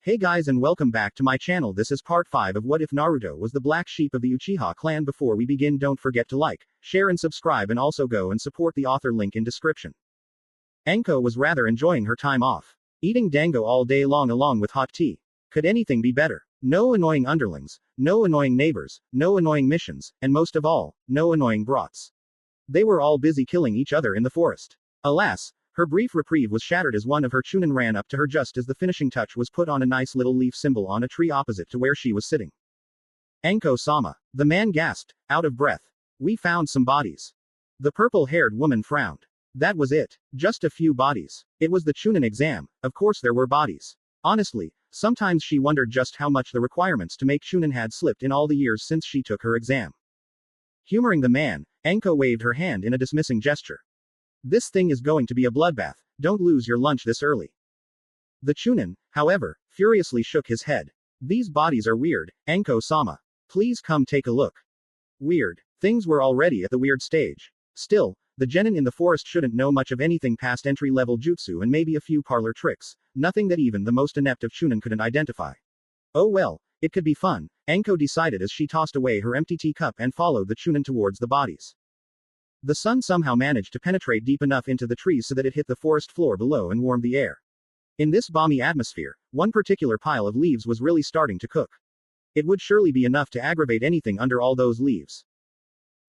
Hey guys and welcome back to my channel. This is part 5 of What If Naruto Was the Black Sheep of the Uchiha clan. Before we begin, don't forget to like, share and subscribe, and also go and support the author, link in description. Anko was rather enjoying her time off. Eating dango all day long along with hot tea. Could anything be better? No annoying underlings, no annoying neighbors, no annoying missions, and most of all, no annoying brats. They were all busy killing each other in the forest. Alas, her brief reprieve was shattered as one of her chunin ran up to her just as the finishing touch was put on a nice little leaf symbol on a tree opposite to where she was sitting. Anko-sama. The man gasped, out of breath. We found some bodies. The purple-haired woman frowned. That was it. Just a few bodies. It was the chunin exam, of course there were bodies. Honestly, sometimes she wondered just how much the requirements to make chunin had slipped in all the years since she took her exam. Humoring the man, Anko waved her hand in a dismissing gesture. This thing is going to be a bloodbath, don't lose your lunch this early. The chunin, however, furiously shook his head. These bodies are weird, Anko-sama. Please come take a look. Weird. Things were already at the weird stage. Still, the genin in the forest shouldn't know much of anything past entry-level jutsu and maybe a few parlor tricks, nothing that even the most inept of chunin couldn't identify. Oh well, it could be fun, Anko decided as she tossed away her empty teacup and followed the chunin towards the bodies. The sun somehow managed to penetrate deep enough into the trees so that it hit the forest floor below and warmed the air. In this balmy atmosphere, one particular pile of leaves was really starting to cook. It would surely be enough to aggravate anything under all those leaves.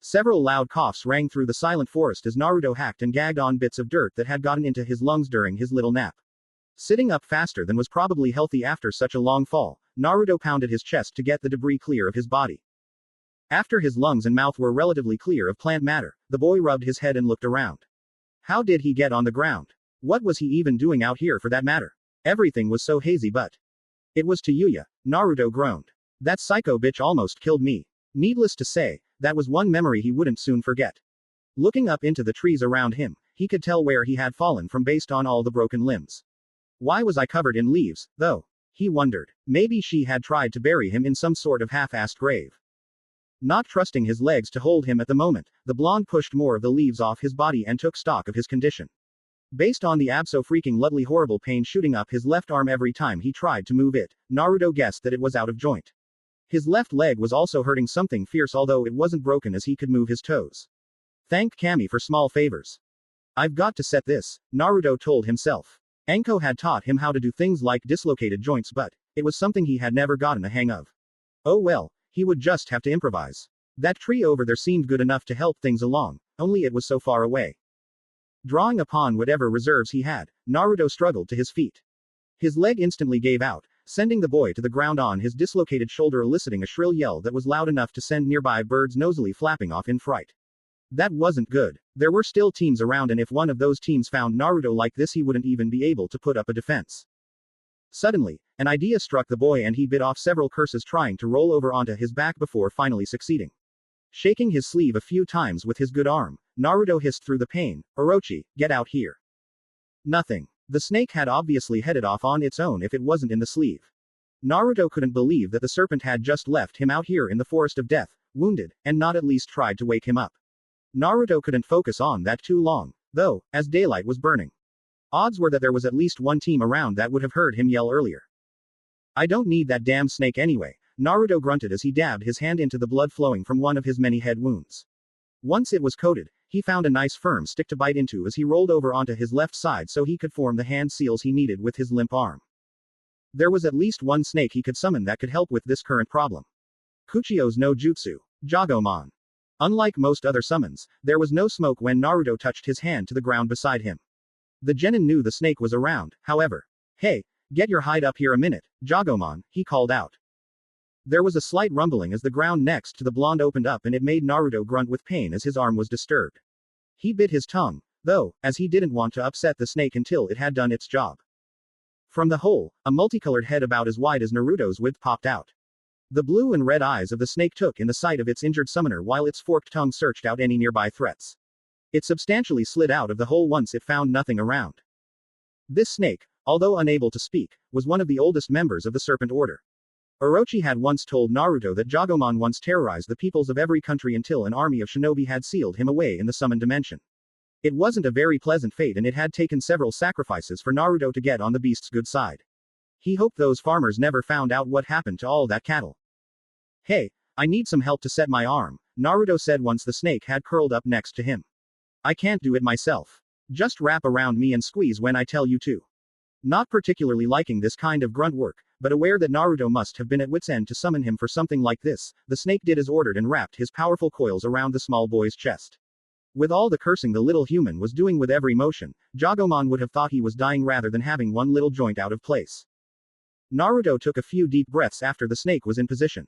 Several loud coughs rang through the silent forest as Naruto hacked and gagged on bits of dirt that had gotten into his lungs during his little nap. Sitting up faster than was probably healthy after such a long fall, Naruto pounded his chest to get the debris clear of his body. After his lungs and mouth were relatively clear of plant matter, the boy rubbed his head and looked around. How did he get on the ground? What was he even doing out here for that matter? Everything was so hazy but. It was to Yuya, Naruto groaned. That psycho bitch almost killed me. Needless to say, that was one memory he wouldn't soon forget. Looking up into the trees around him, he could tell where he had fallen from based on all the broken limbs. Why was I covered in leaves, though? He wondered. Maybe she had tried to bury him in some sort of half-assed grave. Not trusting his legs to hold him at the moment, the blonde pushed more of the leaves off his body and took stock of his condition. Based on the abso-freaking-ludly horrible pain shooting up his left arm every time he tried to move it, Naruto guessed that it was out of joint. His left leg was also hurting something fierce, although it wasn't broken as he could move his toes. Thank Kami for small favors. I've got to set this, Naruto told himself. Anko had taught him how to do things like dislocated joints, but it was something he had never gotten a hang of. Oh well. He would just have to improvise. That tree over there seemed good enough to help things along, only it was so far away. Drawing upon whatever reserves he had, Naruto struggled to his feet. His leg instantly gave out, sending the boy to the ground on his dislocated shoulder, eliciting a shrill yell that was loud enough to send nearby birds nosily flapping off in fright. That wasn't good. There were still teams around, and if one of those teams found Naruto like this, he wouldn't even be able to put up a defense. Suddenly, an idea struck the boy and he bit off several curses, trying to roll over onto his back before finally succeeding. Shaking his sleeve a few times with his good arm, Naruto hissed through the pain, Orochi, get out here. Nothing. The snake had obviously headed off on its own if it wasn't in the sleeve. Naruto couldn't believe that the serpent had just left him out here in the forest of death, wounded, and not at least tried to wake him up. Naruto couldn't focus on that too long, though, as daylight was burning. Odds were that there was at least one team around that would have heard him yell earlier. I don't need that damn snake anyway, Naruto grunted as he dabbed his hand into the blood flowing from one of his many head wounds. Once it was coated, he found a nice firm stick to bite into as he rolled over onto his left side so he could form the hand seals he needed with his limp arm. There was at least one snake he could summon that could help with this current problem. Kuchio's no jutsu, Jagomon. Unlike most other summons, there was no smoke when Naruto touched his hand to the ground beside him. The genin knew the snake was around, however. Hey, get your hide up here a minute, Jagomon, he called out. There was a slight rumbling as the ground next to the blonde opened up, and it made Naruto grunt with pain as his arm was disturbed. He bit his tongue, though, as he didn't want to upset the snake until it had done its job. From the hole, a multicolored head about as wide as Naruto's width popped out. The blue and red eyes of the snake took in the sight of its injured summoner while its forked tongue searched out any nearby threats. It substantially slid out of the hole once it found nothing around. This snake, although unable to speak, was one of the oldest members of the Serpent Order. Orochi had once told Naruto that Jagomon once terrorized the peoples of every country until an army of shinobi had sealed him away in the summoned dimension. It wasn't a very pleasant fate, and it had taken several sacrifices for Naruto to get on the beast's good side. He hoped those farmers never found out what happened to all that cattle. Hey, I need some help to set my arm, Naruto said once the snake had curled up next to him. I can't do it myself. Just wrap around me and squeeze when I tell you to. Not particularly liking this kind of grunt work, but aware that Naruto must have been at wit's end to summon him for something like this, the snake did as ordered and wrapped his powerful coils around the small boy's chest. With all the cursing the little human was doing with every motion, Jagomon would have thought he was dying rather than having one little joint out of place. Naruto took a few deep breaths after the snake was in position.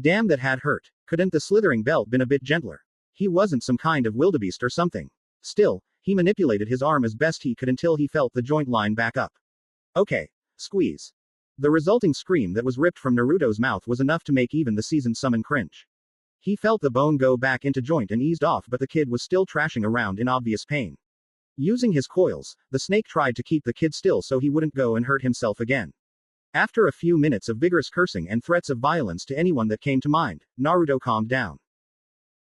Damn, that had hurt. Couldn't the slithering belt been a bit gentler? He wasn't some kind of wildebeest or something. Still, he manipulated his arm as best he could until he felt the joint line back up. Okay. Squeeze. The resulting scream that was ripped from Naruto's mouth was enough to make even the seasoned summon cringe. He felt the bone go back into joint and eased off, but the kid was still thrashing around in obvious pain. Using his coils, the snake tried to keep the kid still so he wouldn't go and hurt himself again. After a few minutes of vigorous cursing and threats of violence to anyone that came to mind, Naruto calmed down.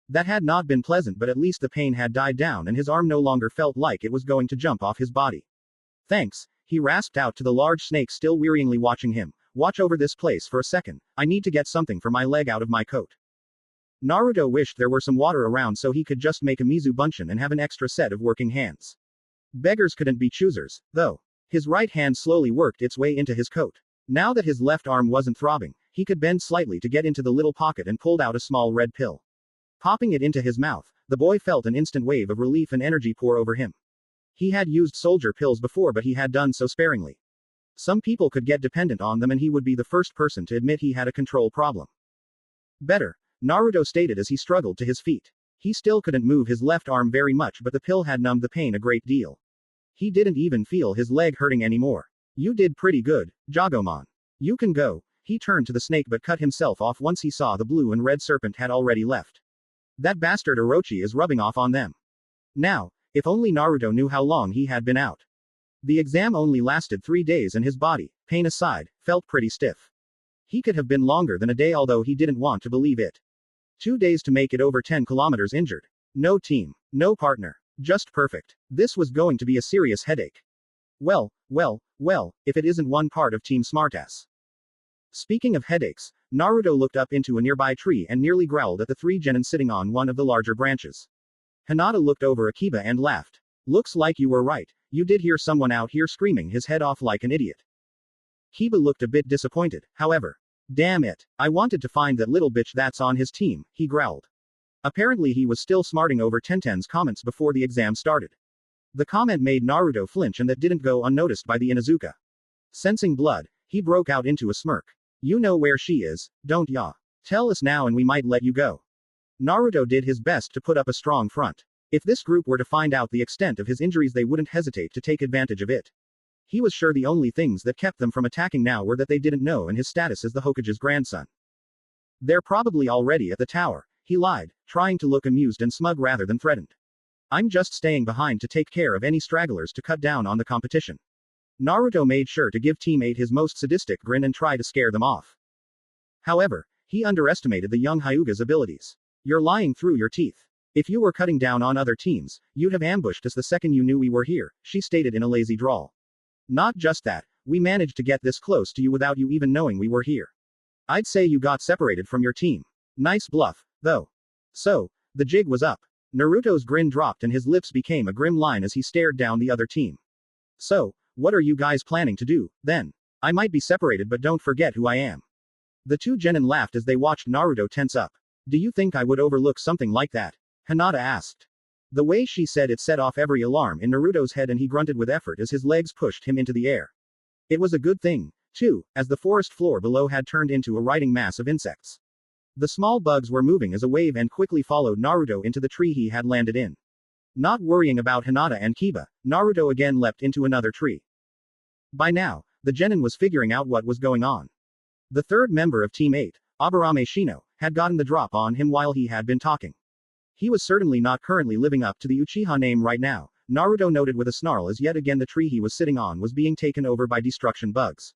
That had not been pleasant, but at least the pain had died down and his arm no longer felt like it was going to jump off his body. Thanks, he rasped out to the large snake still wearyingly watching him. Watch over this place for a second, I need to get something for my leg out of my coat. Naruto wished there were some water around so he could just make a Mizu Bunshin and have an extra set of working hands. Beggars couldn't be choosers, though. His right hand slowly worked its way into his coat. Now that his left arm wasn't throbbing, he could bend slightly to get into the little pocket and pulled out a small red pill. Popping it into his mouth, the boy felt an instant wave of relief and energy pour over him. He had used soldier pills before, but he had done so sparingly. Some people could get dependent on them and he would be the first person to admit he had a control problem. Better, Naruto stated as he struggled to his feet. He still couldn't move his left arm very much, but the pill had numbed the pain a great deal. He didn't even feel his leg hurting anymore. You did pretty good, Jagomon. You can go. He turned to the snake but cut himself off once he saw the blue and red serpent had already left. That bastard Orochi is rubbing off on them. Now, if only Naruto knew how long he had been out. The exam only lasted 3 days and his body, pain aside, felt pretty stiff. He could have been longer than a day, although he didn't want to believe it. 2 days to make it over 10 kilometers injured. No team, no partner, just perfect. This was going to be a serious headache. Well, if it isn't one part of Team Smartass. Speaking of headaches, Naruto looked up into a nearby tree and nearly growled at the 3 genin sitting on one of the larger branches. Hinata looked over Akiba and laughed. Looks like you were right, you did hear someone out here screaming his head off like an idiot. Kiba looked a bit disappointed, however. Damn it, I wanted to find that little bitch that's on his team, he growled. Apparently he was still smarting over Tenten's comments before the exam started. The comment made Naruto flinch and that didn't go unnoticed by the Inuzuka. Sensing blood, he broke out into a smirk. You know where she is, don't ya? Tell us now and we might let you go. Naruto did his best to put up a strong front. If this group were to find out the extent of his injuries, they wouldn't hesitate to take advantage of it. He was sure the only things that kept them from attacking now were that they didn't know and his status as the Hokage's grandson. They're probably already at the tower, he lied, trying to look amused and smug rather than threatened. I'm just staying behind to take care of any stragglers to cut down on the competition. Naruto made sure to give Team 8 his most sadistic grin and try to scare them off. However, he underestimated the young Hyuga's abilities. You're lying through your teeth. If you were cutting down on other teams, you'd have ambushed us the second you knew we were here, she stated in a lazy drawl. Not just that, we managed to get this close to you without you even knowing we were here. I'd say you got separated from your team. Nice bluff, though. So, the jig was up. Naruto's grin dropped and his lips became a grim line as he stared down the other team. So, what are you guys planning to do, then? I might be separated, but don't forget who I am. The 2 genin laughed as they watched Naruto tense up. Do you think I would overlook something like that? Hinata asked. The way she said it set off every alarm in Naruto's head and he grunted with effort as his legs pushed him into the air. It was a good thing, too, as the forest floor below had turned into a writhing mass of insects. The small bugs were moving as a wave and quickly followed Naruto into the tree he had landed in. Not worrying about Hinata and Kiba, Naruto again leapt into another tree. By now, the genin was figuring out what was going on. The third member of Team 8, Aburame Shino, had gotten the drop on him while he had been talking. He was certainly not currently living up to the Uchiha name right now, Naruto noted with a snarl as yet again the tree he was sitting on was being taken over by destruction bugs.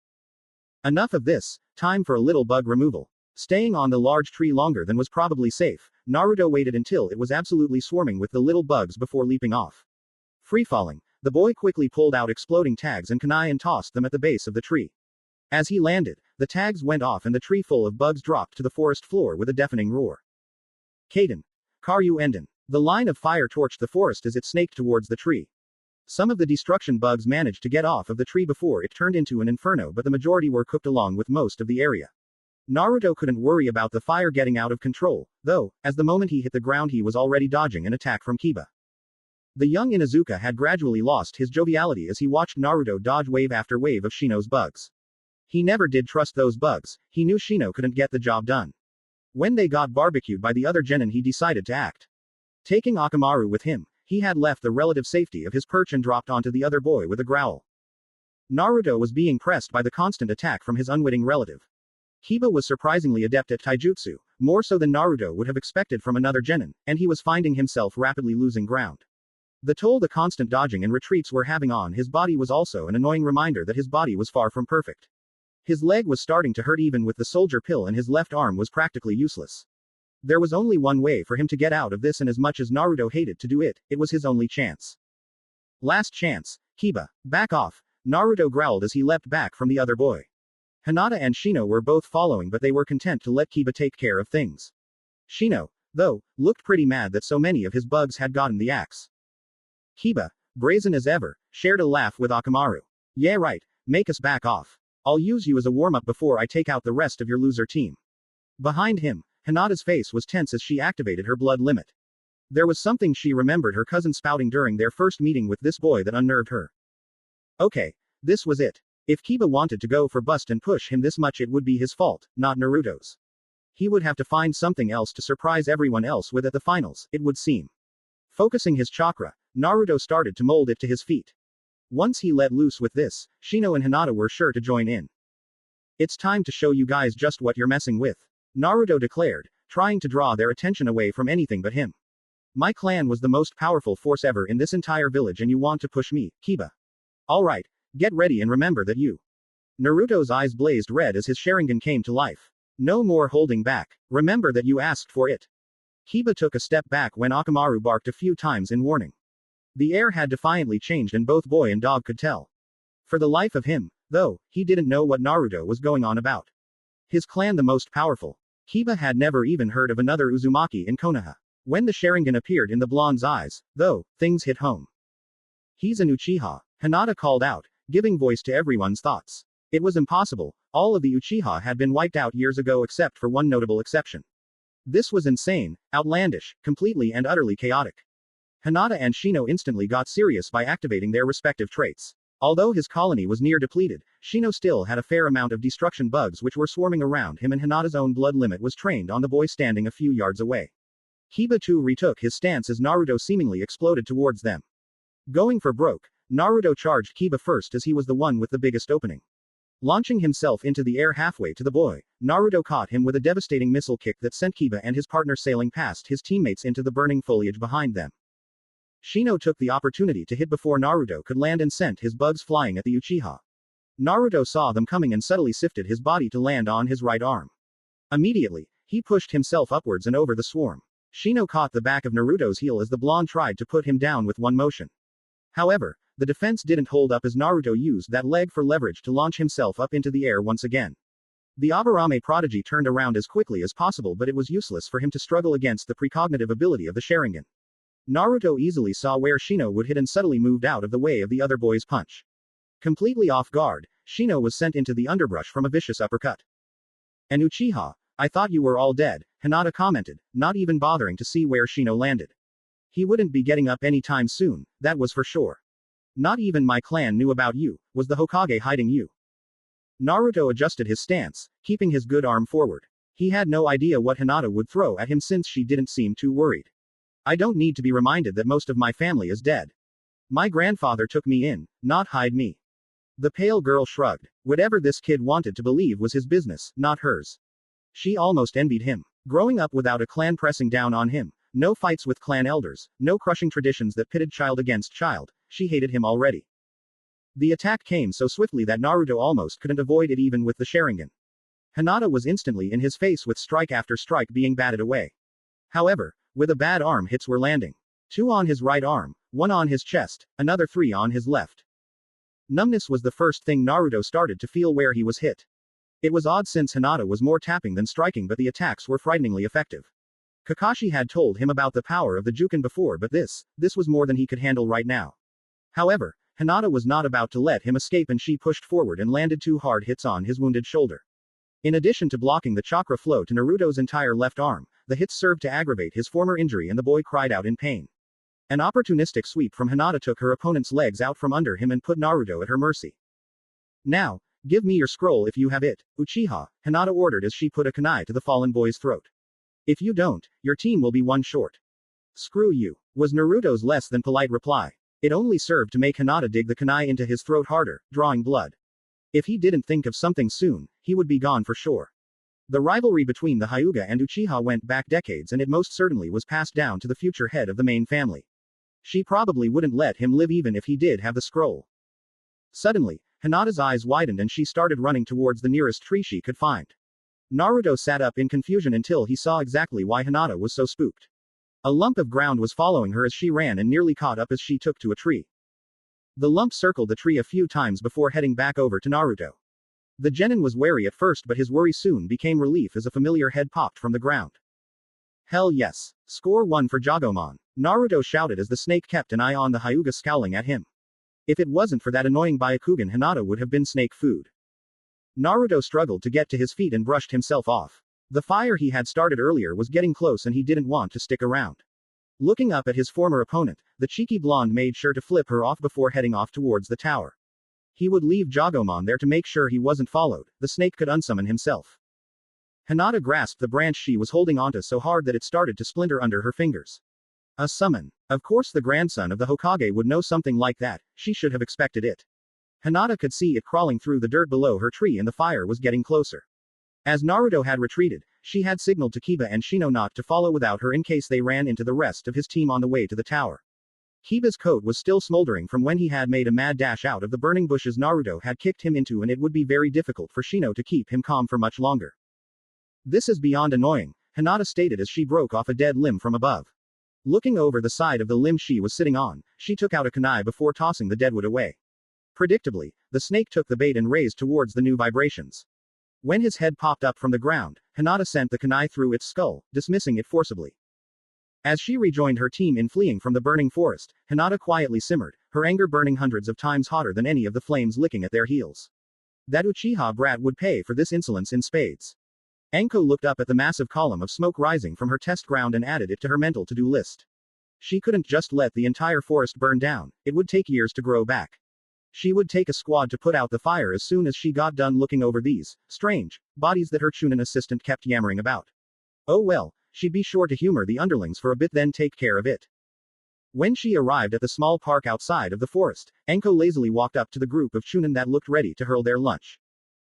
Enough of this, time for a little bug removal. Staying on the large tree longer than was probably safe, Naruto waited until it was absolutely swarming with the little bugs before leaping off. Free falling, the boy quickly pulled out exploding tags and kunai and tossed them at the base of the tree. As he landed, the tags went off and the tree full of bugs dropped to the forest floor with a deafening roar. Kaden. Karyu Enden. The line of fire torched the forest as it snaked towards the tree. Some of the destruction bugs managed to get off of the tree before it turned into an inferno, but the majority were cooked along with most of the area. Naruto couldn't worry about the fire getting out of control, though, as the moment he hit the ground he was already dodging an attack from Kiba. The young Inuzuka had gradually lost his joviality as he watched Naruto dodge wave after wave of Shino's bugs. He never did trust those bugs, he knew Shino couldn't get the job done. When they got barbecued by the other genin he decided to act. Taking Akamaru with him, he had left the relative safety of his perch and dropped onto the other boy with a growl. Naruto was being pressed by the constant attack from his unwitting relative. Kiba was surprisingly adept at taijutsu, more so than Naruto would have expected from another genin, and he was finding himself rapidly losing ground. The toll the constant dodging and retreats were having on his body was also an annoying reminder that his body was far from perfect. His leg was starting to hurt even with the soldier pill and his left arm was practically useless. There was only one way for him to get out of this, and as much as Naruto hated to do it, it was his only chance. Last chance, Kiba. Back off, Naruto growled as he leapt back from the other boy. Hinata and Shino were both following, but they were content to let Kiba take care of things. Shino, though, looked pretty mad that so many of his bugs had gotten the axe. Kiba, brazen as ever, shared a laugh with Akamaru. Yeah right, make us back off. I'll use you as a warm-up before I take out the rest of your loser team. Behind him, Hinata's face was tense as she activated her blood limit. There was something she remembered her cousin spouting during their first meeting with this boy that unnerved her. Okay, this was it. If Kiba wanted to go for bust and push him this much, it would be his fault, not Naruto's. He would have to find something else to surprise everyone else with at the finals, it would seem. Focusing his chakra, Naruto started to mold it to his feet. Once he let loose with this, Shino and Hinata were sure to join in. It's time to show you guys just what you're messing with, Naruto declared, trying to draw their attention away from anything but him. My clan was the most powerful force ever in this entire village and you want to push me, Kiba. Alright, get ready and remember that you. Naruto's eyes blazed red as his Sharingan came to life. No more holding back. Remember that you asked for it. Kiba took a step back when Akamaru barked a few times in warning. The air had defiantly changed and both boy and dog could tell. For the life of him, though, he didn't know what Naruto was going on about. His clan the most powerful. Kiba had never even heard of another Uzumaki in Konoha. When the Sharingan appeared in the blonde's eyes, though, things hit home. He's an Uchiha, Hinata called out, giving voice to everyone's thoughts. It was impossible, all of the Uchiha had been wiped out years ago except for one notable exception. This was insane, outlandish, completely and utterly chaotic. Hinata and Shino instantly got serious by activating their respective traits. Although his colony was near depleted, Shino still had a fair amount of destruction bugs which were swarming around him, and Hinata's own blood limit was trained on the boy standing a few yards away. Kiba too retook his stance as Naruto seemingly exploded towards them. Going for broke, Naruto charged Kiba first as he was the one with the biggest opening. Launching himself into the air halfway to the boy, Naruto caught him with a devastating missile kick that sent Kiba and his partner sailing past his teammates into the burning foliage behind them. Shino took the opportunity to hit before Naruto could land and sent his bugs flying at the Uchiha. Naruto saw them coming and subtly shifted his body to land on his right arm. Immediately, he pushed himself upwards and over the swarm. Shino caught the back of Naruto's heel as the blonde tried to put him down with one motion. However, the defense didn't hold up as Naruto used that leg for leverage to launch himself up into the air once again. The Aburame prodigy turned around as quickly as possible, but it was useless for him to struggle against the precognitive ability of the Sharingan. Naruto easily saw where Shino would hit and subtly moved out of the way of the other boy's punch. Completely off guard, Shino was sent into the underbrush from a vicious uppercut. "An Uchiha, I thought you were all dead," Hinata commented, not even bothering to see where Shino landed. "He wouldn't be getting up anytime soon, that was for sure. Not even my clan knew about you, was the Hokage hiding you?" Naruto adjusted his stance, keeping his good arm forward. He had no idea what Hinata would throw at him since she didn't seem too worried. "I don't need to be reminded that most of my family is dead. My grandfather took me in, not hide me." The pale girl shrugged. Whatever this kid wanted to believe was his business, not hers. She almost envied him. Growing up without a clan pressing down on him, no fights with clan elders, no crushing traditions that pitted child against child, she hated him already. The attack came so swiftly that Naruto almost couldn't avoid it even with the Sharingan. Hinata was instantly in his face with strike after strike being batted away. However, with a bad arm hits were landing. 2 on his right arm, 1 on his chest, another 3 on his left. Numbness was the first thing Naruto started to feel where he was hit. It was odd since Hinata was more tapping than striking, but the attacks were frighteningly effective. Kakashi had told him about the power of the Juken before, but this was more than he could handle right now. However, Hinata was not about to let him escape, and she pushed forward and landed 2 hard hits on his wounded shoulder. In addition to blocking the chakra flow to Naruto's entire left arm, the hits served to aggravate his former injury and the boy cried out in pain. An opportunistic sweep from Hinata took her opponent's legs out from under him and put Naruto at her mercy. Now, give me your scroll if you have it, Uchiha, Hinata ordered as she put a kunai to the fallen boy's throat. If you don't, your team will be 1 short. Screw you, was Naruto's less than polite reply. It only served to make Hinata dig the kunai into his throat harder, drawing blood. If he didn't think of something soon, he would be gone for sure. The rivalry between the Hyuga and Uchiha went back decades, and it most certainly was passed down to the future head of the main family. She probably wouldn't let him live even if he did have the scroll. Suddenly, Hinata's eyes widened and she started running towards the nearest tree she could find. Naruto sat up in confusion until he saw exactly why Hinata was so spooked. A lump of ground was following her as she ran and nearly caught up as she took to a tree. The lump circled the tree a few times before heading back over to Naruto. The genin was wary at first, but his worry soon became relief as a familiar head popped from the ground. Hell yes. Score 1 for Jagomon, Naruto shouted as the snake kept an eye on the Hyuga scowling at him. If it wasn't for that annoying Byakugan, Hinata would have been snake food. Naruto struggled to get to his feet and brushed himself off. The fire he had started earlier was getting close and he didn't want to stick around. Looking up at his former opponent, the cheeky blonde made sure to flip her off before heading off towards the tower. He would leave Jagomon there to make sure he wasn't followed. The snake could unsummon himself. Hinata grasped the branch she was holding onto so hard that it started to splinter under her fingers. A summon. Of course the grandson of the Hokage would know something like that, she should have expected it. Hinata could see it crawling through the dirt below her tree and the fire was getting closer. As Naruto had retreated, she had signaled to Kiba and Shino not to follow without her in case they ran into the rest of his team on the way to the tower. Kiba's coat was still smoldering from when he had made a mad dash out of the burning bushes Naruto had kicked him into, and it would be very difficult for Shino to keep him calm for much longer. This is beyond annoying, Hinata stated as she broke off a dead limb from above. Looking over the side of the limb she was sitting on, she took out a kunai before tossing the deadwood away. Predictably, the snake took the bait and raised towards the new vibrations. When his head popped up from the ground, Hinata sent the kunai through its skull, dismissing it forcibly. As she rejoined her team in fleeing from the burning forest, Hinata quietly simmered, her anger burning hundreds of times hotter than any of the flames licking at their heels. That Uchiha brat would pay for this insolence in spades. Anko looked up at the massive column of smoke rising from her test ground and added it to her mental to-do list. She couldn't just let the entire forest burn down, it would take years to grow back. She would take a squad to put out the fire as soon as she got done looking over these strange bodies that her Chunin assistant kept yammering about. Oh well, she'd be sure to humor the underlings for a bit then take care of it. When she arrived at the small park outside of the forest, Anko lazily walked up to the group of Chunin that looked ready to hurl their lunch.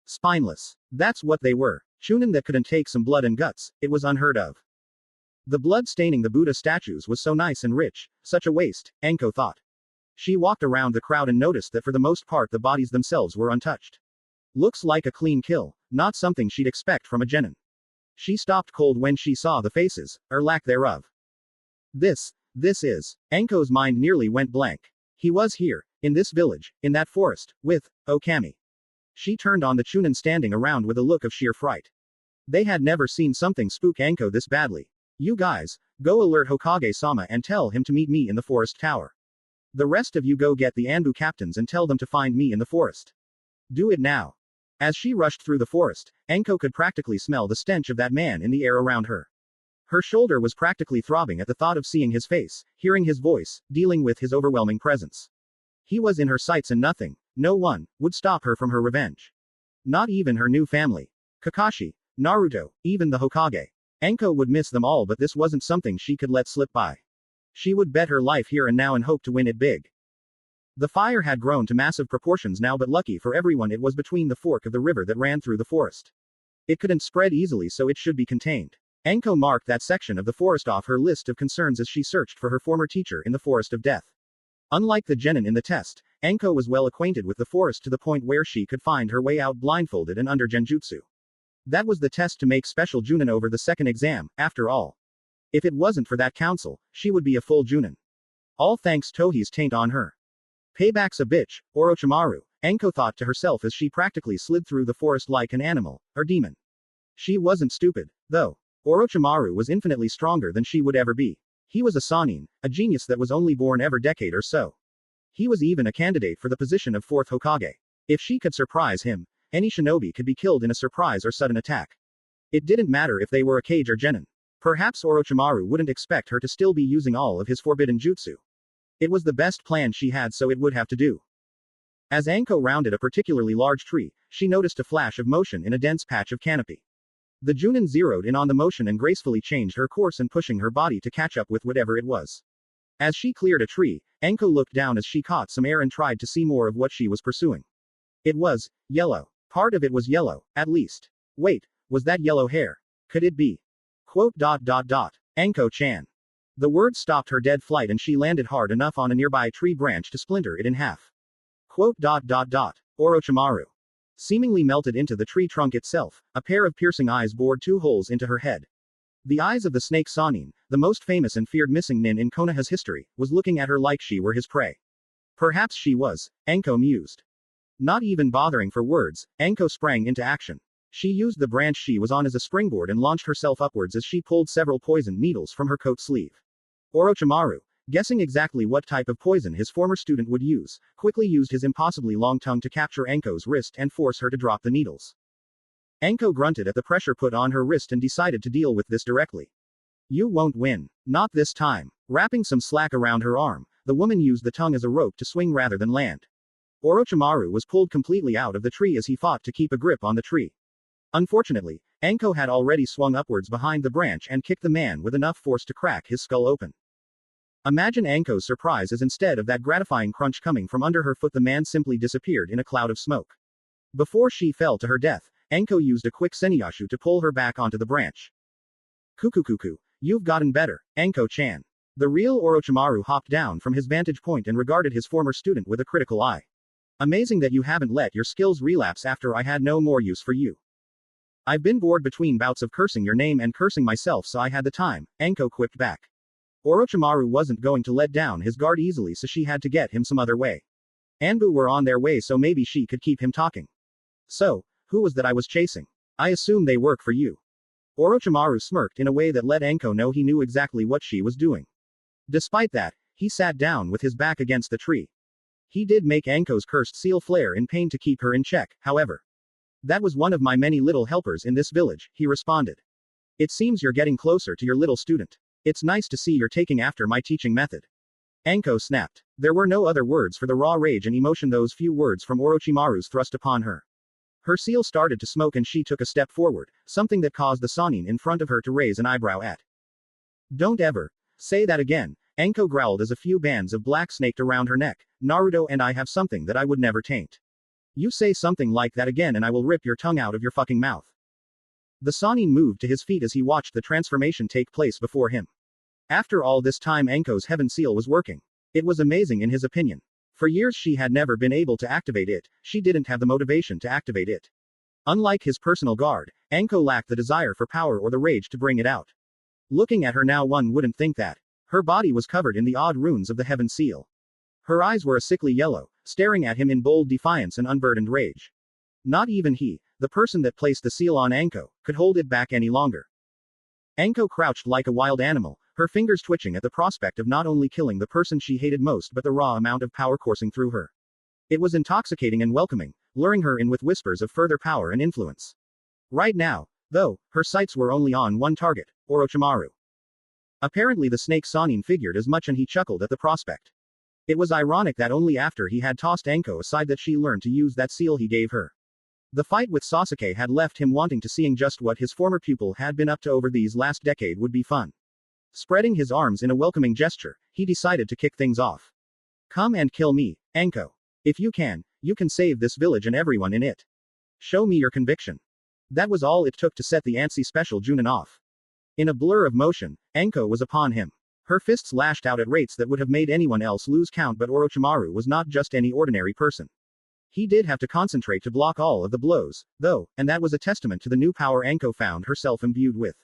Spineless. That's what they were. Chunin that couldn't take some blood and guts, it was unheard of. The blood staining the Buddha statues was so nice and rich, such a waste, Anko thought. She walked around the crowd and noticed that for the most part the bodies themselves were untouched. Looks like a clean kill, not something she'd expect from a genin. She stopped cold when she saw the faces, or lack thereof. This is. Anko's mind nearly went blank. He was here, in this village, in that forest, with Okami. She turned on the Chunin standing around with a look of sheer fright. They had never seen something spook Anko this badly. You guys, go alert Hokage-sama and tell him to meet me in the forest tower. The rest of you go get the Anbu captains and tell them to find me in the forest. Do it now. As she rushed through the forest, Anko could practically smell the stench of that man in the air around her. Her shoulder was practically throbbing at the thought of seeing his face, hearing his voice, dealing with his overwhelming presence. He was in her sights and nothing, no one, would stop her from her revenge. Not even her new family. Kakashi, Naruto, even the Hokage. Anko would miss them all, but this wasn't something she could let slip by. She would bet her life here and now and hope to win it big. The fire had grown to massive proportions now, but lucky for everyone it was between the fork of the river that ran through the forest. It couldn't spread easily, so it should be contained. Anko marked that section of the forest off her list of concerns as she searched for her former teacher in the Forest of Death. Unlike the genin in the test, Anko was well acquainted with the forest to the point where she could find her way out blindfolded and under genjutsu. That was the test to make special Junin over the second exam, after all. If it wasn't for that council, she would be a full Junin. All thanks Tohi's taint on her. Payback's a bitch, Orochimaru, Anko thought to herself as she practically slid through the forest like an animal, or demon. She wasn't stupid, though. Orochimaru was infinitely stronger than she would ever be. He was a Sannin, a genius that was only born every decade or so. He was even a candidate for the position of 4th Hokage. If she could surprise him, any shinobi could be killed in a surprise or sudden attack. It didn't matter if they were a Kage or Genin. Perhaps Orochimaru wouldn't expect her to still be using all of his forbidden jutsu. It was the best plan she had, so it would have to do. As Anko rounded a particularly large tree, she noticed a flash of motion in a dense patch of canopy. The Junin zeroed in on the motion and gracefully changed her course and pushing her body to catch up with whatever it was. As she cleared a tree, Anko looked down as she caught some air and tried to see more of what she was pursuing. It was yellow. Part of it was yellow, at least. Wait, was that yellow hair? Could it be? Quote. Anko-chan. The word stopped her dead flight and she landed hard enough on a nearby tree branch to splinter it in half. Quote. Orochimaru. Seemingly melted into the tree trunk itself, a pair of piercing eyes bored 2 holes into her head. The eyes of the snake Sannin, the most famous and feared missing nin in Konoha's history, was looking at her like she were his prey. Perhaps she was, Anko mused. Not even bothering for words, Anko sprang into action. She used the branch she was on as a springboard and launched herself upwards as she pulled several poisoned needles from her coat sleeve. Orochimaru, guessing exactly what type of poison his former student would use, quickly used his impossibly long tongue to capture Anko's wrist and force her to drop the needles. Anko grunted at the pressure put on her wrist and decided to deal with this directly. You won't win. Not this time. Wrapping some slack around her arm, the woman used the tongue as a rope to swing rather than land. Orochimaru was pulled completely out of the tree as he fought to keep a grip on the tree. Unfortunately, Anko had already swung upwards behind the branch and kicked the man with enough force to crack his skull open. Imagine Anko's surprise as instead of that gratifying crunch coming from under her foot, the man simply disappeared in a cloud of smoke. Before she fell to her death, Anko used a quick Seniyashu to pull her back onto the branch. Kuku, you've gotten better, Anko-chan. The real Orochimaru hopped down from his vantage point and regarded his former student with a critical eye. Amazing that you haven't let your skills relapse after I had no more use for you. I've been bored between bouts of cursing your name and cursing myself, so I had the time, Anko quipped back. Orochimaru wasn't going to let down his guard easily, so she had to get him some other way. Anbu were on their way, so maybe she could keep him talking. So, who was that I was chasing? I assume they work for you. Orochimaru smirked in a way that let Anko know he knew exactly what she was doing. Despite that, he sat down with his back against the tree. He did make Anko's cursed seal flare in pain to keep her in check, however. That was one of my many little helpers in this village, he responded. It seems you're getting closer to your little student. It's nice to see you're taking after my teaching method. Anko snapped. There were no other words for the raw rage and emotion those few words from Orochimaru's thrust upon her. Her seal started to smoke and she took a step forward, something that caused the Sannin in front of her to raise an eyebrow at. Don't ever say that again, Anko growled as a few bands of black snaked around her neck. Naruto and I have something that I would never taint. You say something like that again and I will rip your tongue out of your fucking mouth. The Sannin moved to his feet as he watched the transformation take place before him. After all this time, Anko's heaven seal was working. It was amazing in his opinion. For years she had never been able to activate it, she didn't have the motivation to activate it. Unlike his personal guard, Anko lacked the desire for power or the rage to bring it out. Looking at her now, one wouldn't think that. Her body was covered in the odd runes of the heaven seal. Her eyes were a sickly yellow, staring at him in bold defiance and unburdened rage. Not even he, the person that placed the seal on Anko, could hold it back any longer. Anko crouched like a wild animal, her fingers twitching at the prospect of not only killing the person she hated most but the raw amount of power coursing through her. It was intoxicating and welcoming, luring her in with whispers of further power and influence. Right now, though, her sights were only on one target, Orochimaru. Apparently the snake Sannin figured as much and he chuckled at the prospect. It was ironic that only after he had tossed Anko aside that she learned to use that seal he gave her. The fight with Sasuke had left him wanting to seeing just what his former pupil had been up to over these last decade would be fun. Spreading his arms in a welcoming gesture, he decided to kick things off. Come and kill me, Anko. If you can save this village and everyone in it. Show me your conviction. That was all it took to set the antsy special Junin off. In a blur of motion, Anko was upon him. Her fists lashed out at rates that would have made anyone else lose count, but Orochimaru was not just any ordinary person. He did have to concentrate to block all of the blows, though, and that was a testament to the new power Anko found herself imbued with.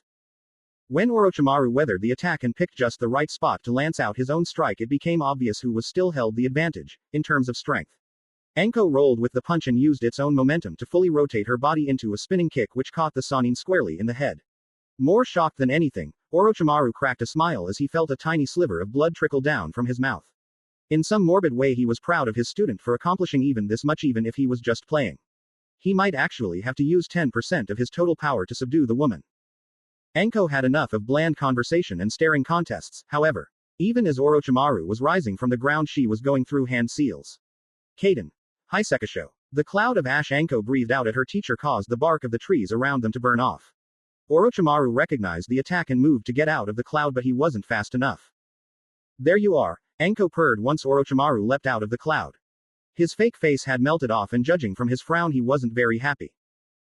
When Orochimaru weathered the attack and picked just the right spot to lance out his own strike, it became obvious who was still held the advantage, in terms of strength. Anko rolled with the punch and used its own momentum to fully rotate her body into a spinning kick which caught the Sannin squarely in the head. More shocked than anything, Orochimaru cracked a smile as he felt a tiny sliver of blood trickle down from his mouth. In some morbid way he was proud of his student for accomplishing even this much even if he was just playing. He might actually have to use 10% of his total power to subdue the woman. Anko had enough of bland conversation and staring contests, however. Even as Orochimaru was rising from the ground she was going through hand seals. Kaden. Hisekisho. The cloud of ash Anko breathed out at her teacher caused the bark of the trees around them to burn off. Orochimaru recognized the attack and moved to get out of the cloud but he wasn't fast enough. There you are, Anko purred once Orochimaru leapt out of the cloud. His fake face had melted off and judging from his frown he wasn't very happy.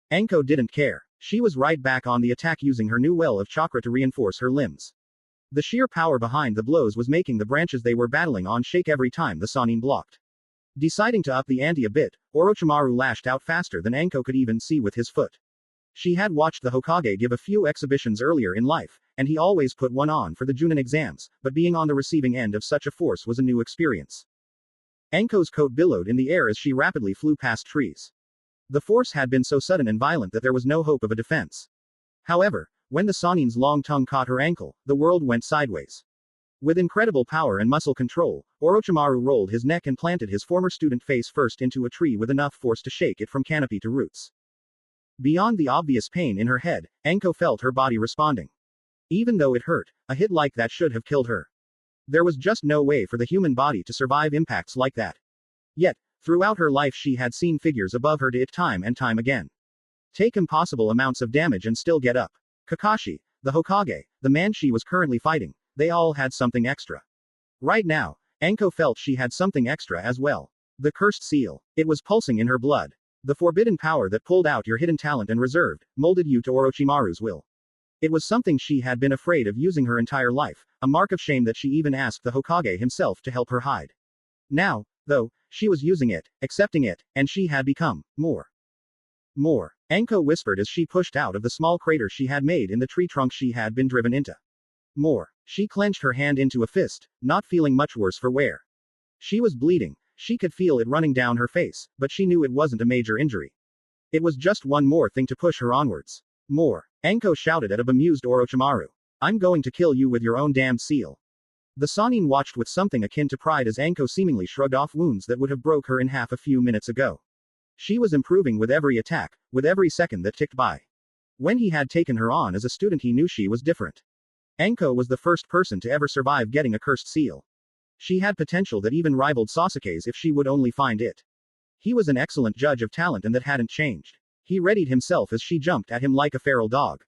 Anko didn't care. She was right back on the attack using her new well of chakra to reinforce her limbs. The sheer power behind the blows was making the branches they were battling on shake every time the Sannin blocked. Deciding to up the ante a bit, Orochimaru lashed out faster than Anko could even see with his foot. She had watched the Hokage give a few exhibitions earlier in life, and he always put one on for the Junin exams, but being on the receiving end of such a force was a new experience. Anko's coat billowed in the air as she rapidly flew past trees. The force had been so sudden and violent that there was no hope of a defense. However, when the Sannin's long tongue caught her ankle, the world went sideways. With incredible power and muscle control, Orochimaru rolled his neck and planted his former student face first into a tree with enough force to shake it from canopy to roots. Beyond the obvious pain in her head, Anko felt her body responding. Even though it hurt, a hit like that should have killed her. There was just no way for the human body to survive impacts like that. Yet, throughout her life she had seen figures above her do it time and time again. Take impossible amounts of damage and still get up. Kakashi, the Hokage, the man she was currently fighting, they all had something extra. Right now, Anko felt she had something extra as well. The cursed seal. It was pulsing in her blood. The forbidden power that pulled out your hidden talent and reserved, molded you to Orochimaru's will. It was something she had been afraid of using her entire life, a mark of shame that she even asked the Hokage himself to help her hide. Now, though, she was using it, accepting it, and she had become more. Anko whispered as she pushed out of the small crater she had made in the tree trunk she had been driven into. More. She clenched her hand into a fist, not feeling much worse for wear. She was bleeding, she could feel it running down her face, but she knew it wasn't a major injury. It was just one more thing to push her onwards. More. Anko shouted at a bemused Orochimaru. I'm going to kill you with your own damned seal. The Sannin watched with something akin to pride as Anko seemingly shrugged off wounds that would have broke her in half a few minutes ago. She was improving with every attack, with every second that ticked by. When he had taken her on as a student he knew she was different. Anko was the first person to ever survive getting a cursed seal. She had potential that even rivaled Sasuke's if she would only find it. He was an excellent judge of talent and that hadn't changed. He readied himself as she jumped at him like a feral dog.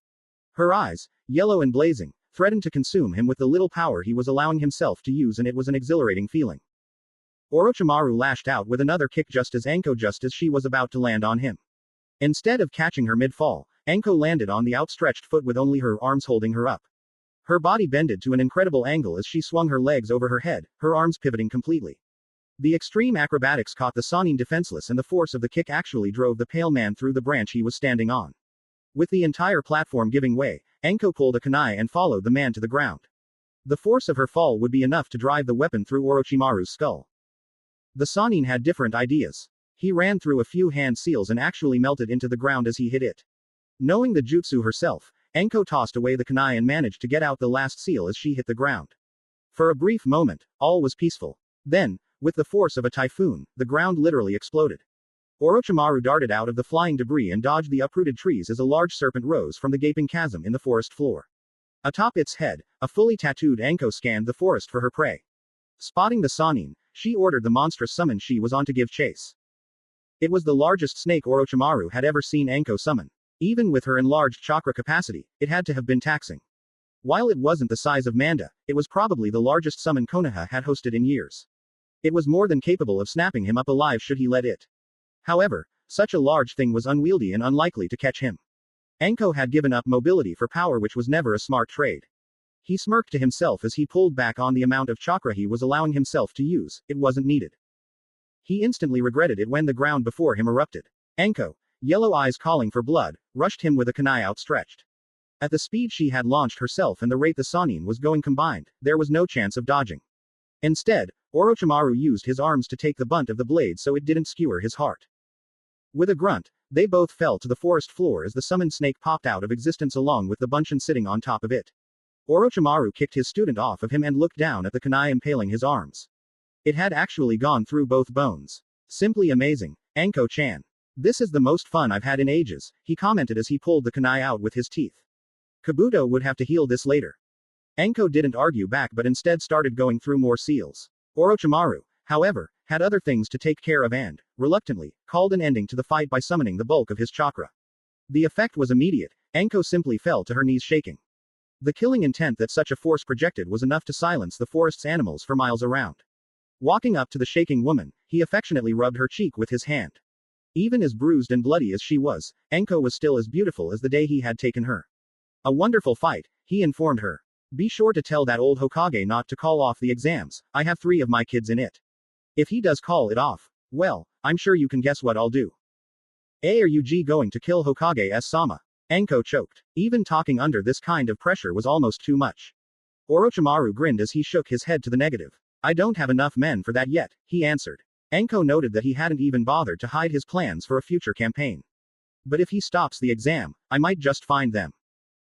Her eyes, yellow and blazing, threatened to consume him with the little power he was allowing himself to use and it was an exhilarating feeling. Orochimaru lashed out with another kick just as she was about to land on him. Instead of catching her mid-fall, Anko landed on the outstretched foot with only her arms holding her up. Her body bended to an incredible angle as she swung her legs over her head, her arms pivoting completely. The extreme acrobatics caught the Sannin defenseless and the force of the kick actually drove the pale man through the branch he was standing on. With the entire platform giving way, Anko pulled a kunai and followed the man to the ground. The force of her fall would be enough to drive the weapon through Orochimaru's skull. The Sannin had different ideas. He ran through a few hand seals and actually melted into the ground as he hit it. Knowing the jutsu herself, Anko tossed away the kunai and managed to get out the last seal as she hit the ground. For a brief moment, all was peaceful. Then, with the force of a typhoon, the ground literally exploded. Orochimaru darted out of the flying debris and dodged the uprooted trees as a large serpent rose from the gaping chasm in the forest floor. Atop its head, a fully tattooed Anko scanned the forest for her prey. Spotting the Sannin, she ordered the monstrous summon she was on to give chase. It was the largest snake Orochimaru had ever seen Anko summon. Even with her enlarged chakra capacity, it had to have been taxing. While it wasn't the size of Manda, it was probably the largest summon Konoha had hosted in years. It was more than capable of snapping him up alive should he let it. However, such a large thing was unwieldy and unlikely to catch him. Anko had given up mobility for power, which was never a smart trade. He smirked to himself as he pulled back on the amount of chakra he was allowing himself to use, it wasn't needed. He instantly regretted it when the ground before him erupted. Anko, yellow eyes calling for blood, rushed him with a kunai outstretched. At the speed she had launched herself and the rate the Sannin was going combined, there was no chance of dodging. Instead, Orochimaru used his arms to take the bunt of the blade so it didn't skewer his heart. With a grunt, they both fell to the forest floor as the summoned snake popped out of existence along with the Bunshin sitting on top of it. Orochimaru kicked his student off of him and looked down at the kunai impaling his arms. It had actually gone through both bones. Simply amazing. Anko-chan. This is the most fun I've had in ages, he commented as he pulled the kunai out with his teeth. Kabuto would have to heal this later. Anko didn't argue back but instead started going through more seals. Orochimaru, however, had other things to take care of and, reluctantly, called an ending to the fight by summoning the bulk of his chakra. The effect was immediate. Anko simply fell to her knees shaking. The killing intent that such a force projected was enough to silence the forest's animals for miles around. Walking up to the shaking woman, he affectionately rubbed her cheek with his hand. Even as bruised and bloody as she was, Anko was still as beautiful as the day he had taken her. A wonderful fight, he informed her. Be sure to tell that old Hokage not to call off the exams, I have 3 of my kids in it. If he does call it off, well, I'm sure you can guess what I'll do. Are you going to kill Hokage-sama? Anko choked. Even talking under this kind of pressure was almost too much. Orochimaru grinned as he shook his head to the negative. I don't have enough men for that yet, he answered. Anko noted that he hadn't even bothered to hide his plans for a future campaign. But if he stops the exam, I might just find them.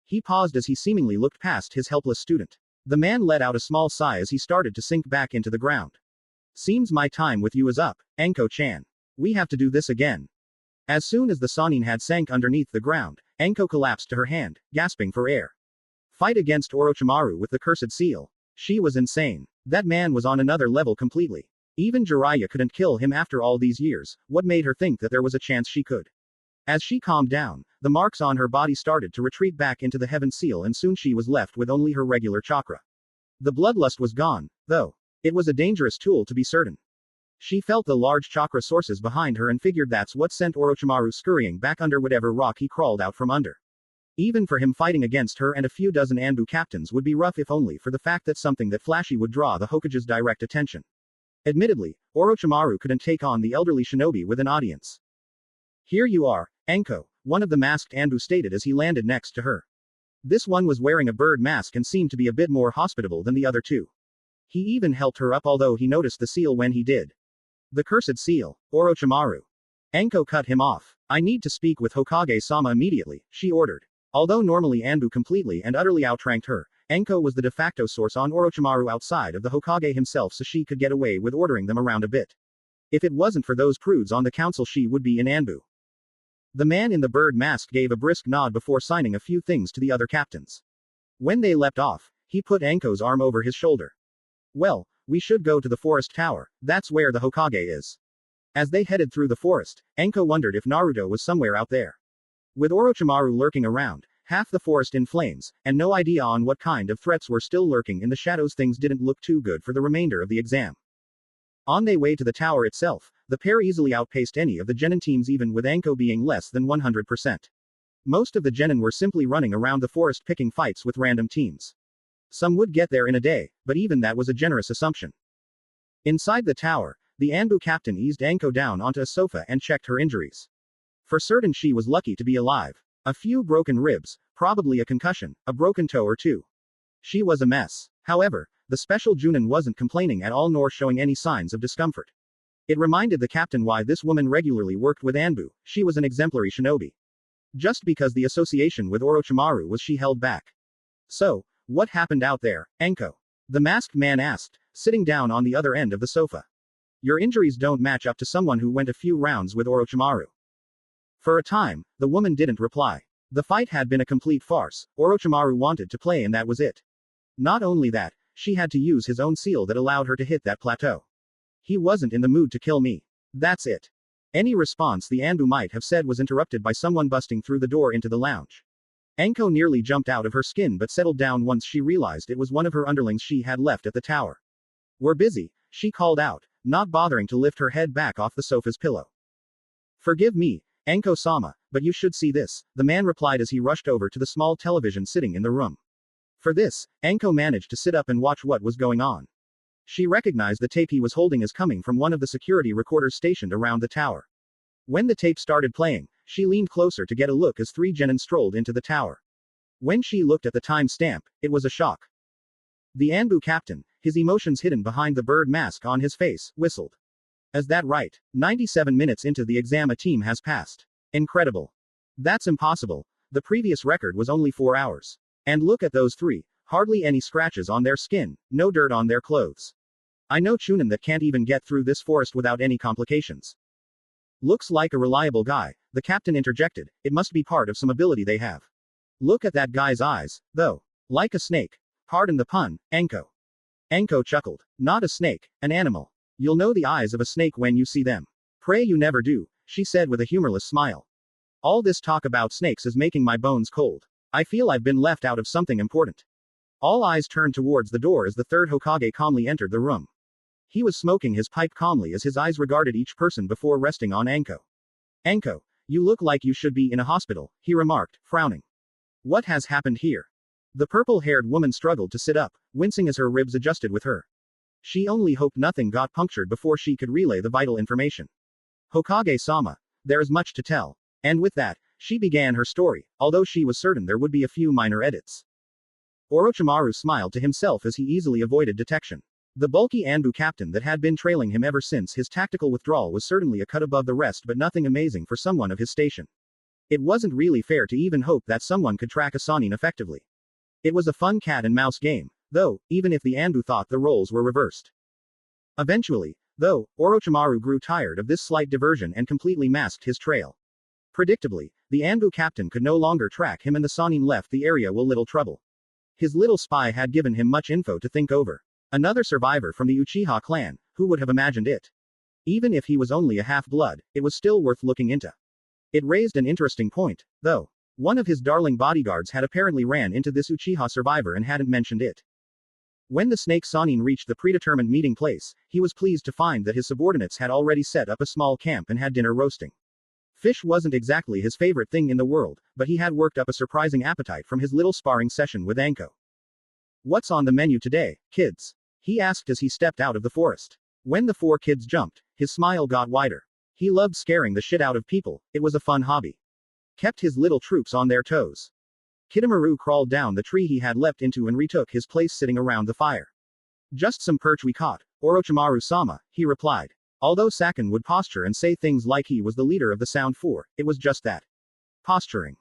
He paused as he seemingly looked past his helpless student. The man let out a small sigh as he started to sink back into the ground. Seems my time with you is up, Anko-chan. We have to do this again. As soon as the Sannin had sank underneath the ground, Anko collapsed to her hand, gasping for air. Fight against Orochimaru with the cursed seal. She was insane. That man was on another level completely. Even Jiraiya couldn't kill him after all these years. What made her think that there was a chance she could? As she calmed down, the marks on her body started to retreat back into the heaven seal and soon she was left with only her regular chakra. The bloodlust was gone, though. It was a dangerous tool to be certain. She felt the large chakra sources behind her and figured that's what sent Orochimaru scurrying back under whatever rock he crawled out from under. Even for him, fighting against her and a few dozen Anbu captains would be rough if only for the fact that something that flashy would draw the Hokage's direct attention. Admittedly, Orochimaru couldn't take on the elderly shinobi with an audience. Here you are, Anko, one of the masked Anbu stated as he landed next to her. This one was wearing a bird mask and seemed to be a bit more hospitable than the other two. He even helped her up, although he noticed the seal when he did. The cursed seal, Orochimaru. Anko cut him off. I need to speak with Hokage-sama immediately, she ordered. Although normally Anbu completely and utterly outranked her, Anko was the de facto source on Orochimaru outside of the Hokage himself, so she could get away with ordering them around a bit. If it wasn't for those prudes on the council, she would be in Anbu. The man in the bird mask gave a brisk nod before signing a few things to the other captains. When they leapt off, he put Anko's arm over his shoulder. Well, we should go to the forest tower, that's where the Hokage is. As they headed through the forest, Anko wondered if Naruto was somewhere out there. With Orochimaru lurking around, half the forest in flames, and no idea on what kind of threats were still lurking in the shadows, things didn't look too good for the remainder of the exam. On their way to the tower itself, the pair easily outpaced any of the genin teams, even with Anko being less than 100%. Most of the genin were simply running around the forest picking fights with random teams. Some would get there in a day, but even that was a generous assumption. Inside the tower, the Anbu captain eased Anko down onto a sofa and checked her injuries. For certain she was lucky to be alive. A few broken ribs, probably a concussion, a broken toe or two. She was a mess. However, the special Junin wasn't complaining at all nor showing any signs of discomfort. It reminded the captain why this woman regularly worked with Anbu. She was an exemplary shinobi. Just because the association with Orochimaru was, she held back. So, what happened out there, Anko? The masked man asked, sitting down on the other end of the sofa. Your injuries don't match up to someone who went a few rounds with Orochimaru. For a time, the woman didn't reply. The fight had been a complete farce. Orochimaru wanted to play and that was it. Not only that, she had to use his own seal that allowed her to hit that plateau. He wasn't in the mood to kill me. That's it. Any response the Anbu might have said was interrupted by someone busting through the door into the lounge. Anko nearly jumped out of her skin but settled down once she realized it was one of her underlings she had left at the tower. We're busy, she called out, not bothering to lift her head back off the sofa's pillow. Forgive me, Anko-sama, but you should see this, the man replied as he rushed over to the small television sitting in the room. For this, Anko managed to sit up and watch what was going on. She recognized the tape he was holding as coming from one of the security recorders stationed around the tower. When the tape started playing, she leaned closer to get a look as 3 genin strolled into the tower. When she looked at the time stamp, it was a shock. The Anbu captain, his emotions hidden behind the bird mask on his face, whistled. Is that right? 97 minutes into the exam a team has passed. Incredible. That's impossible. The previous record was only 4 hours. And look at those 3, hardly any scratches on their skin, no dirt on their clothes. I know Chunin that can't even get through this forest without any complications. Looks like a reliable guy, the captain interjected. It must be part of some ability they have. Look at that guy's eyes, though. Like a snake. Pardon the pun, Anko. Anko chuckled. Not a snake, an animal. You'll know the eyes of a snake when you see them. Pray you never do, she said with a humorless smile. All this talk about snakes is making my bones cold. I feel I've been left out of something important. All eyes turned towards the door as the third Hokage calmly entered the room. He was smoking his pipe calmly as his eyes regarded each person before resting on Anko. Anko, you look like you should be in a hospital, he remarked, frowning. What has happened here? The purple-haired woman struggled to sit up, wincing as her ribs adjusted with her. She only hoped nothing got punctured before she could relay the vital information. Hokage-sama, there is much to tell. And with that, she began her story, although she was certain there would be a few minor edits. Orochimaru smiled to himself as he easily avoided detection. The bulky Anbu captain that had been trailing him ever since his tactical withdrawal was certainly a cut above the rest, but nothing amazing for someone of his station. It wasn't really fair to even hope that someone could track a Sannin effectively. It was a fun cat and mouse game, though, even if the Anbu thought the roles were reversed. Eventually, though, Orochimaru grew tired of this slight diversion and completely masked his trail. Predictably, the Anbu captain could no longer track him and the Sannin left the area with little trouble. His little spy had given him much info to think over. Another survivor from the Uchiha clan, who would have imagined it? Even if he was only a half-blood, it was still worth looking into. It raised an interesting point, though. One of his darling bodyguards had apparently ran into this Uchiha survivor and hadn't mentioned it. When the Snake Sannin reached the predetermined meeting place, he was pleased to find that his subordinates had already set up a small camp and had dinner roasting. Fish wasn't exactly his favorite thing in the world, but he had worked up a surprising appetite from his little sparring session with Anko. What's on the menu today, kids? He asked as he stepped out of the forest. When the 4 kids jumped, his smile got wider. He loved scaring the shit out of people, it was a fun hobby. Kept his little troops on their toes. Kidomaru crawled down the tree he had leapt into and retook his place sitting around the fire. Just some perch we caught, Orochimaru-sama, he replied. Although Sakin would posture and say things like he was the leader of the Sound Four, it was just that. Posturing.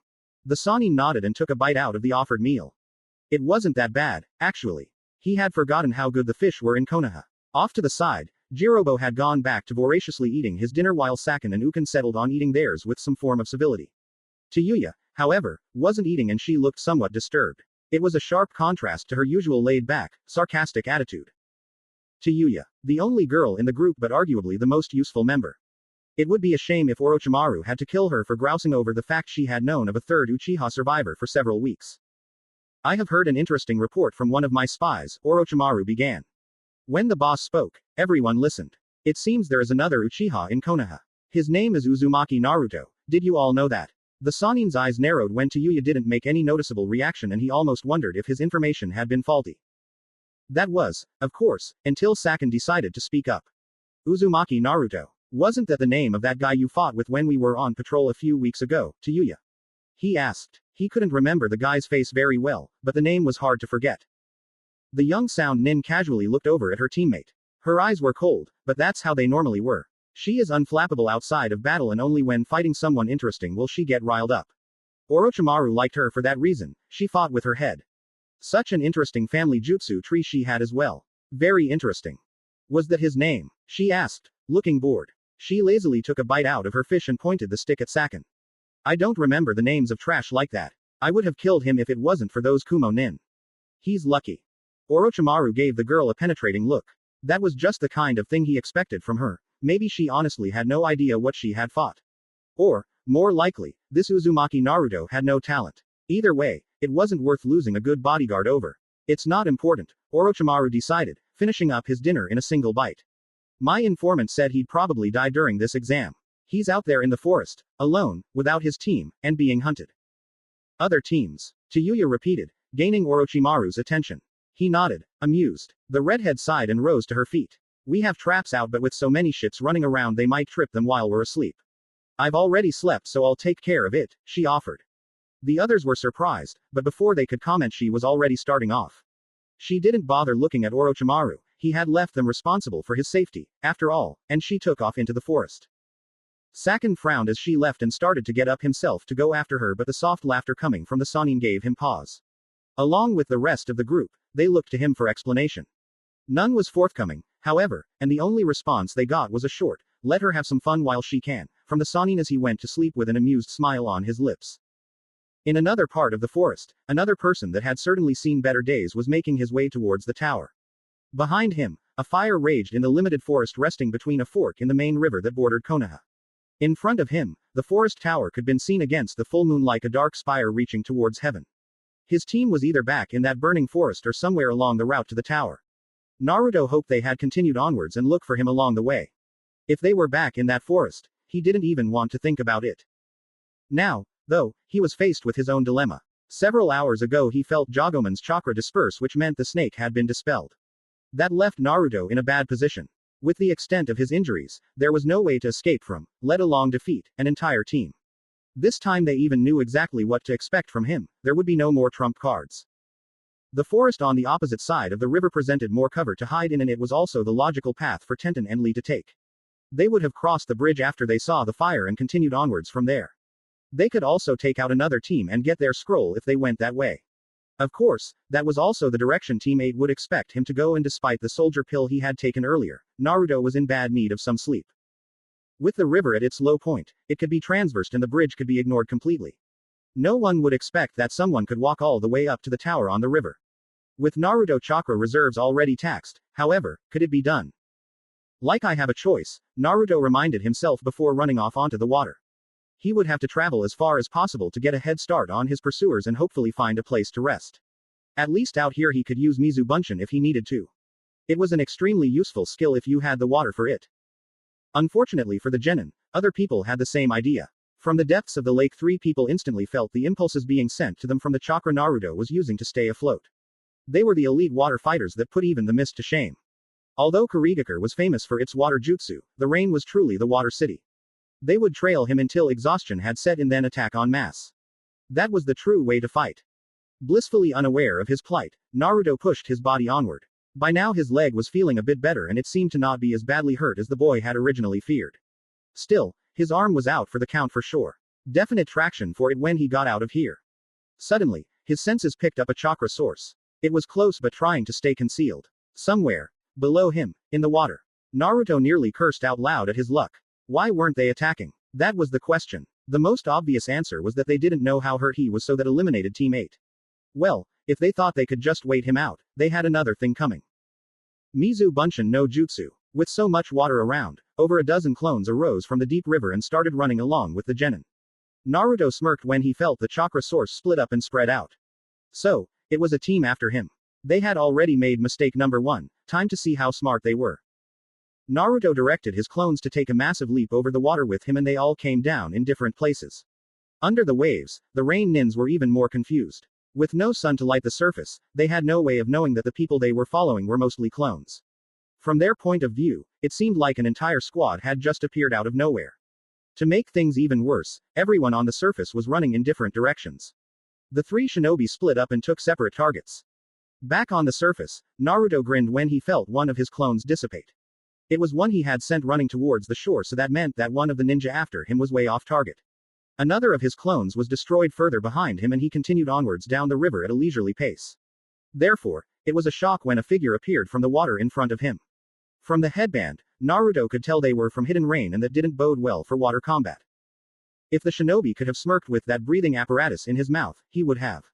The Sannin nodded and took a bite out of the offered meal. It wasn't that bad, actually. He had forgotten how good the fish were in Konoha. Off to the side, Jirobo had gone back to voraciously eating his dinner while Sakin and Ukin settled on eating theirs with some form of civility. Tayuya, however, wasn't eating and she looked somewhat disturbed. It was a sharp contrast to her usual laid-back, sarcastic attitude. Tayuya, the only girl in the group but arguably the most useful member. It would be a shame if Orochimaru had to kill her for grousing over the fact she had known of a third Uchiha survivor for several weeks. I have heard an interesting report from one of my spies, Orochimaru began. When the boss spoke, everyone listened. It seems there is another Uchiha in Konoha. His name is Uzumaki Naruto, did you all know that? The Sannin's eyes narrowed when Tayuya didn't make any noticeable reaction and he almost wondered if his information had been faulty. That was, of course, until Sakin decided to speak up. Uzumaki Naruto. Wasn't that the name of that guy you fought with when we were on patrol a few weeks ago, Tayuya? He asked. He couldn't remember the guy's face very well, but the name was hard to forget. The young Sound Nin casually looked over at her teammate. Her eyes were cold, but that's how they normally were. She is unflappable outside of battle and only when fighting someone interesting will she get riled up. Orochimaru liked her for that reason, she fought with her head. Such an interesting family jutsu tree she had as well. Very interesting. Was that his name? She asked, looking bored. She lazily took a bite out of her fish and pointed the stick at Sakin. I don't remember the names of trash like that. I would have killed him if it wasn't for those Kumo Nin. He's lucky. Orochimaru gave the girl a penetrating look. That was just the kind of thing he expected from her. Maybe she honestly had no idea what she had fought. Or, more likely, this Uzumaki Naruto had no talent. Either way, it wasn't worth losing a good bodyguard over. It's not important, Orochimaru decided, finishing up his dinner in a single bite. My informant said he'd probably die during this exam. He's out there in the forest, alone, without his team, and being hunted. Other teams. Tayuya repeated, gaining Orochimaru's attention. He nodded, amused. The redhead sighed and rose to her feet. We have traps out, but with so many ships running around they might trip them while we're asleep. I've already slept, so I'll take care of it, she offered. The others were surprised, but before they could comment she was already starting off. She didn't bother looking at Orochimaru, he had left them responsible for his safety, after all, and she took off into the forest. Sakin frowned as she left and started to get up himself to go after her, but the soft laughter coming from the Sannin gave him pause. Along with the rest of the group, they looked to him for explanation. None was forthcoming, however, and the only response they got was a short, "Let her have some fun while she can," from the Sannin as he went to sleep with an amused smile on his lips. In another part of the forest, another person that had certainly seen better days was making his way towards the tower. Behind him, a fire raged in the limited forest resting between a fork in the main river that bordered Konoha. In front of him, the forest tower could be seen against the full moon like a dark spire reaching towards heaven. His team was either back in that burning forest or somewhere along the route to the tower. Naruto hoped they had continued onwards and looked for him along the way. If they were back in that forest, he didn't even want to think about it. Now, though, he was faced with his own dilemma. Several hours ago he felt Jagomon's chakra disperse, which meant the snake had been dispelled. That left Naruto in a bad position. With the extent of his injuries, there was no way to escape from, let alone defeat, an entire team. This time they even knew exactly what to expect from him, there would be no more trump cards. The forest on the opposite side of the river presented more cover to hide in, and it was also the logical path for Tenten and Lee to take. They would have crossed the bridge after they saw the fire and continued onwards from there. They could also take out another team and get their scroll if they went that way. Of course, that was also the direction Team 8 would expect him to go, and despite the soldier pill he had taken earlier, Naruto was in bad need of some sleep. With the river at its low point, it could be transversed and the bridge could be ignored completely. No one would expect that someone could walk all the way up to the tower on the river. With Naruto chakra reserves already taxed, however, could it be done? Like I have a choice, Naruto reminded himself before running off onto the water. He would have to travel as far as possible to get a head start on his pursuers and hopefully find a place to rest. At least out here he could use Mizu Bunshin if he needed to. It was an extremely useful skill if you had the water for it. Unfortunately for the genin, other people had the same idea. From the depths of the lake, 3 people instantly felt the impulses being sent to them from the chakra Naruto was using to stay afloat. They were the elite water fighters that put even the mist to shame. Although Kurigakure was famous for its water jutsu, the rain was truly the water city. They would trail him until exhaustion had set in, then attack en masse. That was the true way to fight. Blissfully unaware of his plight, Naruto pushed his body onward. By now his leg was feeling a bit better and it seemed to not be as badly hurt as the boy had originally feared. Still, his arm was out for the count for sure. Definite traction for it when he got out of here. Suddenly, his senses picked up a chakra source. It was close but trying to stay concealed. Somewhere, below him, in the water. Naruto nearly cursed out loud at his luck. Why weren't they attacking? That was the question. The most obvious answer was that they didn't know how hurt he was, so that eliminated Team 8. Well, if they thought they could just wait him out, they had another thing coming. Mizu Bunshin no Jutsu. With so much water around, over a dozen clones arose from the deep river and started running along with the genin. Naruto smirked when he felt the chakra source split up and spread out. So, it was a team after him. They had already made mistake number 1, time to see how smart they were. Naruto directed his clones to take a massive leap over the water with him and they all came down in different places. Under the waves, the rain nins were even more confused. With no sun to light the surface, they had no way of knowing that the people they were following were mostly clones. From their point of view, it seemed like an entire squad had just appeared out of nowhere. To make things even worse, everyone on the surface was running in different directions. The 3 shinobi split up and took separate targets. Back on the surface, Naruto grinned when he felt one of his clones dissipate. It was one he had sent running towards the shore, so that meant that one of the ninja after him was way off target. Another of his clones was destroyed further behind him and he continued onwards down the river at a leisurely pace. Therefore, it was a shock when a figure appeared from the water in front of him. From the headband, Naruto could tell they were from Hidden Rain, and that didn't bode well for water combat. If the shinobi could have smirked with that breathing apparatus in his mouth, he would have.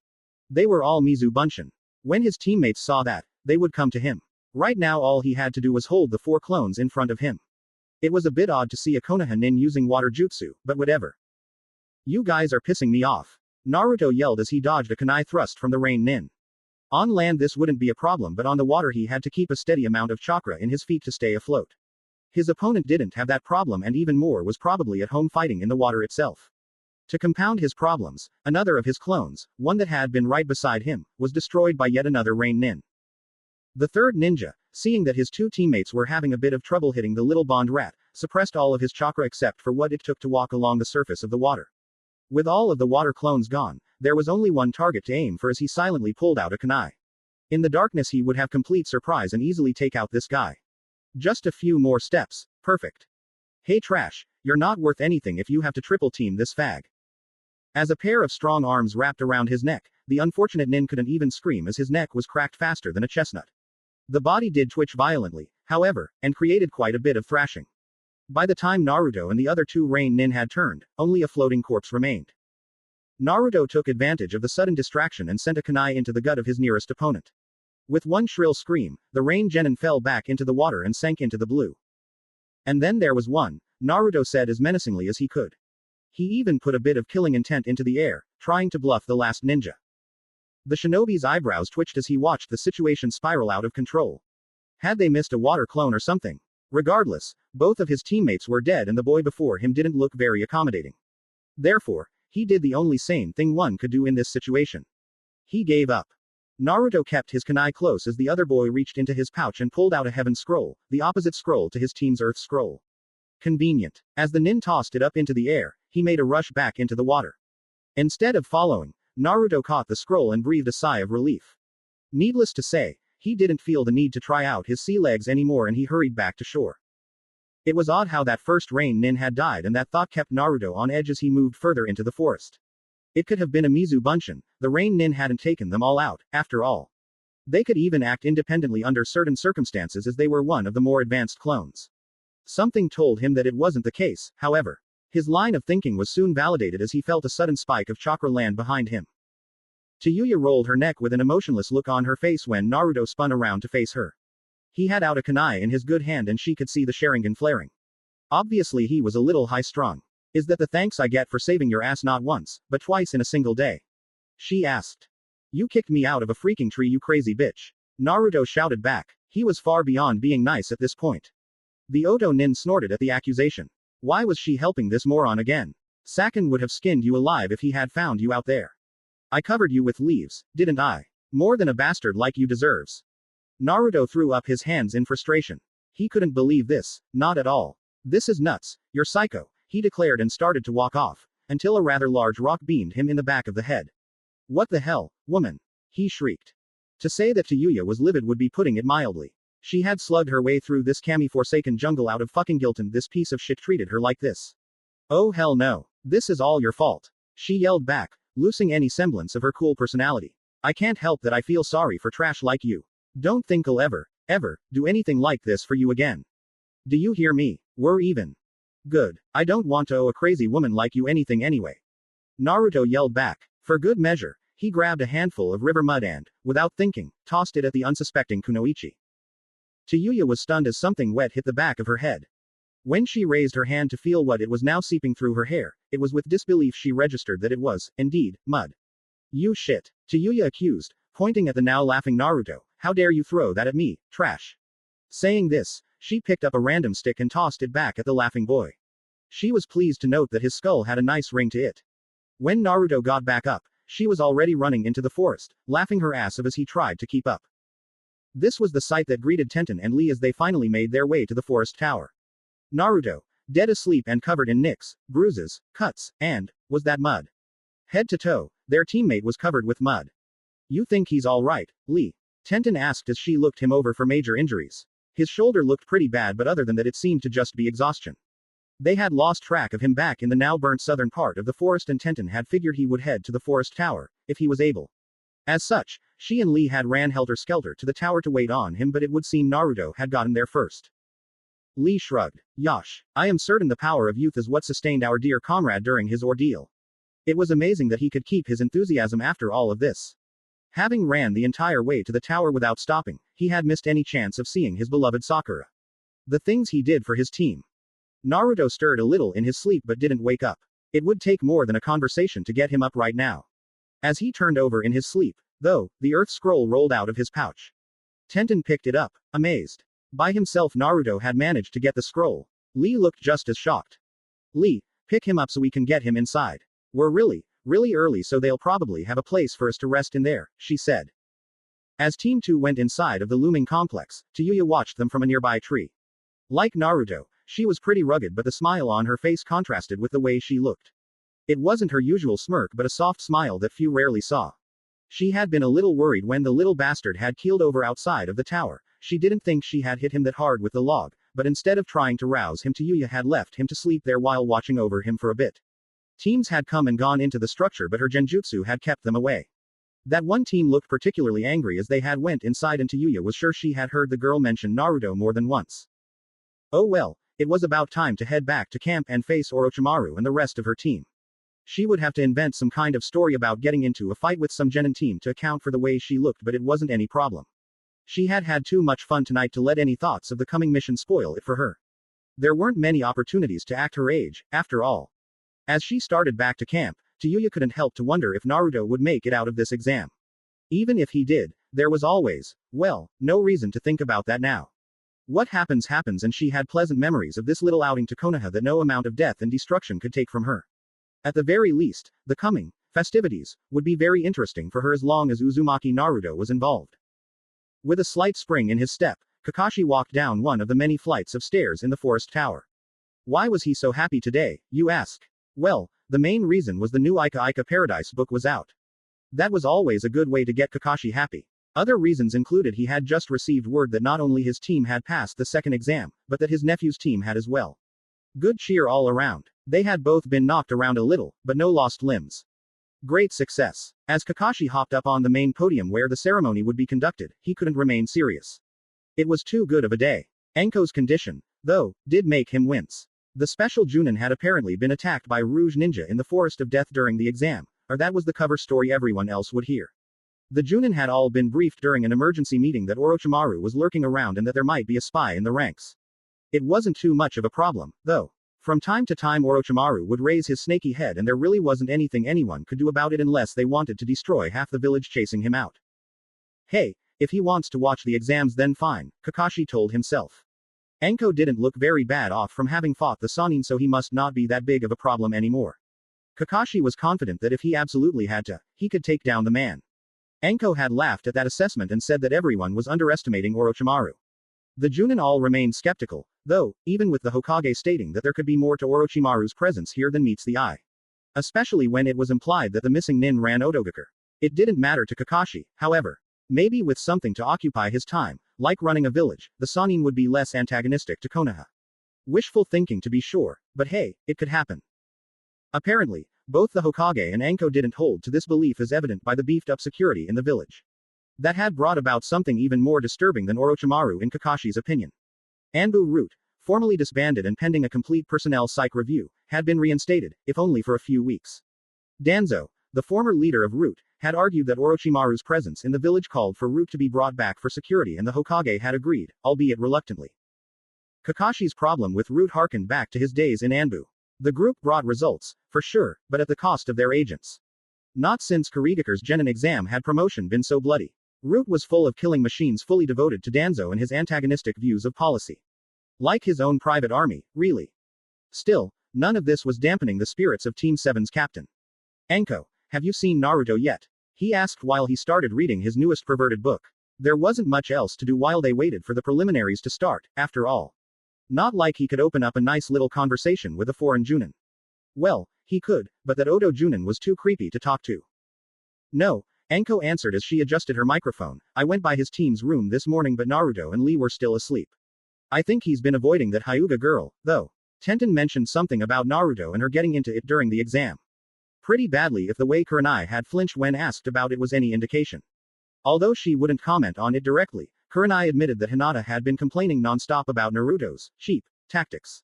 They were all Mizu Bunshin. When his teammates saw that, they would come to him. Right now all he had to do was hold the 4 clones in front of him. It was a bit odd to see a Konoha nin using water jutsu, but whatever. You guys are pissing me off. Naruto yelled as he dodged a kunai thrust from the rain nin. On land this wouldn't be a problem, but on the water he had to keep a steady amount of chakra in his feet to stay afloat. His opponent didn't have that problem, and even more was probably at home fighting in the water itself. To compound his problems, another of his clones, one that had been right beside him, was destroyed by yet another rain nin. The third ninja, seeing that his 2 teammates were having a bit of trouble hitting the little bond rat, suppressed all of his chakra except for what it took to walk along the surface of the water. With all of the water clones gone, there was only one target to aim for as he silently pulled out a kunai. In the darkness he would have complete surprise and easily take out this guy. Just a few more steps. Perfect. Hey trash, you're not worth anything if you have to triple team this fag. As a pair of strong arms wrapped around his neck, the unfortunate nin couldn't even scream as his neck was cracked faster than a chestnut. The body did twitch violently, however, and created quite a bit of thrashing. By the time Naruto and the other two rain nin had turned, only a floating corpse remained. Naruto took advantage of the sudden distraction and sent a kunai into the gut of his nearest opponent. With one shrill scream, the rain genin fell back into the water and sank into the blue. And then there was one, Naruto said as menacingly as he could. He even put a bit of killing intent into the air, trying to bluff the last ninja. The shinobi's eyebrows twitched as he watched the situation spiral out of control. Had they missed a water clone or something? Regardless, both of his teammates were dead and the boy before him didn't look very accommodating. Therefore, he did the only sane thing one could do in this situation. He gave up. Naruto kept his kunai close as the other boy reached into his pouch and pulled out a heaven scroll, the opposite scroll to his team's earth scroll. Convenient. As the nin tossed it up into the air, he made a rush back into the water. Instead of following, Naruto caught the scroll and breathed a sigh of relief. Needless to say, he didn't feel the need to try out his sea legs anymore and he hurried back to shore. It was odd how that first rain nin had died and that thought kept Naruto on edge as he moved further into the forest. It could have been a Mizu Bunshin, the rain nin hadn't taken them all out, after all. They could even act independently under certain circumstances as they were one of the more advanced clones. Something told him that it wasn't the case, however. His line of thinking was soon validated as he felt a sudden spike of chakra land behind him. Tayuya rolled her neck with an emotionless look on her face when Naruto spun around to face her. He had out a kunai in his good hand and she could see the Sharingan flaring. Obviously he was a little high-strung. Is that the thanks I get for saving your ass not once, but twice in a single day? She asked. You kicked me out of a freaking tree, you crazy bitch. Naruto shouted back. He was far beyond being nice at this point. The Oto nin snorted at the accusation. Why was she helping this moron again? Sakin would have skinned you alive if he had found you out there. I covered you with leaves, didn't I? More than a bastard like you deserves. Naruto threw up his hands in frustration. He couldn't believe this, not at all. This is nuts, you're psycho, he declared and started to walk off, until a rather large rock beamed him in the back of the head. What the hell, woman? He shrieked. To say that Tayuya was livid would be putting it mildly. She had slugged her way through this Kami-forsaken jungle out of fucking guilt and this piece of shit treated her like this. Oh hell no. This is all your fault. She yelled back, losing any semblance of her cool personality. I can't help that I feel sorry for trash like you. Don't think I'll ever, do anything like this for you again. Do you hear me? We're even. Good. I don't want to owe a crazy woman like you anything anyway. Naruto yelled back. For good measure, he grabbed a handful of river mud and, without thinking, tossed it at the unsuspecting Kunoichi. Tayuya was stunned as something wet hit the back of her head. When she raised her hand to feel what it was now seeping through her hair, it was with disbelief she registered that it was, indeed, mud. You shit, Tayuya accused, pointing at the now laughing Naruto. How dare you throw that at me, trash. Saying this, she picked up a random stick and tossed it back at the laughing boy. She was pleased to note that his skull had a nice ring to it. When Naruto got back up, she was already running into the forest, laughing her ass off as he tried to keep up. This was the sight that greeted Tenten and Lee as they finally made their way to the forest tower. Naruto, dead asleep and covered in nicks, bruises, cuts, and, was that mud? Head to toe, their teammate was covered with mud. You think he's alright, Lee? Tenten asked as she looked him over for major injuries. His shoulder looked pretty bad, but other than that it seemed to just be exhaustion. They had lost track of him back in the now burnt southern part of the forest and Tenten had figured he would head to the forest tower, if he was able. As such, she and Lee had ran helter-skelter to the tower to wait on him, but it would seem Naruto had gotten there first. Lee shrugged. Yosh, I am certain the power of youth is what sustained our dear comrade during his ordeal. It was amazing that he could keep his enthusiasm after all of this. Having ran the entire way to the tower without stopping, he had missed any chance of seeing his beloved Sakura. The things he did for his team. Naruto stirred a little in his sleep but didn't wake up. It would take more than a conversation to get him up right now. As he turned over in his sleep, though, the earth scroll rolled out of his pouch. Tenten picked it up, amazed. By himself Naruto had managed to get the scroll. Lee looked just as shocked. Lee, pick him up so we can get him inside. We're really early so they'll probably have a place for us to rest in there, she said. As Team 2 went inside of the looming complex, Tayuya watched them from a nearby tree. Like Naruto, she was pretty rugged but the smile on her face contrasted with the way she looked. It wasn't her usual smirk but a soft smile that few rarely saw. She had been a little worried when the little bastard had keeled over outside of the tower. She didn't think she had hit him that hard with the log, but instead of trying to rouse him, Yuya had left him to sleep there while watching over him for a bit. Teams had come and gone into the structure, but her genjutsu had kept them away. That one team looked particularly angry as they had went inside, and Yuya was sure she had heard the girl mention Naruto more than once. Oh well, it was about time to head back to camp and face Orochimaru and the rest of her team. She would have to invent some kind of story about getting into a fight with some genin team to account for the way she looked, but it wasn't any problem. She had had too much fun tonight to let any thoughts of the coming mission spoil it for her. There weren't many opportunities to act her age, after all. As she started back to camp, Yuya couldn't help to wonder if Naruto would make it out of this exam. Even if he did, there was always, well, no reason to think about that now. What happens happens, and she had pleasant memories of this little outing to Konoha that no amount of death and destruction could take from her. At the very least, the coming festivities would be very interesting for her as long as Uzumaki Naruto was involved. With a slight spring in his step, Kakashi walked down one of the many flights of stairs in the forest tower. Why was he so happy today, you ask? Well, the main reason was the new Ika Ika Paradise book was out. That was always a good way to get Kakashi happy. Other reasons included he had just received word that not only his team had passed the second exam, but that his nephew's team had as well. Good cheer all around. They had both been knocked around a little, but no lost limbs. Great success. As Kakashi hopped up on the main podium where the ceremony would be conducted, he couldn't remain serious. It was too good of a day. Enko's condition, though, did make him wince. The special Junin had apparently been attacked by Rouge Ninja in the Forest of Death during the exam, or that was the cover story everyone else would hear. The Junin had all been briefed during an emergency meeting that Orochimaru was lurking around and that there might be a spy in the ranks. It wasn't too much of a problem, though. From time to time Orochimaru would raise his snaky head, and there really wasn't anything anyone could do about it unless they wanted to destroy half the village chasing him out. Hey, if he wants to watch the exams then fine, Kakashi told himself. Enko didn't look very bad off from having fought the Sannin, so he must not be that big of a problem anymore. Kakashi was confident that if he absolutely had to, he could take down the man. Enko had laughed at that assessment and said that everyone was underestimating Orochimaru. The Junin all remained skeptical, though, even with the Hokage stating that there could be more to Orochimaru's presence here than meets the eye. Especially when it was implied that the missing nin ran Otogakur. It didn't matter to Kakashi, however. Maybe with something to occupy his time, like running a village, the Sannin would be less antagonistic to Konoha. Wishful thinking to be sure, but hey, it could happen. Apparently, both the Hokage and Enko didn't hold to this belief, as evident by the beefed-up security in the village. That had brought about something even more disturbing than Orochimaru in Kakashi's opinion. Anbu Root, formally disbanded and pending a complete personnel psych review, had been reinstated, if only for a few weeks. Danzo, the former leader of Root, had argued that Orochimaru's presence in the village called for Root to be brought back for security, and the Hokage had agreed, albeit reluctantly. Kakashi's problem with Root harkened back to his days in Anbu. The group brought results, for sure, but at the cost of their agents. Not since Kirigaku's Genin exam had promotion been so bloody. Root was full of killing machines fully devoted to Danzo and his antagonistic views of policy. Like his own private army, really. Still, none of this was dampening the spirits of Team 7's captain. Enko, have you seen Naruto yet? He asked while he started reading his newest perverted book. There wasn't much else to do while they waited for the preliminaries to start, after all. Not like he could open up a nice little conversation with a foreign Junin. Well, he could, but that Oto Junin was too creepy to talk to. No, Enko answered as she adjusted her microphone. I went by his team's room this morning, but Naruto and Lee were still asleep. I think he's been avoiding that Hyuga girl, though. Tenten mentioned something about Naruto and her getting into it during the exam. Pretty badly, if the way Kurenai had flinched when asked about it was any indication. Although she wouldn't comment on it directly, Kurenai admitted that Hinata had been complaining non-stop about Naruto's cheap tactics.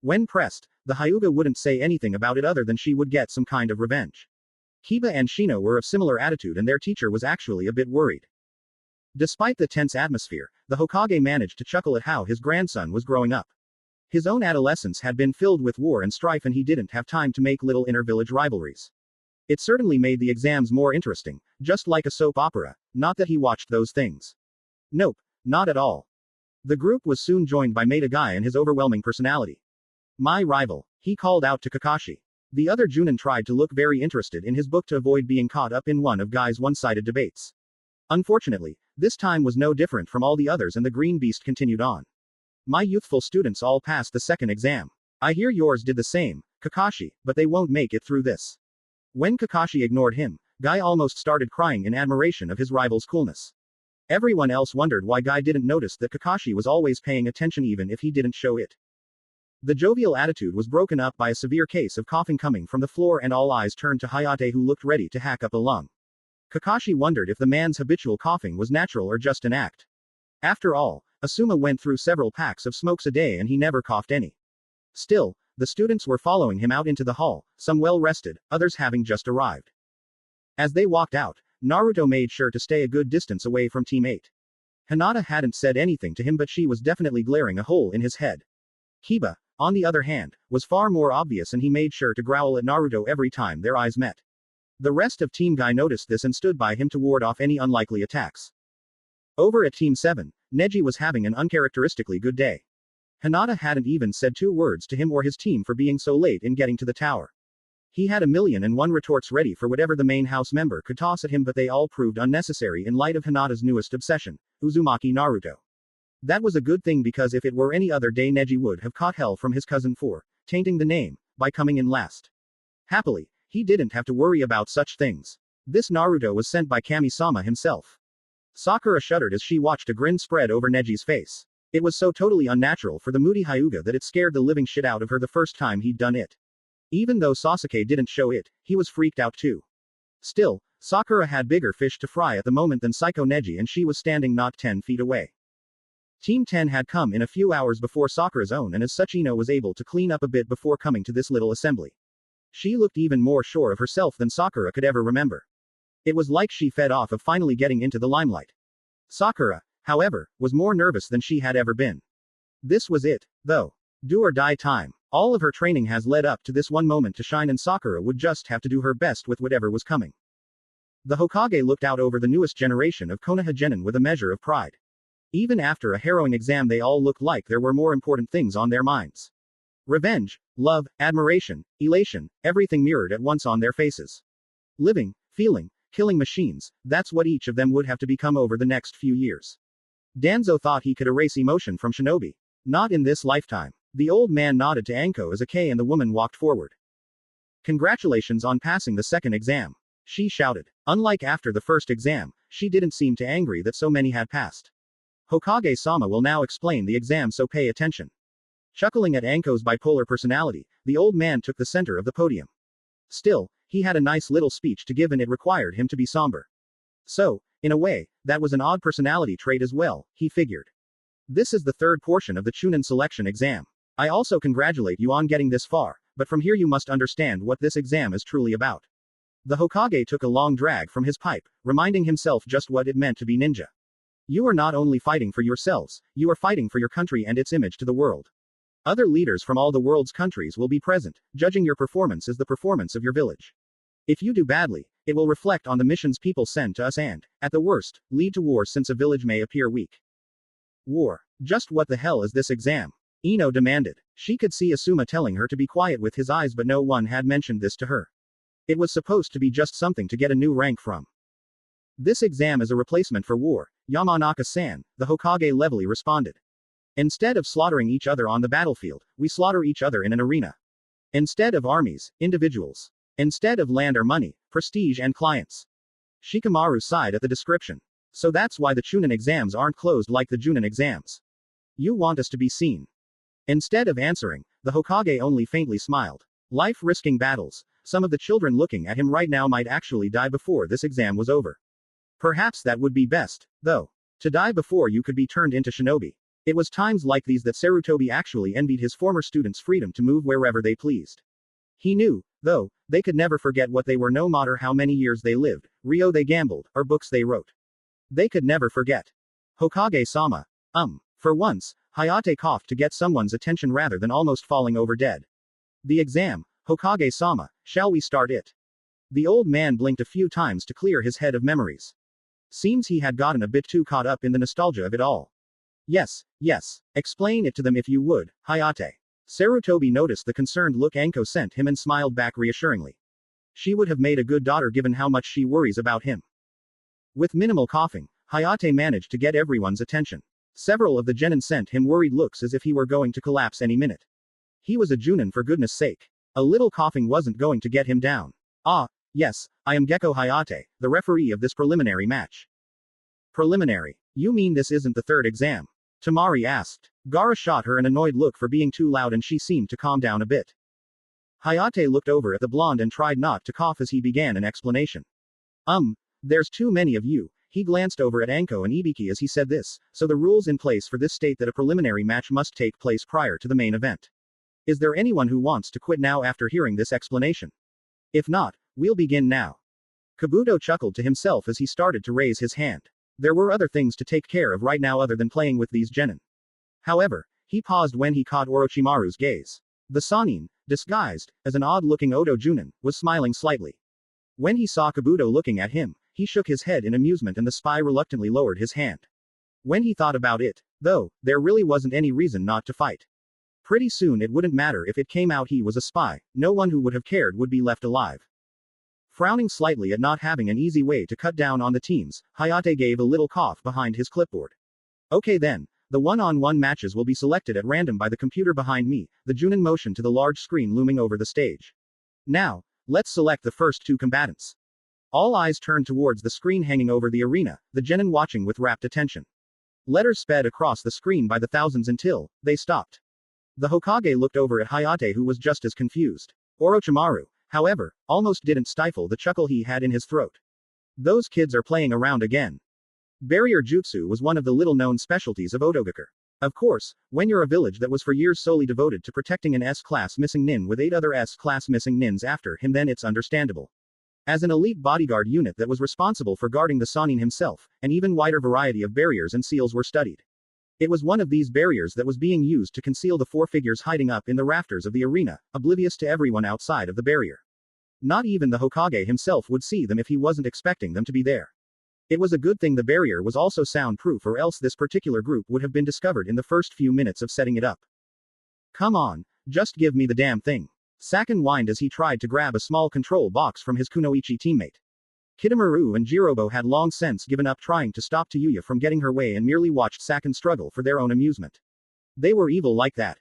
When pressed, the Hyuga wouldn't say anything about it other than she would get some kind of revenge. Kiba and Shino were of similar attitude, and their teacher was actually a bit worried. Despite the tense atmosphere, the Hokage managed to chuckle at how his grandson was growing up. His own adolescence had been filled with war and strife, and he didn't have time to make little inter-village rivalries. It certainly made the exams more interesting, just like a soap opera, not that he watched those things. Nope, not at all. The group was soon joined by Maida Guy and his overwhelming personality. My rival, he called out to Kakashi. The other Junin tried to look very interested in his book to avoid being caught up in one of Guy's one-sided debates. Unfortunately, this time was no different from all the others, and the Green Beast continued on. My youthful students all passed the second exam. I hear yours did the same, Kakashi, but they won't make it through this. When Kakashi ignored him, Guy almost started crying in admiration of his rival's coolness. Everyone else wondered why Guy didn't notice that Kakashi was always paying attention even if he didn't show it. The jovial attitude was broken up by a severe case of coughing coming from the floor, and all eyes turned to Hayate, who looked ready to hack up a lung. Kakashi wondered if the man's habitual coughing was natural or just an act. After all, Asuma went through several packs of smokes a day and he never coughed any. Still, the students were following him out into the hall, some well rested, others having just arrived. As they walked out, Naruto made sure to stay a good distance away from Team 8. Hinata hadn't said anything to him, but she was definitely glaring a hole in his head. Kiba, on the other hand, was far more obvious, and he made sure to growl at Naruto every time their eyes met. The rest of Team Guy noticed this and stood by him to ward off any unlikely attacks. Over at Team 7, Neji was having an uncharacteristically good day. Hinata hadn't even said 2 words to him or his team for being so late in getting to the tower. He had 1,000,001 retorts ready for whatever the main house member could toss at him, but they all proved unnecessary in light of Hinata's newest obsession, Uzumaki Naruto. That was a good thing, because if it were any other day, Neji would have caught hell from his cousin for tainting the name by coming in last. Happily, he didn't have to worry about such things. This Naruto was sent by Kami-sama himself. Sakura shuddered as she watched a grin spread over Neji's face. It was so totally unnatural for the moody Hyuga that it scared the living shit out of her the first time he'd done it. Even though Sasuke didn't show it, he was freaked out too. Still, Sakura had bigger fish to fry at the moment than Psycho Neji, and she was standing not 10 feet away. Team 10 had come in a few hours before Sakura's own, and as such Ino was able to clean up a bit before coming to this little assembly. She looked even more sure of herself than Sakura could ever remember. It was like she fed off of finally getting into the limelight. Sakura, however, was more nervous than she had ever been. This was it, though. Do or die time. All of her training has led up to this one moment to shine, and Sakura would just have to do her best with whatever was coming. The Hokage looked out over the newest generation of Konoha genin with a measure of pride. Even after a harrowing exam, they all looked like there were more important things on their minds. Revenge, love, admiration, elation, everything mirrored at once on their faces. Living, feeling, killing machines, that's what each of them would have to become over the next few years. Danzo thought he could erase emotion from shinobi. Not in this lifetime. The old man nodded to Anko as Akei and the woman walked forward. Congratulations on passing the second exam, she shouted. Unlike after the first exam, she didn't seem too angry that so many had passed. Hokage-sama will now explain the exam, so pay attention. Chuckling at Anko's bipolar personality, the old man took the center of the podium. Still, he had a nice little speech to give, and it required him to be somber. So, in a way, that was an odd personality trait as well, he figured. This is the third portion of the Chunin selection exam. I also congratulate you on getting this far, but from here you must understand what this exam is truly about. The Hokage took a long drag from his pipe, reminding himself just what it meant to be ninja. You are not only fighting for yourselves, you are fighting for your country and its image to the world. Other leaders from all the world's countries will be present, judging your performance as the performance of your village. If you do badly, it will reflect on the missions people send to us and, at the worst, lead to war, since a village may appear weak. War. Just what the hell is this exam? Ino demanded. She could see Asuma telling her to be quiet with his eyes, but no one had mentioned this to her. It was supposed to be just something to get a new rank from. This exam is a replacement for war, Yamanaka-san, the Hokage levelly responded. Instead of slaughtering each other on the battlefield, we slaughter each other in an arena. Instead of armies, individuals. Instead of land or money, prestige and clients. Shikamaru sighed at the description. So that's why the Chunin exams aren't closed like the Junin exams. You want us to be seen. Instead of answering, the Hokage only faintly smiled. Life-risking battles. Some of the children looking at him right now might actually die before this exam was over. Perhaps that would be best, though. To die before you could be turned into shinobi. It was times like these that Sarutobi actually envied his former students' freedom to move wherever they pleased. He knew, though, they could never forget what they were, no matter how many years they lived, Rio they gambled, or books they wrote. They could never forget. Hokage-sama. For once, Hayate coughed to get someone's attention rather than almost falling over dead. The exam, Hokage-sama, shall we start it? The old man blinked a few times to clear his head of memories. Seems he had gotten a bit too caught up in the nostalgia of it all. Yes. Explain it to them if you would, Hayate. Sarutobi noticed the concerned look Anko sent him and smiled back reassuringly. She would have made a good daughter given how much she worries about him. With minimal coughing, Hayate managed to get everyone's attention. Several of the genin sent him worried looks as if he were going to collapse any minute. He was a Junin, for goodness sake. A little coughing wasn't going to get him down. Yes, I am Gecko Hayate, the referee of this preliminary match. Preliminary. You mean this isn't the third exam? Tamari asked. Gaara shot her an annoyed look for being too loud and she seemed to calm down a bit. Hayate looked over at the blonde and tried not to cough as he began an explanation. There's too many of you. He glanced over at Anko and Ibiki as he said this, so the rules in place for this state that a preliminary match must take place prior to the main event. Is there anyone who wants to quit now after hearing this explanation? If not, we'll begin now. Kabuto chuckled to himself as he started to raise his hand. There were other things to take care of right now other than playing with these genin. However, he paused when he caught Orochimaru's gaze. The Sannin, disguised as an odd-looking Odo Junin, was smiling slightly. When he saw Kabuto looking at him, he shook his head in amusement and the spy reluctantly lowered his hand. When he thought about it, though, there really wasn't any reason not to fight. Pretty soon it wouldn't matter if it came out he was a spy, no one who would have cared would be left alive. Frowning slightly at not having an easy way to cut down on the teams, Hayate gave a little cough behind his clipboard. Okay then, the one-on-one matches will be selected at random by the computer behind me, the Junin motioned to the large screen looming over the stage. Now, let's select the first two combatants. All eyes turned towards the screen hanging over the arena, the genin watching with rapt attention. Letters sped across the screen by the thousands until they stopped. The Hokage looked over at Hayate who was just as confused. Orochimaru, however, almost didn't stifle the chuckle he had in his throat. Those kids are playing around again. Barrier jutsu was one of the little-known specialties of Odogaker. Of course, when you're a village that was for years solely devoted to protecting an S-class missing nin with 8 other S-class missing nins after him, then it's understandable. As an elite bodyguard unit that was responsible for guarding the Sannin himself, an even wider variety of barriers and seals were studied. It was one of these barriers that was being used to conceal the 4 figures hiding up in the rafters of the arena, oblivious to everyone outside of the barrier. Not even the Hokage himself would see them if he wasn't expecting them to be there. It was a good thing the barrier was also soundproof, or else this particular group would have been discovered in the first few minutes of setting it up. Come on, just give me the damn thing. Sakin whined as he tried to grab a small control box from his Kunoichi teammate. Kitamura and Jirobo had long since given up trying to stop Tayuya from getting her way and merely watched Sakin struggle for their own amusement. They were evil like that.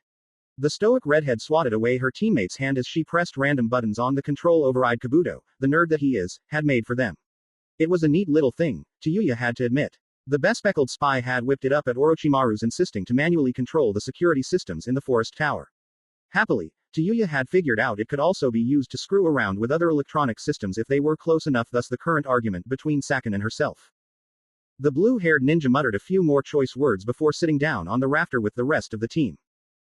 The stoic redhead swatted away her teammate's hand as she pressed random buttons on the control over-eyed Kabuto, the nerd that he is, had made for them. It was a neat little thing, Tayuya had to admit. The bespectacled spy had whipped it up at Orochimaru's insisting to manually control the security systems in the forest tower. Happily, Tayuya had figured out it could also be used to screw around with other electronic systems if they were close enough, thus the current argument between Sakin and herself. The blue-haired ninja muttered a few more choice words before sitting down on the rafter with the rest of the team.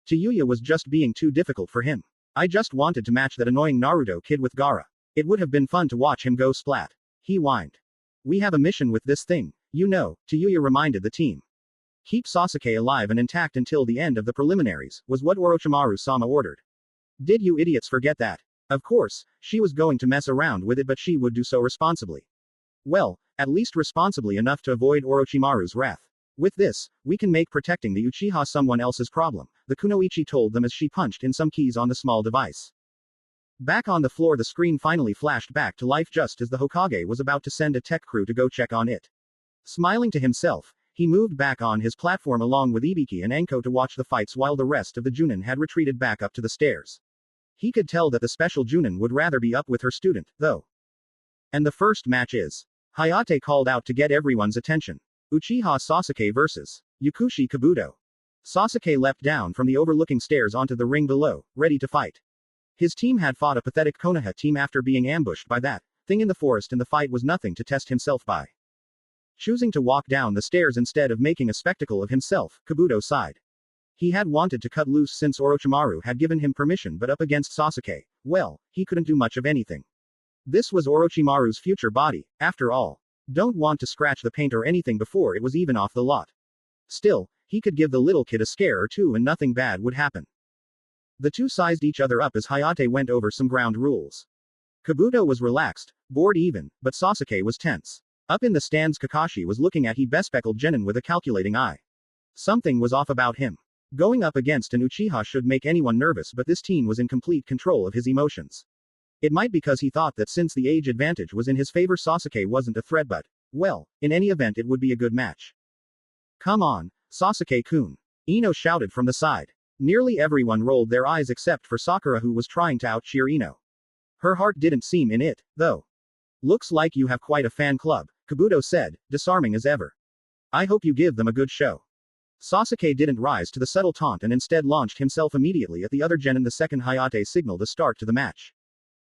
Tayuya was just being too difficult for him. I just wanted to match that annoying Naruto kid with Gaara. It would have been fun to watch him go splat. He whined. We have a mission with this thing, you know, Tayuya reminded the team. Keep Sasuke alive and intact until the end of the preliminaries, was what Orochimaru-sama ordered. Did you idiots forget that? Of course, she was going to mess around with it, but she would do so responsibly. Well, at least responsibly enough to avoid Orochimaru's wrath. With this, we can make protecting the Uchiha someone else's problem, the Kunoichi told them as she punched in some keys on the small device. Back on the floor, the screen finally flashed back to life just as the Hokage was about to send a tech crew to go check on it. Smiling to himself, he moved back on his platform along with Ibiki and Anko to watch the fights while the rest of the Junin had retreated back up to the stairs. He could tell that the special Junin would rather be up with her student, though. And the first match is. Hayate called out to get everyone's attention. Uchiha Sasuke vs. Yakushi Kabuto. Sasuke leapt down from the overlooking stairs onto the ring below, ready to fight. His team had fought a pathetic Konoha team after being ambushed by that thing in the forest, and the fight was nothing to test himself by. Choosing to walk down the stairs instead of making a spectacle of himself, Kabuto sighed. He had wanted to cut loose since Orochimaru had given him permission, but up against Sasuke, well, he couldn't do much of anything. This was Orochimaru's future body, after all. Don't want to scratch the paint or anything before it was even off the lot. Still, he could give the little kid a scare or two and nothing bad would happen. The two sized each other up as Hayate went over some ground rules. Kabuto was relaxed, bored even, but Sasuke was tense. Up in the stands, Kakashi was looking at he bespectacled genin with a calculating eye. Something was off about him. Going up against an Uchiha should make anyone nervous, but this teen was in complete control of his emotions. It might because he thought that since the age advantage was in his favor, Sasuke wasn't a threat, but, well, in any event it would be a good match. Come on, Sasuke-kun. Ino shouted from the side. Nearly everyone rolled their eyes except for Sakura, who was trying to out-cheer Ino. Her heart didn't seem in it, though. Looks like you have quite a fan club, Kabuto said, disarming as ever. I hope you give them a good show. Sasuke didn't rise to the subtle taunt and instead launched himself immediately at the other genin. The second Hayate signaled a start to the match.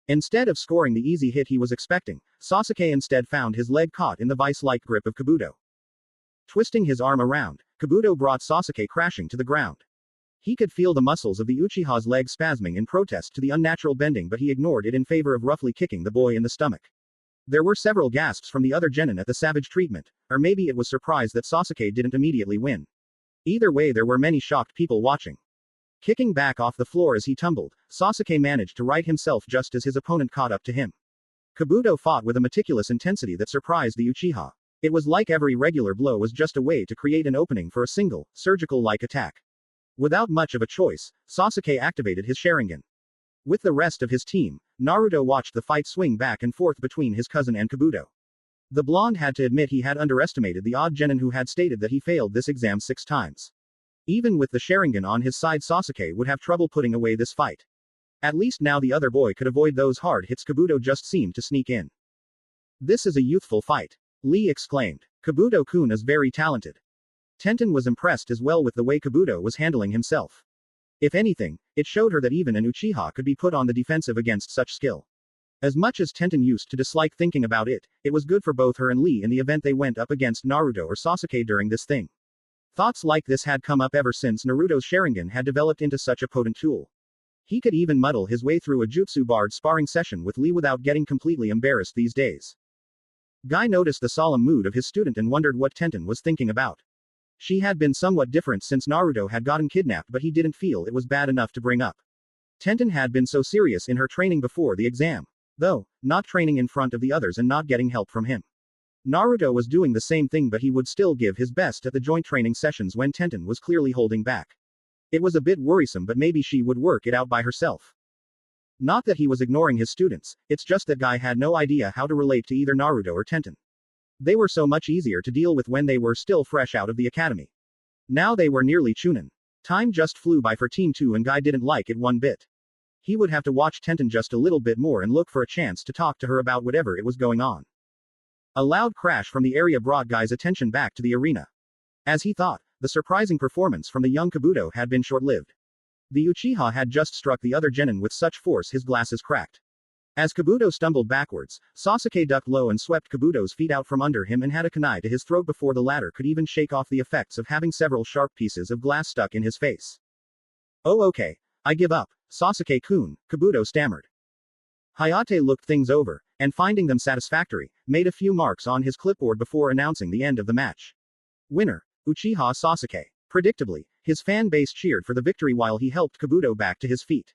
Instead of scoring the easy hit he was expecting, Sasuke instead found his leg caught in the vice-like grip of Kabuto. Twisting his arm around, Kabuto brought Sasuke crashing to the ground. He could feel the muscles of the Uchiha's leg spasming in protest to the unnatural bending, but he ignored it in favor of roughly kicking the boy in the stomach. There were several gasps from the other genin at the savage treatment, or maybe it was surprise that Sasuke didn't immediately win. Either way, there were many shocked people watching. Kicking back off the floor as he tumbled, Sasuke managed to right himself just as his opponent caught up to him. Kabuto fought with a meticulous intensity that surprised the Uchiha. It was like every regular blow was just a way to create an opening for a single, surgical-like attack. Without much of a choice, Sasuke activated his Sharingan. With the rest of his team, Naruto watched the fight swing back and forth between his cousin and Kabuto. The blonde had to admit he had underestimated the odd genin who had stated that he failed this exam 6 times. Even with the Sharingan on his side, Sasuke would have trouble putting away this fight. At least now the other boy could avoid those hard hits. Kabuto just seemed to sneak in. This is a youthful fight, Lee exclaimed. Kabuto-kun is very talented. Tenten was impressed as well with the way Kabuto was handling himself. If anything, it showed her that even an Uchiha could be put on the defensive against such skill. As much as Tenten used to dislike thinking about it, it was good for both her and Lee in the event they went up against Naruto or Sasuke during this thing. Thoughts like this had come up ever since Naruto's Sharingan had developed into such a potent tool. He could even muddle his way through a jutsu-barred sparring session with Lee without getting completely embarrassed these days. Guy noticed the solemn mood of his student and wondered what Tenten was thinking about. She had been somewhat different since Naruto had gotten kidnapped, but he didn't feel it was bad enough to bring up. Tenten had been so serious in her training before the exam. Though, not training in front of the others and not getting help from him. Naruto was doing the same thing, but he would still give his best at the joint training sessions when Tenten was clearly holding back. It was a bit worrisome, but maybe she would work it out by herself. Not that he was ignoring his students, it's just that Guy had no idea how to relate to either Naruto or Tenten. They were so much easier to deal with when they were still fresh out of the academy. Now they were nearly Chunin. Time just flew by for Team 2 and Guy didn't like it one bit. He would have to watch Tenten just a little bit more and look for a chance to talk to her about whatever it was going on. A loud crash from the area brought Guy's attention back to the arena. As he thought, the surprising performance from the young Kabuto had been short-lived. The Uchiha had just struck the other genin with such force his glasses cracked. As Kabuto stumbled backwards, Sasuke ducked low and swept Kabuto's feet out from under him and had a kunai to his throat before the latter could even shake off the effects of having several sharp pieces of glass stuck in his face. Oh okay, I give up, Sasuke-kun, Kabuto stammered. Hayate looked things over, and finding them satisfactory, made a few marks on his clipboard before announcing the end of the match. Winner, Uchiha Sasuke. Predictably, his fan base cheered for the victory while he helped Kabuto back to his feet.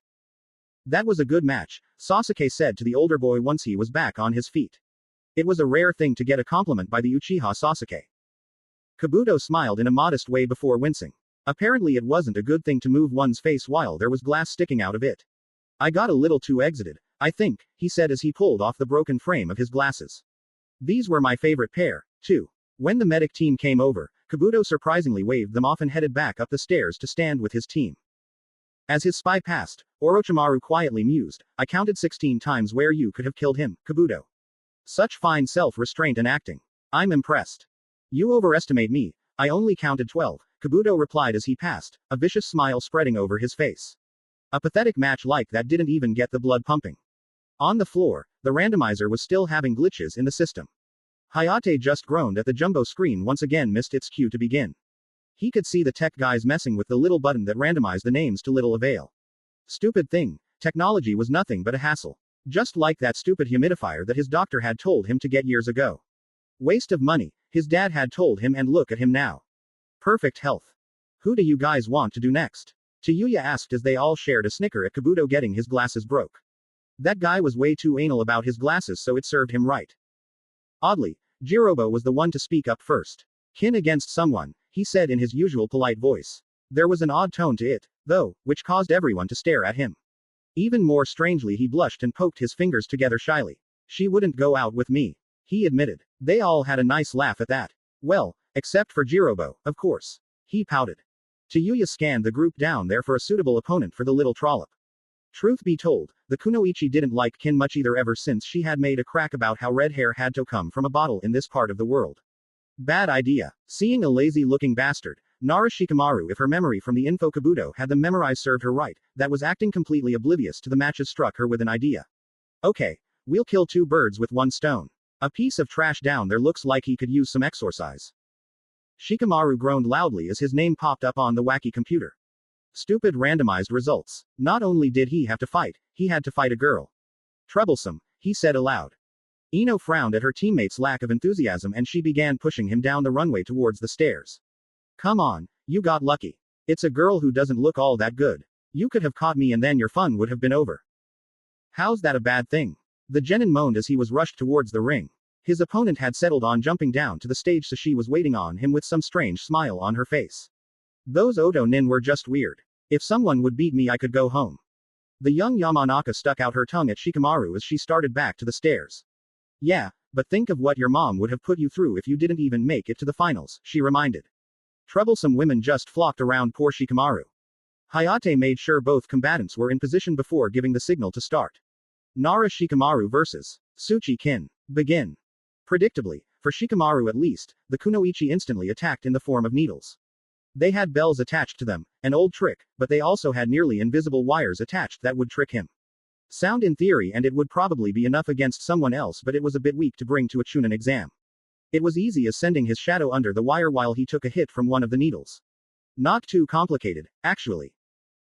That was a good match, Sasuke said to the older boy once he was back on his feet. It was a rare thing to get a compliment by the Uchiha Sasuke. Kabuto smiled in a modest way before wincing. Apparently it wasn't a good thing to move one's face while there was glass sticking out of it. I got a little too excited, I think, he said as he pulled off the broken frame of his glasses. These were my favorite pair, too. When the medic team came over, Kabuto surprisingly waved them off and headed back up the stairs to stand with his team. As his spy passed, Orochimaru quietly mused, I counted 16 times where you could have killed him, Kabuto. Such fine self-restraint and acting. I'm impressed. You overestimate me, I only counted 12, Kabuto replied as he passed, a vicious smile spreading over his face. A pathetic match like that didn't even get the blood pumping. On the floor, the randomizer was still having glitches in the system. Hayate just groaned at the jumbo screen once again missed its cue to begin. He could see the tech guys messing with the little button that randomized the names to little avail. Stupid thing, technology was nothing but a hassle. Just like that stupid humidifier that his doctor had told him to get years ago. Waste of money, his dad had told him, and look at him now. Perfect health. Who do you guys want to do next? Chiyuya asked as they all shared a snicker at Kabuto getting his glasses broke. That guy was way too anal about his glasses, so it served him right. Oddly, Jirobo was the one to speak up first. Kin against someone, he said in his usual polite voice. There was an odd tone to it, though, which caused everyone to stare at him. Even more strangely, he blushed and poked his fingers together shyly. She wouldn't go out with me, he admitted. They all had a nice laugh at that. Well, except for Jirobo, of course. He pouted. Chiyuya scanned the group down there for a suitable opponent for the little trollop. Truth be told, the kunoichi didn't like Kin much either ever since she had made a crack about how red hair had to come from a bottle in this part of the world. Bad idea. Seeing a lazy-looking bastard, Nara Shikamaru, if her memory from the info Kabuto had them memorized, served her right, that was acting completely oblivious to the matches, struck her with an idea. Okay, we'll kill two birds with one stone. A piece of trash down there looks like he could use some exorcise. Shikamaru groaned loudly as his name popped up on the wacky computer. Stupid randomized results. Not only did he have to fight, he had to fight a girl. Troublesome, he said aloud. Ino frowned at her teammate's lack of enthusiasm and she began pushing him down the runway towards the stairs. Come on, you got lucky. It's a girl who doesn't look all that good. You could have caught me and then your fun would have been over. How's that a bad thing? The genin moaned as he was rushed towards the ring. His opponent had settled on jumping down to the stage, so she was waiting on him with some strange smile on her face. Those Odo nin were just weird. If someone would beat me I could go home. The young Yamanaka stuck out her tongue at Shikamaru as she started back to the stairs. Yeah, but think of what your mom would have put you through if you didn't even make it to the finals, she reminded. Troublesome women just flocked around poor Shikamaru. Hayate made sure both combatants were in position before giving the signal to start. Nara Shikamaru vs. Tsuchi Kin. Begin. Predictably, for Shikamaru at least, the kunoichi instantly attacked in the form of needles. They had bells attached to them, an old trick, but they also had nearly invisible wires attached that would trick him. Sound in theory, and it would probably be enough against someone else, but it was a bit weak to bring to a Chunin exam. It was easy as sending his shadow under the wire while he took a hit from one of the needles. Not too complicated, actually.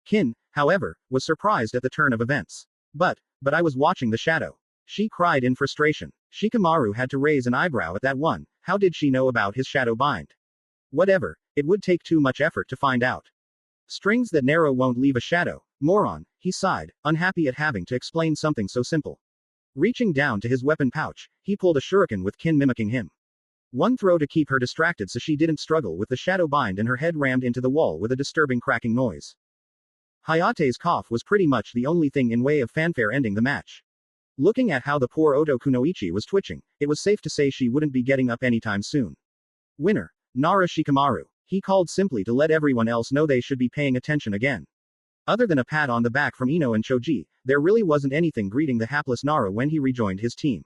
Kin, however, was surprised at the turn of events. But I was watching the shadow. She cried in frustration. Shikamaru had to raise an eyebrow at that one. How did she know about his shadow bind? Whatever, it would take too much effort to find out. Strings that narrow won't leave a shadow. Moron, he sighed, unhappy at having to explain something so simple. Reaching down to his weapon pouch, he pulled a shuriken with Kin mimicking him. One throw to keep her distracted so she didn't struggle with the shadow bind, and her head rammed into the wall with a disturbing cracking noise. Hayate's cough was pretty much the only thing in way of fanfare ending the match. Looking at how the poor Odo kunoichi was twitching, it was safe to say she wouldn't be getting up anytime soon. Winner. Nara Shikamaru. He called simply to let everyone else know they should be paying attention again. Other than a pat on the back from Ino and Choji, there really wasn't anything greeting the hapless Nara when he rejoined his team.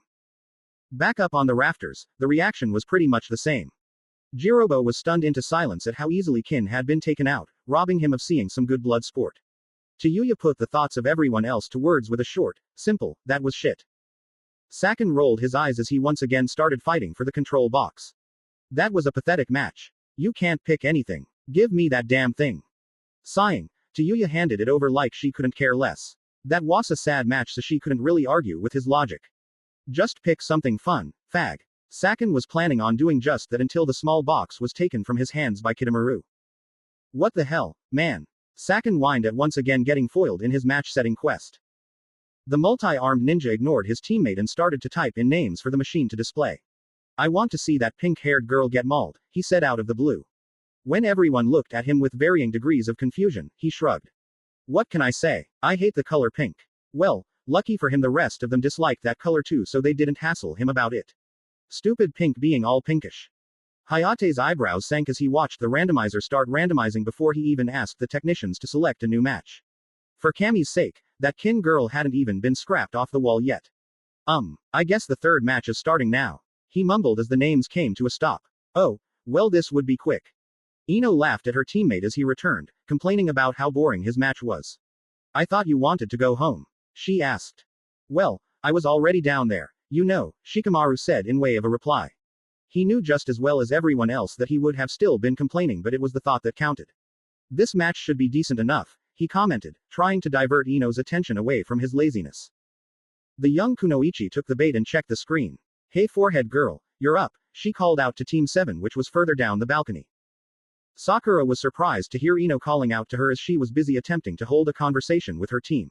Back up on the rafters, the reaction was pretty much the same. Jirobo was stunned into silence at how easily Kin had been taken out, robbing him of seeing some good blood sport. Tayuya put the thoughts of everyone else to words with a short, simple, that was shit. Sakin rolled his eyes as he once again started fighting for the control box. That was a pathetic match. You can't pick anything. Give me that damn thing. Sighing, Tayuya handed it over like she couldn't care less. That was a sad match, so she couldn't really argue with his logic. Just pick something fun, fag. Sakin was planning on doing just that until the small box was taken from his hands by Kitamaru. What the hell, man? Sakin whined at once again getting foiled in his match-setting quest. The multi-armed ninja ignored his teammate and started to type in names for the machine to display. I want to see that pink-haired girl get mauled, he said out of the blue. When everyone looked at him with varying degrees of confusion, he shrugged. What can I say? I hate the color pink. Well, lucky for him the rest of them disliked that color too, so they didn't hassle him about it. Stupid pink being all pinkish. Hayate's eyebrows sank as he watched the randomizer start randomizing before he even asked the technicians to select a new match. For Kami's sake, that Kin girl hadn't even been scrapped off the wall yet. I guess the third match is starting now. He mumbled as the names came to a stop. Oh, well, this would be quick. Ino laughed at her teammate as he returned, complaining about how boring his match was. I thought you wanted to go home, she asked. Well, I was already down there, you know, Shikamaru said in way of a reply. He knew just as well as everyone else that he would have still been complaining, but it was the thought that counted. This match should be decent enough, he commented, trying to divert Ino's attention away from his laziness. The young kunoichi took the bait and checked the screen. Hey forehead girl, you're up, she called out to Team 7, which was further down the balcony. Sakura was surprised to hear Ino calling out to her as she was busy attempting to hold a conversation with her team.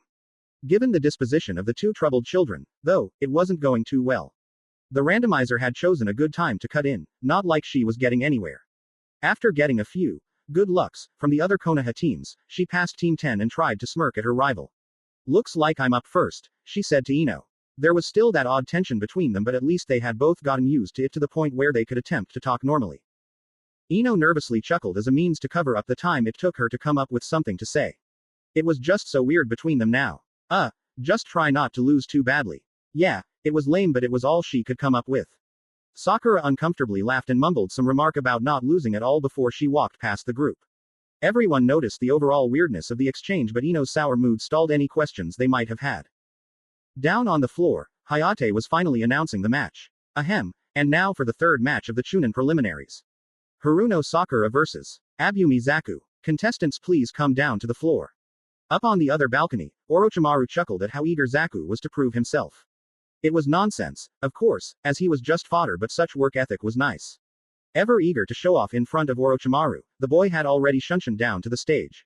Given the disposition of the two troubled children, though, it wasn't going too well. The randomizer had chosen a good time to cut in, not like she was getting anywhere. After getting a few good lucks from the other Konoha teams, she passed Team 10 and tried to smirk at her rival. Looks like I'm up first, she said to Ino. There was still that odd tension between them, but at least they had both gotten used to it to the point where they could attempt to talk normally. Ino nervously chuckled as a means to cover up the time it took her to come up with something to say. It was just so weird between them now. Uh, just try not to lose too badly. Yeah, it was lame but it was all she could come up with. Sakura uncomfortably laughed and mumbled some remark about not losing at all before she walked past the group. Everyone noticed the overall weirdness of the exchange but Ino's sour mood stalled any questions they might have had. Down on the floor, Hayate was finally announcing the match. Ahem, and now for the third match of the Chunin preliminaries. Haruno Sakura vs. Abumi Zaku. Contestants please come down to the floor. Up on the other balcony, Orochimaru chuckled at how eager Zaku was to prove himself. It was nonsense, of course, as he was just fodder but such work ethic was nice. Ever eager to show off in front of Orochimaru, the boy had already shunshined down to the stage.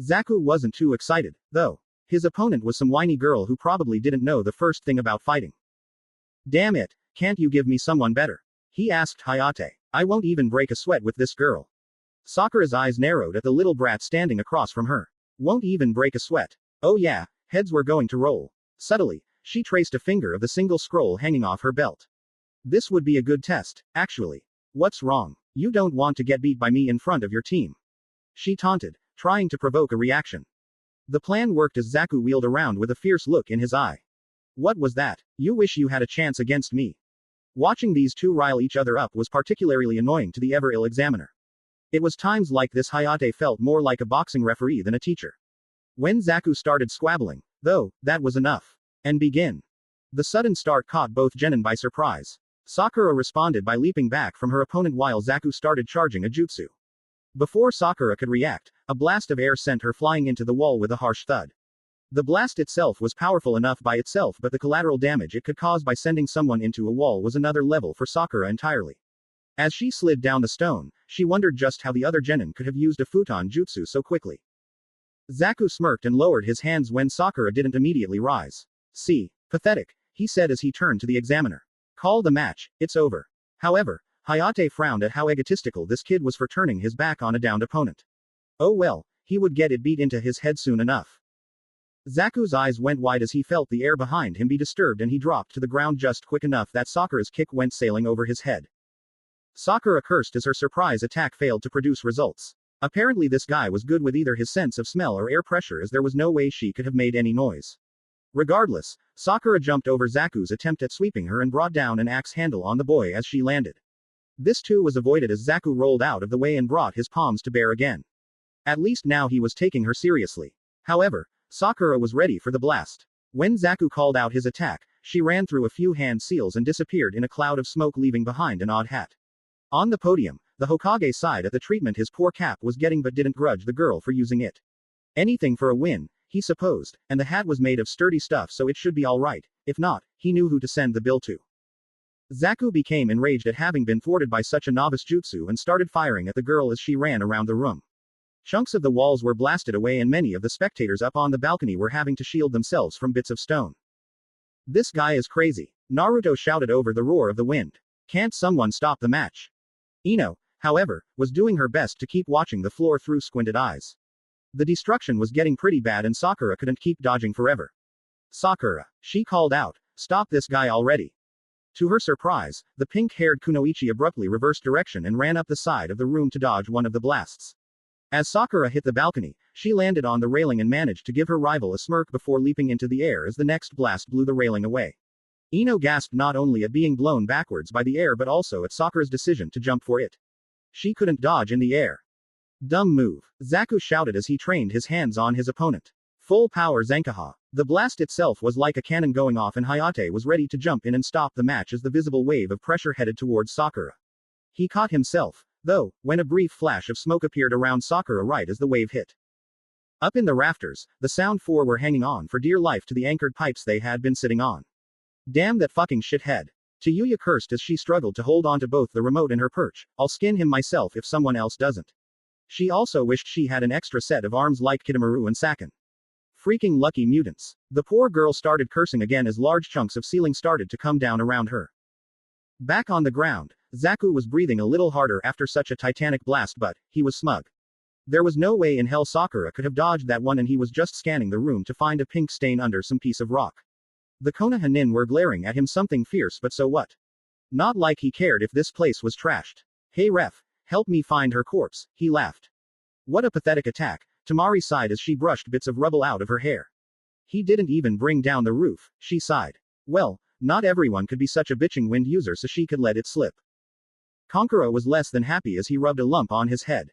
Zaku wasn't too excited, though. His opponent was some whiny girl who probably didn't know the first thing about fighting. Damn it, can't you give me someone better? He asked Hayate. I won't even break a sweat with this girl. Sakura's eyes narrowed at the little brat standing across from her. Won't even break a sweat. Oh yeah, heads were going to roll. Subtly, she traced a finger of the single scroll hanging off her belt. This would be a good test, actually. What's wrong? You don't want to get beat by me in front of your team. She taunted, trying to provoke a reaction. The plan worked as Zaku wheeled around with a fierce look in his eye. What was that? You wish you had a chance against me. Watching these two rile each other up was particularly annoying to the ever-ill examiner. It was times like this Hayate felt more like a boxing referee than a teacher. When Zaku started squabbling, though, that was enough. And begin. The sudden start caught both genin by surprise. Sakura responded by leaping back from her opponent while Zaku started charging a jutsu. Before Sakura could react, a blast of air sent her flying into the wall with a harsh thud. The blast itself was powerful enough by itself but the collateral damage it could cause by sending someone into a wall was another level for Sakura entirely. As she slid down the stone, she wondered just how the other genin could have used a futon jutsu so quickly. Zaku smirked and lowered his hands when Sakura didn't immediately rise. See, pathetic, he said as he turned to the examiner. Call the match, it's over. However, Hayate frowned at how egotistical this kid was for turning his back on a downed opponent. Oh well, he would get it beat into his head soon enough. Zaku's eyes went wide as he felt the air behind him be disturbed and he dropped to the ground just quick enough that Sakura's kick went sailing over his head. Sakura cursed as her surprise attack failed to produce results. Apparently this guy was good with either his sense of smell or air pressure as there was no way she could have made any noise. Regardless, Sakura jumped over Zaku's attempt at sweeping her and brought down an axe handle on the boy as she landed. This too was avoided as Zaku rolled out of the way and brought his palms to bear again. At least now he was taking her seriously. However, Sakura was ready for the blast. When Zaku called out his attack, she ran through a few hand seals and disappeared in a cloud of smoke leaving behind an odd hat. On the podium, the Hokage sighed at the treatment his poor cap was getting but didn't grudge the girl for using it. Anything for a win, he supposed, and the hat was made of sturdy stuff so it should be alright. If not, he knew who to send the bill to. Zaku became enraged at having been thwarted by such a novice jutsu and started firing at the girl as she ran around the room. Chunks of the walls were blasted away and many of the spectators up on the balcony were having to shield themselves from bits of stone. This guy is crazy, Naruto shouted over the roar of the wind. Can't someone stop the match? Ino, however, was doing her best to keep watching the floor through squinted eyes. The destruction was getting pretty bad and Sakura couldn't keep dodging forever. Sakura, she called out, stop this guy already. To her surprise, the pink-haired Kunoichi abruptly reversed direction and ran up the side of the room to dodge one of the blasts. As Sakura hit the balcony, she landed on the railing and managed to give her rival a smirk before leaping into the air as the next blast blew the railing away. Ino gasped not only at being blown backwards by the air but also at Sakura's decision to jump for it. She couldn't dodge in the air. Dumb move, Zaku shouted as he trained his hands on his opponent. Full power Zankaha. The blast itself was like a cannon going off and Hayate was ready to jump in and stop the match as the visible wave of pressure headed towards Sakura. He caught himself, though, when a brief flash of smoke appeared around Sakura right as the wave hit. Up in the rafters, the Sound Four were hanging on for dear life to the anchored pipes they had been sitting on. Damn that fucking shithead. Tayuya cursed as she struggled to hold on to both the remote and her perch. I'll skin him myself if someone else doesn't. She also wished she had an extra set of arms like Kitamaru and Sakin. Freaking lucky mutants. The poor girl started cursing again as large chunks of ceiling started to come down around her. Back on the ground, Zaku was breathing a little harder after such a titanic blast but, he was smug. There was no way in hell Sakura could have dodged that one and he was just scanning the room to find a pink stain under some piece of rock. The Konoha were glaring at him something fierce but so what? Not like he cared if this place was trashed. Hey ref, help me find her corpse, he laughed. What a pathetic attack, Tamari sighed as she brushed bits of rubble out of her hair. He didn't even bring down the roof, she sighed. Well, not everyone could be such a bitching wind user, so she could let it slip. Kankuro was less than happy as he rubbed a lump on his head.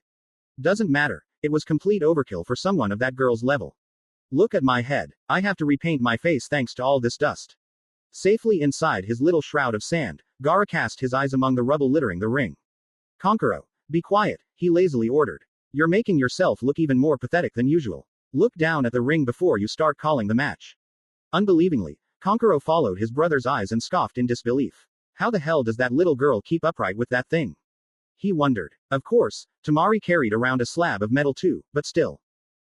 Doesn't matter, it was complete overkill for someone of that girl's level. Look at my head, I have to repaint my face thanks to all this dust. Safely inside his little shroud of sand, Gaara cast his eyes among the rubble littering the ring. Kankuro, be quiet, he lazily ordered. You're making yourself look even more pathetic than usual. Look down at the ring before you start calling the match. Unbelievingly, Kankuro followed his brother's eyes and scoffed in disbelief. How the hell does that little girl keep upright with that thing? He wondered. Of course, Tamari carried around a slab of metal too, but still.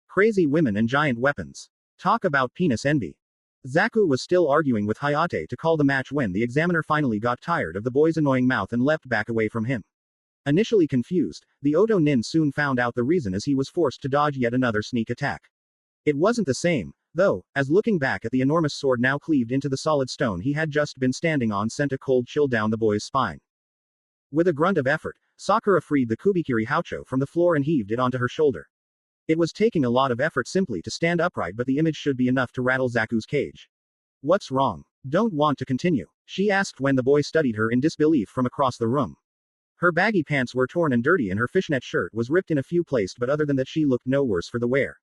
Crazy women and giant weapons. Talk about penis envy. Zaku was still arguing with Hayate to call the match when the examiner finally got tired of the boy's annoying mouth and leapt back away from him. Initially confused, the Oto Nin soon found out the reason as he was forced to dodge yet another sneak attack. It wasn't the same, though, as looking back at the enormous sword now cleaved into the solid stone he had just been standing on sent a cold chill down the boy's spine. With a grunt of effort, Sakura freed the Kubikiri Haucho from the floor and heaved it onto her shoulder. It was taking a lot of effort simply to stand upright, but the image should be enough to rattle Zaku's cage. What's wrong? Don't want to continue? She asked when the boy studied her in disbelief from across the room. Her baggy pants were torn and dirty and her fishnet shirt was ripped in a few places, but other than that she looked no worse for the wear.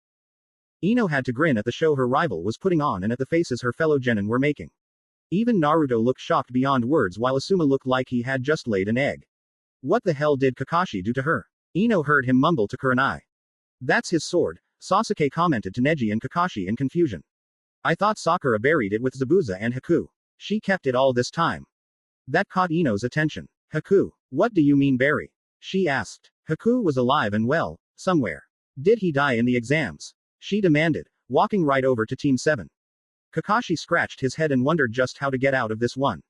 Ino had to grin at the show her rival was putting on and at the faces her fellow genin were making. Even Naruto looked shocked beyond words while Asuma looked like he had just laid an egg. What the hell did Kakashi do to her? Ino heard him mumble to Kurenai. That's his sword, Sasuke commented to Neji and Kakashi in confusion. I thought Sakura buried it with Zabuza and Haku. She kept it all this time. That caught Ino's attention. Haku, what do you mean bury? She asked. Haku was alive and well, somewhere. Did he die in the exams? She demanded, walking right over to Team 7. Kakashi scratched his head and wondered just how to get out of this one.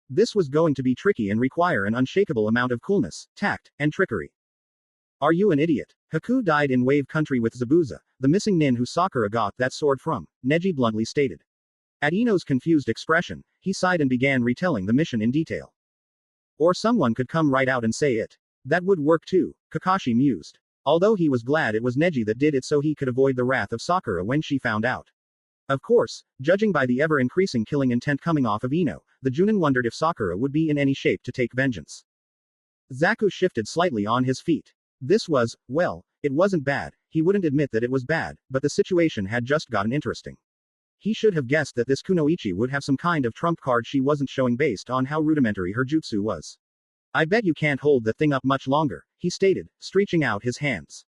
This was going to be tricky and require an unshakable amount of coolness, tact, and trickery. Are you an idiot? Haku died in Wave Country with Zabuza, the missing nin who Sakura got that sword from, Neji bluntly stated. At Ino's confused expression, he sighed and began retelling the mission in detail. Or someone could come right out and say it. That would work too, Kakashi mused. Although he was glad it was Neji that did it so he could avoid the wrath of Sakura when she found out. Of course, judging by the ever-increasing killing intent coming off of Ino, the Junin wondered if Sakura would be in any shape to take vengeance. Zaku shifted slightly on his feet. This was, well, it wasn't bad, he wouldn't admit that it was bad, but the situation had just gotten interesting. He should have guessed that this Kunoichi would have some kind of trump card she wasn't showing based on how rudimentary her jutsu was. I bet you can't hold the thing up much longer, he stated, stretching out his hands.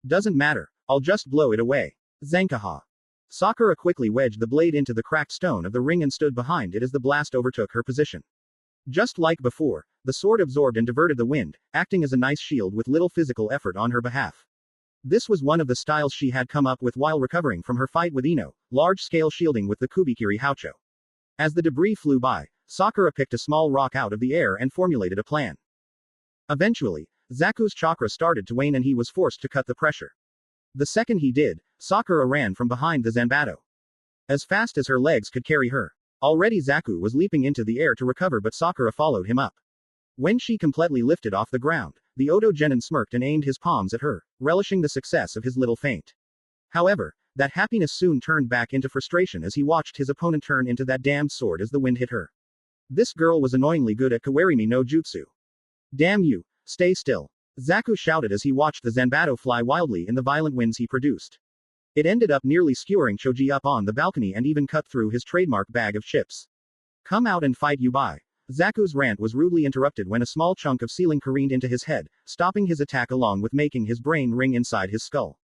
Doesn't matter, I'll just blow it away. Zankaha. Sakura quickly wedged the blade into the cracked stone of the ring and stood behind it as the blast overtook her position. Just like before, the sword absorbed and diverted the wind, acting as a nice shield with little physical effort on her behalf. This was one of the styles she had come up with while recovering from her fight with Ino, large-scale shielding with the Kubikiri Haucho. As the debris flew by, Sakura picked a small rock out of the air and formulated a plan. Eventually, Zaku's chakra started to wane and he was forced to cut the pressure. The second he did, Sakura ran from behind the Zanbato. As fast as her legs could carry her. Already Zaku was leaping into the air to recover, but Sakura followed him up. When she completely lifted off the ground, the Oto Genin smirked and aimed his palms at her, relishing the success of his little feint. However, that happiness soon turned back into frustration as he watched his opponent turn into that damned sword as the wind hit her. This girl was annoyingly good at Kawarimi no Jutsu. Damn you, stay still. Zaku shouted as he watched the Zanbato fly wildly in the violent winds he produced. It ended up nearly skewering Choji up on the balcony and even cut through his trademark bag of chips. Come out and fight, you bye. Zaku's rant was rudely interrupted when a small chunk of ceiling careened into his head, stopping his attack along with making his brain ring inside his skull.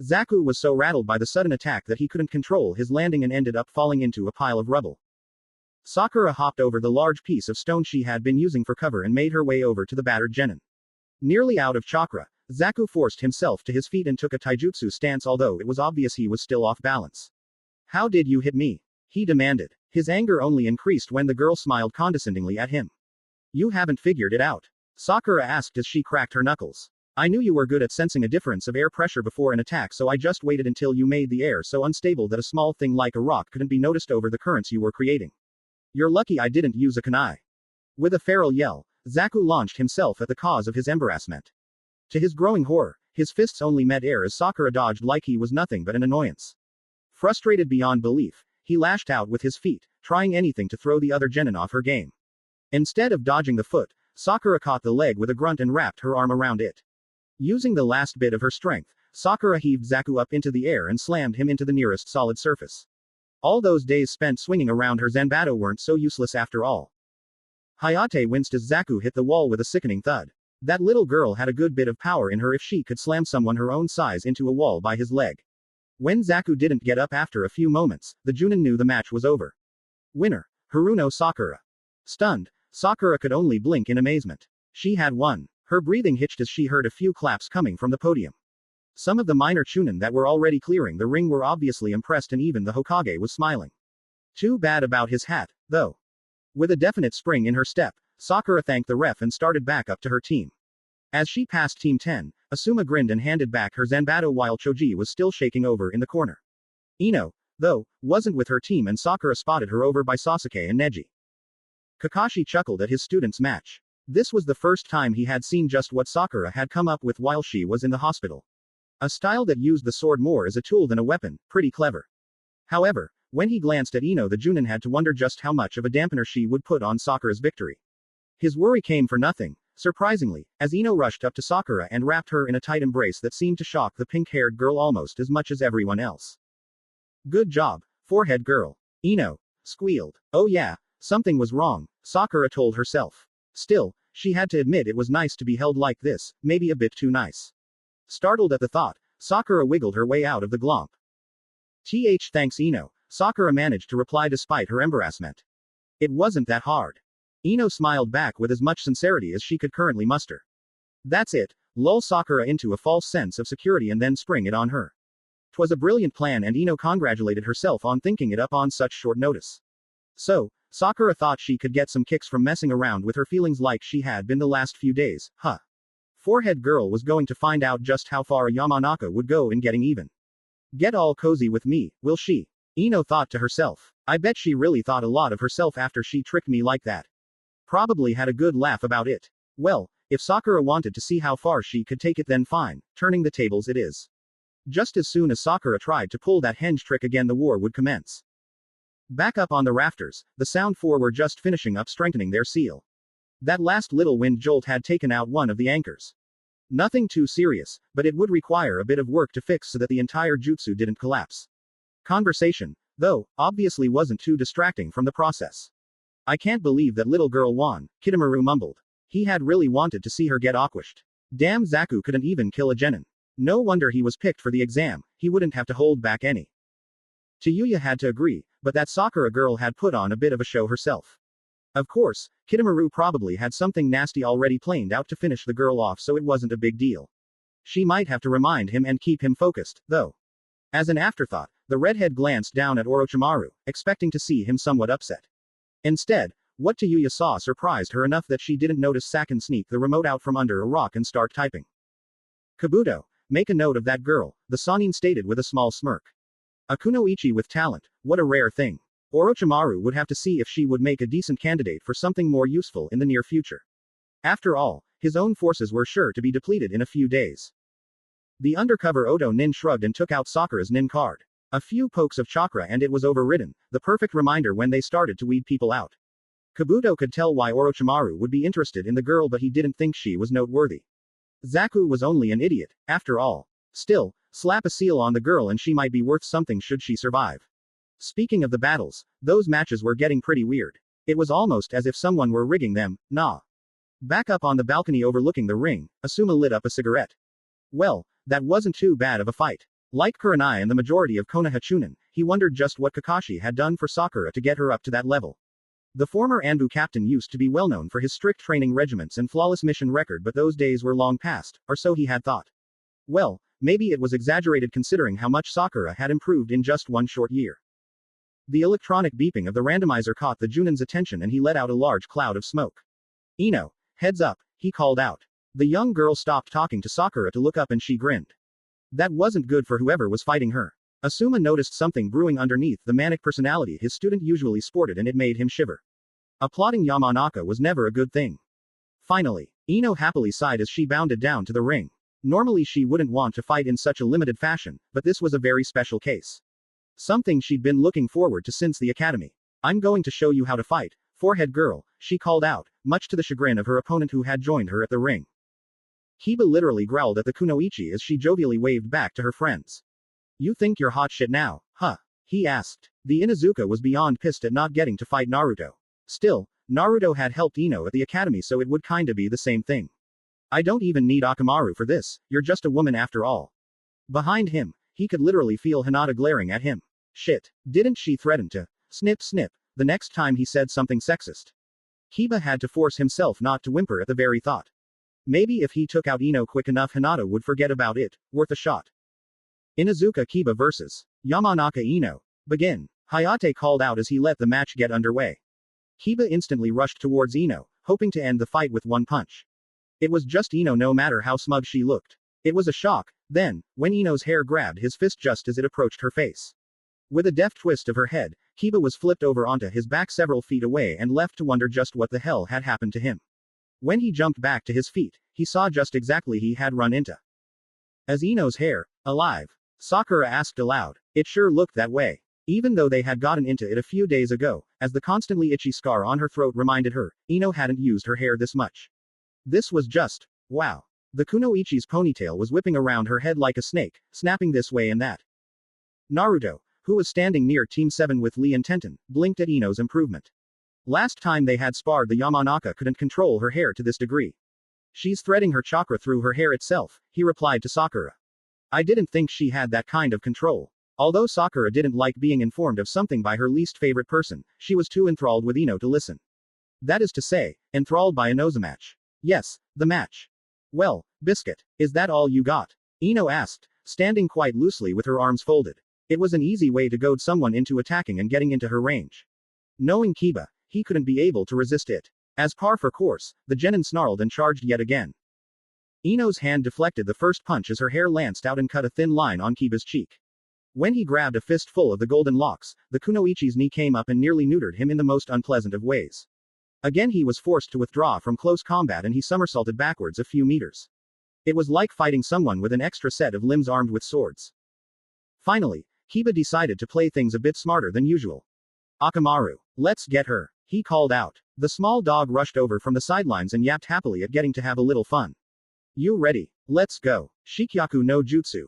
Zaku was so rattled by the sudden attack that he couldn't control his landing and ended up falling into a pile of rubble. Sakura hopped over the large piece of stone she had been using for cover and made her way over to the battered genin. Nearly out of chakra, Zaku forced himself to his feet and took a taijutsu stance, although it was obvious he was still off balance. How did you hit me? He demanded. His anger only increased when the girl smiled condescendingly at him. You haven't figured it out? Sakura asked as she cracked her knuckles. I knew you were good at sensing a difference of air pressure before an attack, so I just waited until you made the air so unstable that a small thing like a rock couldn't be noticed over the currents you were creating. You're lucky I didn't use a kunai. With a feral yell, Zaku launched himself at the cause of his embarrassment. To his growing horror, his fists only met air as Sakura dodged like he was nothing but an annoyance. Frustrated beyond belief, he lashed out with his feet, trying anything to throw the other genin off her game. Instead of dodging the foot, Sakura caught the leg with a grunt and wrapped her arm around it. Using the last bit of her strength, Sakura heaved Zaku up into the air and slammed him into the nearest solid surface. All those days spent swinging around her Zanbato weren't so useless after all. Hayate winced as Zaku hit the wall with a sickening thud. That little girl had a good bit of power in her if she could slam someone her own size into a wall by his leg. When Zaku didn't get up after a few moments, the Junin knew the match was over. Winner, Haruno Sakura. Stunned, Sakura could only blink in amazement. She had won. Her breathing hitched as she heard a few claps coming from the podium. Some of the minor Chunin that were already clearing the ring were obviously impressed, and even the Hokage was smiling. Too bad about his hat, though. With a definite spring in her step, Sakura thanked the ref and started back up to her team. As she passed Team 10, Asuma grinned and handed back her Zanbato while Choji was still shaking over in the corner. Ino, though, wasn't with her team, and Sakura spotted her over by Sasuke and Neji. Kakashi chuckled at his student's match. This was the first time he had seen just what Sakura had come up with while she was in the hospital. A style that used the sword more as a tool than a weapon, pretty clever. However, when he glanced at Ino, the Junin had to wonder just how much of a dampener she would put on Sakura's victory. His worry came for nothing, surprisingly, as Ino rushed up to Sakura and wrapped her in a tight embrace that seemed to shock the pink-haired girl almost as much as everyone else. Good job, forehead girl. Ino squealed. Oh yeah, something was wrong, Sakura told herself. Still, she had to admit it was nice to be held like this, maybe a bit too nice. Startled at the thought, Sakura wiggled her way out of the glomp. Thanks Ino, Sakura managed to reply despite her embarrassment. It wasn't that hard. Ino smiled back with as much sincerity as she could currently muster. That's it, lull Sakura into a false sense of security and then spring it on her. 'Twas a brilliant plan, and Ino congratulated herself on thinking it up on such short notice. So, Sakura thought she could get some kicks from messing around with her feelings like she had been the last few days, huh? Forehead girl was going to find out just how far a Yamanaka would go in getting even. Get all cozy with me, will she? Ino thought to herself. I bet she really thought a lot of herself after she tricked me like that. Probably had a good laugh about it. Well, if Sakura wanted to see how far she could take it, then fine, turning the tables it is. Just as soon as Sakura tried to pull that henge trick again, the war would commence. Back up on the rafters, the Sound Four were just finishing up strengthening their seal. That last little wind jolt had taken out one of the anchors. Nothing too serious, but it would require a bit of work to fix so that the entire jutsu didn't collapse. Conversation, though, obviously wasn't too distracting from the process. I can't believe that little girl won, Kitamaru mumbled. He had really wanted to see her get aquashed. Damn, Zaku couldn't even kill a genin. No wonder he was picked for the exam, he wouldn't have to hold back any. Chiyuya had to agree, but that Sakura girl had put on a bit of a show herself. Of course, Kitamaru probably had something nasty already planned out to finish the girl off, so it wasn't a big deal. She might have to remind him and keep him focused, though. As an afterthought, the redhead glanced down at Orochimaru, expecting to see him somewhat upset. Instead, what Chiyuya saw surprised her enough that she didn't notice Sakin sneak the remote out from under a rock and start typing. Kabuto, make a note of that girl, the Sannin stated with a small smirk. A kunoichi with talent, what a rare thing. Orochimaru would have to see if she would make a decent candidate for something more useful in the near future. After all, his own forces were sure to be depleted in a few days. The undercover Oto Nin shrugged and took out Sakura's Nin card. A few pokes of chakra and it was overridden, the perfect reminder when they started to weed people out. Kabuto could tell why Orochimaru would be interested in the girl, but he didn't think she was noteworthy. Zaku was only an idiot, after all. Still, slap a seal on the girl and she might be worth something should she survive. Speaking of the battles, those matches were getting pretty weird. It was almost as if someone were rigging them, nah. Back up on the balcony overlooking the ring, Asuma lit up a cigarette. Well, that wasn't too bad of a fight. Like Kurenai and the majority of Konoha Chunin, he wondered just what Kakashi had done for Sakura to get her up to that level. The former Anbu captain used to be well known for his strict training regiments and flawless mission record, but those days were long past, or so he had thought. Well, maybe it was exaggerated considering how much Sakura had improved in just one short year. The electronic beeping of the randomizer caught the Junin's attention and he let out a large cloud of smoke. Ino, heads up, he called out. The young girl stopped talking to Sakura to look up and she grinned. That wasn't good for whoever was fighting her. Asuma noticed something brewing underneath the manic personality his student usually sported and it made him shiver. A plotting Yamanaka was never a good thing. Finally, Ino happily sighed as she bounded down to the ring. Normally she wouldn't want to fight in such a limited fashion, but this was a very special case. Something she'd been looking forward to since the academy. I'm going to show you how to fight, forehead girl, she called out, much to the chagrin of her opponent who had joined her at the ring. Kiba literally growled at the kunoichi as she jovially waved back to her friends. You think you're hot shit now, huh? He asked. The Inuzuka was beyond pissed at not getting to fight Naruto. Still, Naruto had helped Ino at the academy, so it would kinda be the same thing. I don't even need Akamaru for this, you're just a woman after all. Behind him, he could literally feel Hinata glaring at him. Shit, didn't she threaten to snip snip the next time he said something sexist? Kiba had to force himself not to whimper at the very thought. Maybe if he took out Ino quick enough, Hinata would forget about it. Worth a shot. Inuzuka Kiba vs. Yamanaka Ino. Begin. Hayate called out as he let the match get underway. Kiba instantly rushed towards Ino, hoping to end the fight with one punch. It was just Ino, no matter how smug she looked. It was a shock, then, when Ino's hair grabbed his fist just as it approached her face. With a deft twist of her head, Kiba was flipped over onto his back several feet away and left to wonder just what the hell had happened to him. When he jumped back to his feet, he saw just exactly he had run into. As Ino's hair, alive? Sakura asked aloud. It sure looked that way. Even though they had gotten into it a few days ago, as the constantly itchy scar on her throat reminded her, Ino hadn't used her hair this much. This was just, wow. The kunoichi's ponytail was whipping around her head like a snake, snapping this way and that. Naruto, who was standing near Team 7 with Lee and Tenten, blinked at Ino's improvement. Last time they had sparred, the Yamanaka couldn't control her hair to this degree. She's threading her chakra through her hair itself, he replied to Sakura. I didn't think she had that kind of control. Although Sakura didn't like being informed of something by her least favorite person, she was too enthralled with Ino to listen. That is to say, enthralled by Ino's match. Yes, the match. Well, Biscuit, is that all you got? Ino asked, standing quite loosely with her arms folded. It was an easy way to goad someone into attacking and getting into her range. Knowing Kiba, he couldn't be able to resist it. As par for course, the genin snarled and charged yet again. Ino's hand deflected the first punch as her hair lanced out and cut a thin line on Kiba's cheek. When he grabbed a fistful of the golden locks, the kunoichi's knee came up and nearly neutered him in the most unpleasant of ways. Again he was forced to withdraw from close combat and he somersaulted backwards a few meters. It was like fighting someone with an extra set of limbs armed with swords. Finally, Kiba decided to play things a bit smarter than usual. Akamaru, let's get her, he called out. The small dog rushed over from the sidelines and yapped happily at getting to have a little fun. You ready? Let's go. Shikyaku no Jutsu.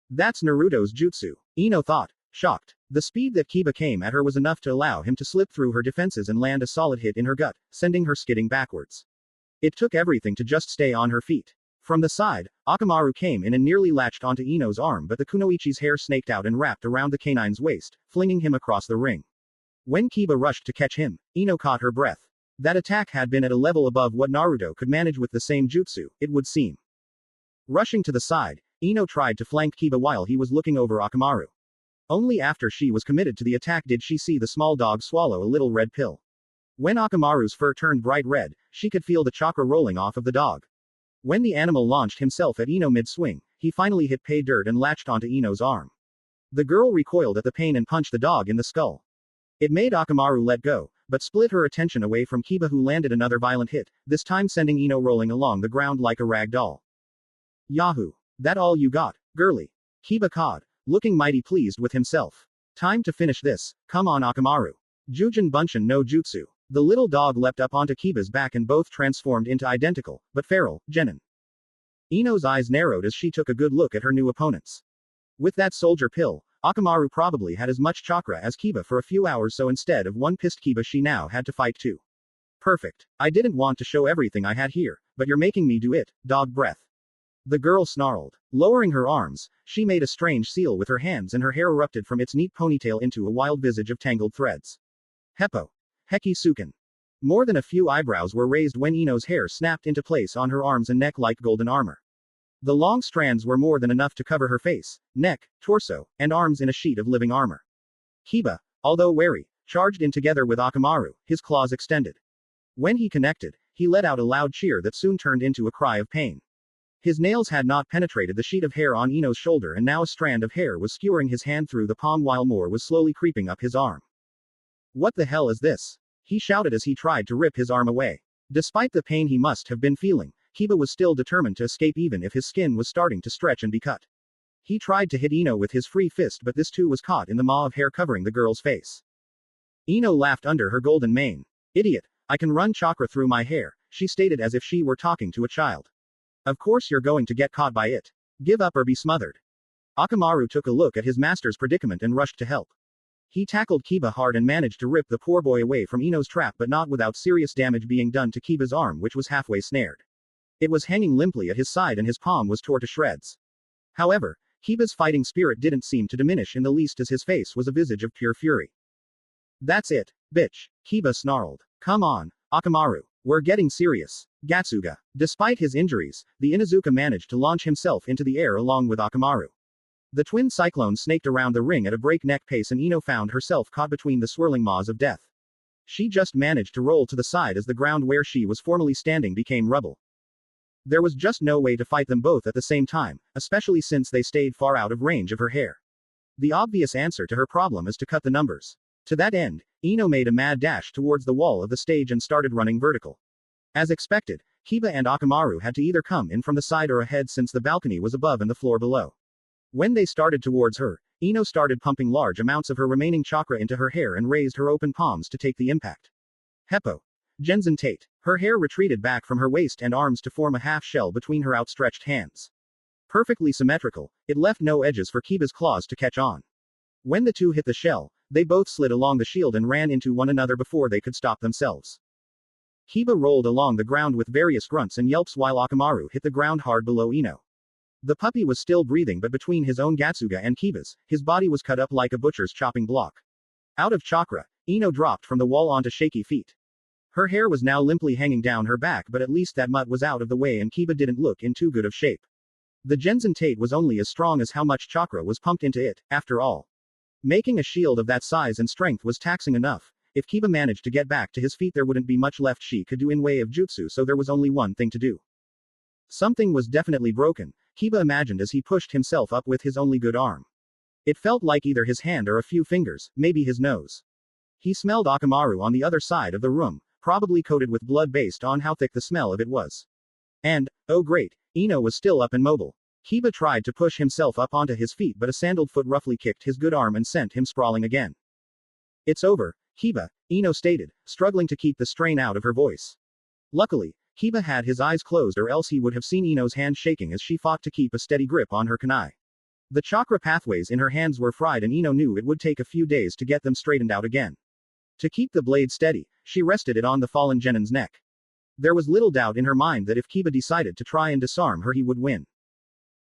That's Naruto's jutsu, Ino thought, shocked. The speed that Kiba came at her was enough to allow him to slip through her defenses and land a solid hit in her gut, sending her skidding backwards. It took everything to just stay on her feet. From the side, Akamaru came in and nearly latched onto Ino's arm, but the kunoichi's hair snaked out and wrapped around the canine's waist, flinging him across the ring. When Kiba rushed to catch him, Ino caught her breath. That attack had been at a level above what Naruto could manage with the same jutsu, it would seem. Rushing to the side, Ino tried to flank Kiba while he was looking over Akamaru. Only after she was committed to the attack did she see the small dog swallow a little red pill. When Akamaru's fur turned bright red, she could feel the chakra rolling off of the dog. When the animal launched himself at Ino mid-swing, he finally hit pay dirt and latched onto Ino's arm. The girl recoiled at the pain and punched the dog in the skull. It made Akamaru let go, but split her attention away from Kiba, who landed another violent hit, this time sending Ino rolling along the ground like a rag doll. Yahoo! That all you got, girly? Kiba cawed, looking mighty pleased with himself. Time to finish this, come on Akamaru. Jujin Bunshin no Jutsu. The little dog leapt up onto Kiba's back and both transformed into identical, but feral, genin. Ino's eyes narrowed as she took a good look at her new opponents. With that soldier pill, Akamaru probably had as much chakra as Kiba for a few hours, so instead of one pissed Kiba she now had to fight two. Perfect. I didn't want to show everything I had here, but you're making me do it, dog breath. The girl snarled. Lowering her arms, she made a strange seal with her hands and her hair erupted from its neat ponytail into a wild visage of tangled threads. Heppo. Heki Suken. More than a few eyebrows were raised when Ino's hair snapped into place on her arms and neck like golden armor. The long strands were more than enough to cover her face, neck, torso, and arms in a sheet of living armor. Kiba, although wary, charged in together with Akamaru, his claws extended. When he connected, he let out a loud cheer that soon turned into a cry of pain. His nails had not penetrated the sheet of hair on Ino's shoulder, and now a strand of hair was skewering his hand through the palm while more was slowly creeping up his arm. What the hell is this? He shouted as he tried to rip his arm away. Despite the pain he must have been feeling, Kiba was still determined to escape even if his skin was starting to stretch and be cut. He tried to hit Ino with his free fist, but this too was caught in the maw of hair covering the girl's face. Ino laughed under her golden mane. Idiot, I can run chakra through my hair, she stated as if she were talking to a child. Of course you're going to get caught by it. Give up or be smothered. Akamaru took a look at his master's predicament and rushed to help. He tackled Kiba hard and managed to rip the poor boy away from Ino's trap, but not without serious damage being done to Kiba's arm, which was halfway snared. It was hanging limply at his side and his palm was torn to shreds. However, Kiba's fighting spirit didn't seem to diminish in the least, as his face was a visage of pure fury. That's it, bitch, Kiba snarled. Come on, Akamaru. We're getting serious. Gatsuga. Despite his injuries, the Inuzuka managed to launch himself into the air along with Akamaru. The twin cyclones snaked around the ring at a breakneck pace and Ino found herself caught between the swirling maws of death. She just managed to roll to the side as the ground where she was formerly standing became rubble. There was just no way to fight them both at the same time, especially since they stayed far out of range of her hair. The obvious answer to her problem is to cut the numbers. To that end, Ino made a mad dash towards the wall of the stage and started running vertical. As expected, Kiba and Akamaru had to either come in from the side or ahead since the balcony was above and the floor below. When they started towards her, Ino started pumping large amounts of her remaining chakra into her hair and raised her open palms to take the impact. Heppo. Genzen Tate. Her hair retreated back from her waist and arms to form a half shell between her outstretched hands. Perfectly symmetrical, it left no edges for Kiba's claws to catch on. When the two hit the shell, they both slid along the shield and ran into one another before they could stop themselves. Kiba rolled along the ground with various grunts and yelps while Akamaru hit the ground hard below Ino. The puppy was still breathing, but between his own Gatsuga and Kiba's, his body was cut up like a butcher's chopping block. Out of chakra, Ino dropped from the wall onto shaky feet. Her hair was now limply hanging down her back, but at least that mutt was out of the way and Kiba didn't look in too good of shape. The Genzen Tate was only as strong as how much chakra was pumped into it, after all. Making a shield of that size and strength was taxing enough. If Kiba managed to get back to his feet, there wouldn't be much left she could do in way of jutsu, so there was only one thing to do. Something was definitely broken, Kiba imagined as he pushed himself up with his only good arm. It felt like either his hand or a few fingers, maybe his nose. He smelled Akamaru on the other side of the room, probably coated with blood based on how thick the smell of it was. And, oh great, Ino was still up and mobile. Kiba tried to push himself up onto his feet, but a sandaled foot roughly kicked his good arm and sent him sprawling again. It's over, Kiba, Ino stated, struggling to keep the strain out of her voice. Luckily, Kiba had his eyes closed, or else he would have seen Ino's hand shaking as she fought to keep a steady grip on her kunai. The chakra pathways in her hands were fried and Ino knew it would take a few days to get them straightened out again. To keep the blade steady, she rested it on the fallen genin's neck. There was little doubt in her mind that if Kiba decided to try and disarm her, he would win.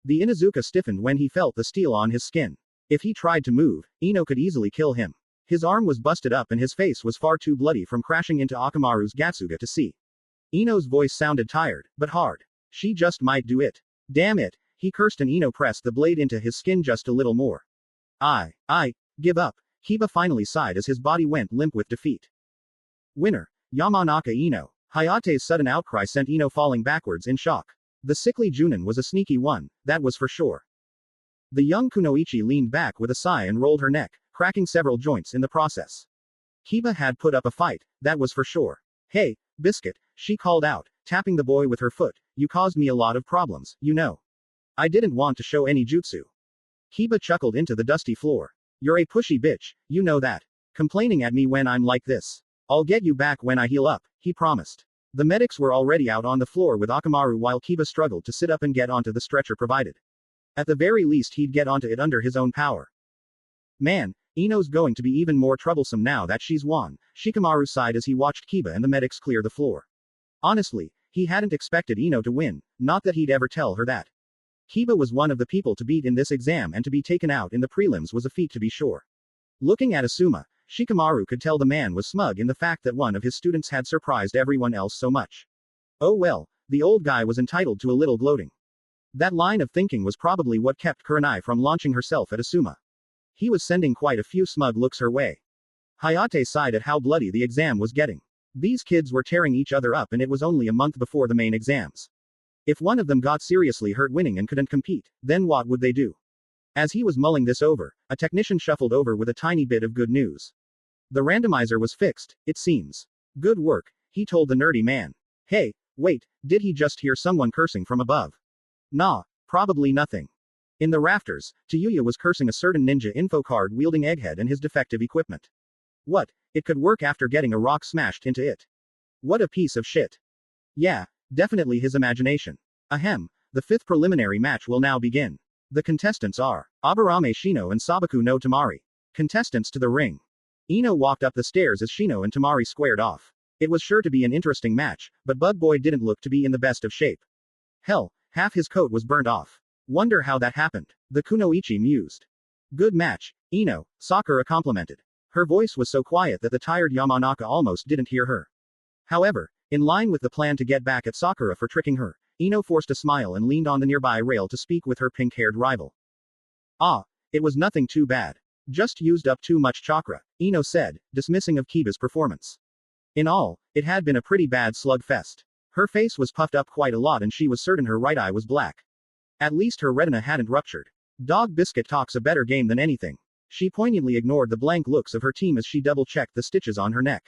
The Inuzuka stiffened when he felt the steel on his skin. If he tried to move, Ino could easily kill him. His arm was busted up and his face was far too bloody from crashing into Akamaru's Gatsuga to see. Ino's voice sounded tired, but hard. She just might do it. Damn it, he cursed, and Ino pressed the blade into his skin just a little more. I give up. Kiba finally sighed as his body went limp with defeat. Winner. Yamanaka Ino. Hayate's sudden outcry sent Ino falling backwards in shock. The sickly Junin was a sneaky one, that was for sure. The young Kunoichi leaned back with a sigh and rolled her neck, cracking several joints in the process. Kiba had put up a fight, that was for sure. Hey, Biscuit, she called out, tapping the boy with her foot, you caused me a lot of problems, you know. I didn't want to show any jutsu. Kiba chuckled into the dusty floor. You're a pushy bitch, you know that. Complaining at me when I'm like this. I'll get you back when I heal up, he promised. The medics were already out on the floor with Akamaru while Kiba struggled to sit up and get onto the stretcher provided. At the very least he'd get onto it under his own power. Man, Ino's going to be even more troublesome now that she's won, Shikamaru sighed as he watched Kiba and the medics clear the floor. Honestly, he hadn't expected Ino to win, not that he'd ever tell her that. Kiba was one of the people to beat in this exam, and to be taken out in the prelims was a feat to be sure. Looking at Asuma, Shikamaru could tell the man was smug in the fact that one of his students had surprised everyone else so much. Oh well, the old guy was entitled to a little gloating. That line of thinking was probably what kept Kurenai from launching herself at Asuma. He was sending quite a few smug looks her way. Hayate sighed at how bloody the exam was getting. These kids were tearing each other up and it was only a month before the main exams. If one of them got seriously hurt winning and couldn't compete, then what would they do? As he was mulling this over, a technician shuffled over with a tiny bit of good news. The randomizer was fixed, it seems. Good work, he told the nerdy man. Hey, wait, did he just hear someone cursing from above? Nah, probably nothing. In the rafters, Tayuya was cursing a certain ninja info card wielding egghead and his defective equipment. What? It could work after getting a rock smashed into it. What a piece of shit. Yeah, definitely his imagination. Ahem, the fifth preliminary match will now begin. The contestants are Aburame Shino and Sabaku no Tamari. Contestants to the ring. Ino walked up the stairs as Shino and Tamari squared off. It was sure to be an interesting match, but Bug Boy didn't look to be in the best of shape. Hell, half his coat was burnt off. Wonder how that happened. The Kunoichi mused. Good match, Ino, Sakura complimented. Her voice was so quiet that the tired Yamanaka almost didn't hear her. However, in line with the plan to get back at Sakura for tricking her, Ino forced a smile and leaned on the nearby rail to speak with her pink-haired rival. Ah, it was nothing too bad. Just used up too much chakra, Ino said, dismissing of Kiba's performance. In all, it had been a pretty bad slugfest. Her face was puffed up quite a lot and she was certain her right eye was black. At least her retina hadn't ruptured. Dog Biscuit talks a better game than anything. She poignantly ignored the blank looks of her team as she double-checked the stitches on her neck.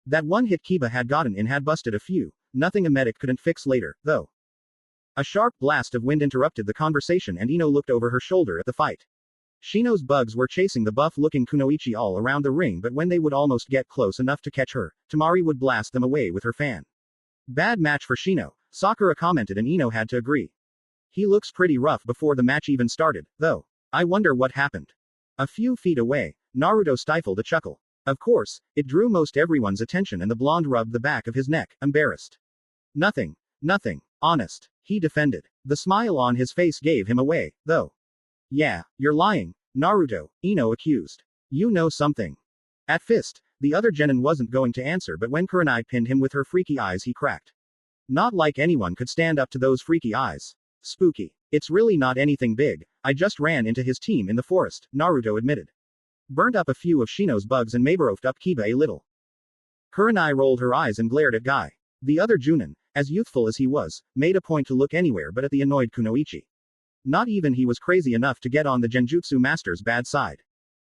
That one hit Kiba had gotten in had busted a few, nothing a medic couldn't fix later, though. A sharp blast of wind interrupted the conversation and Ino looked over her shoulder at the fight. Shino's bugs were chasing the buff-looking Kunoichi all around the ring, but when they would almost get close enough to catch her, Tamari would blast them away with her fan. Bad match for Shino, Sakura commented and Ino had to agree. He looks pretty rough before the match even started, though. I wonder what happened. A few feet away, Naruto stifled a chuckle. Of course, it drew most everyone's attention and the blonde rubbed the back of his neck, embarrassed. Nothing. Honest, he defended. The smile on his face gave him away, though. Yeah, you're lying, Naruto, Ino accused. You know something. At fist, the other genin wasn't going to answer, but when Kurenai pinned him with her freaky eyes he cracked. Not like anyone could stand up to those freaky eyes. Spooky. It's really not anything big, I just ran into his team in the forest, Naruto admitted. Burnt up a few of Shino's bugs and Maborofed up Kiba a little. Kurenai rolled her eyes and glared at Guy. The other Junin, as youthful as he was, made a point to look anywhere but at the annoyed Kunoichi. Not even he was crazy enough to get on the Genjutsu master's bad side.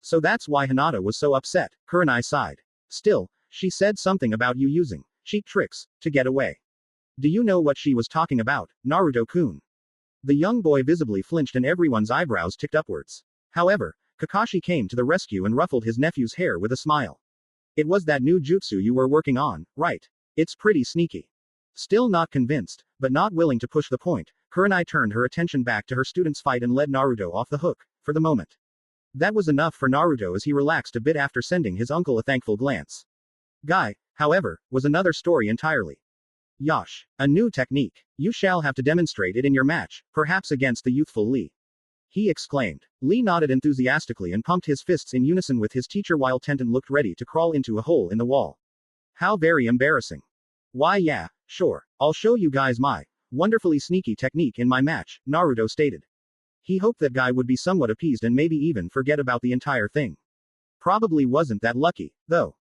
So that's why Hinata was so upset, Kurenai sighed. Still, she said something about you using cheap tricks to get away. Do you know what she was talking about, Naruto-kun? The young boy visibly flinched and everyone's eyebrows ticked upwards. However, Kakashi came to the rescue and ruffled his nephew's hair with a smile. It was that new jutsu you were working on, right? It's pretty sneaky. Still not convinced, but not willing to push the point, Kurenai turned her attention back to her student's fight and let Naruto off the hook, for the moment. That was enough for Naruto as he relaxed a bit after sending his uncle a thankful glance. Guy, however, was another story entirely. Yosh, a new technique. You shall have to demonstrate it in your match, perhaps against the youthful Lee. He exclaimed. Lee nodded enthusiastically and pumped his fists in unison with his teacher while Tenten looked ready to crawl into a hole in the wall. How very embarrassing. Why yeah, sure, I'll show you guys my wonderfully sneaky technique in my match, Naruto stated. He hoped that Guy would be somewhat appeased and maybe even forget about the entire thing. Probably wasn't that lucky, though.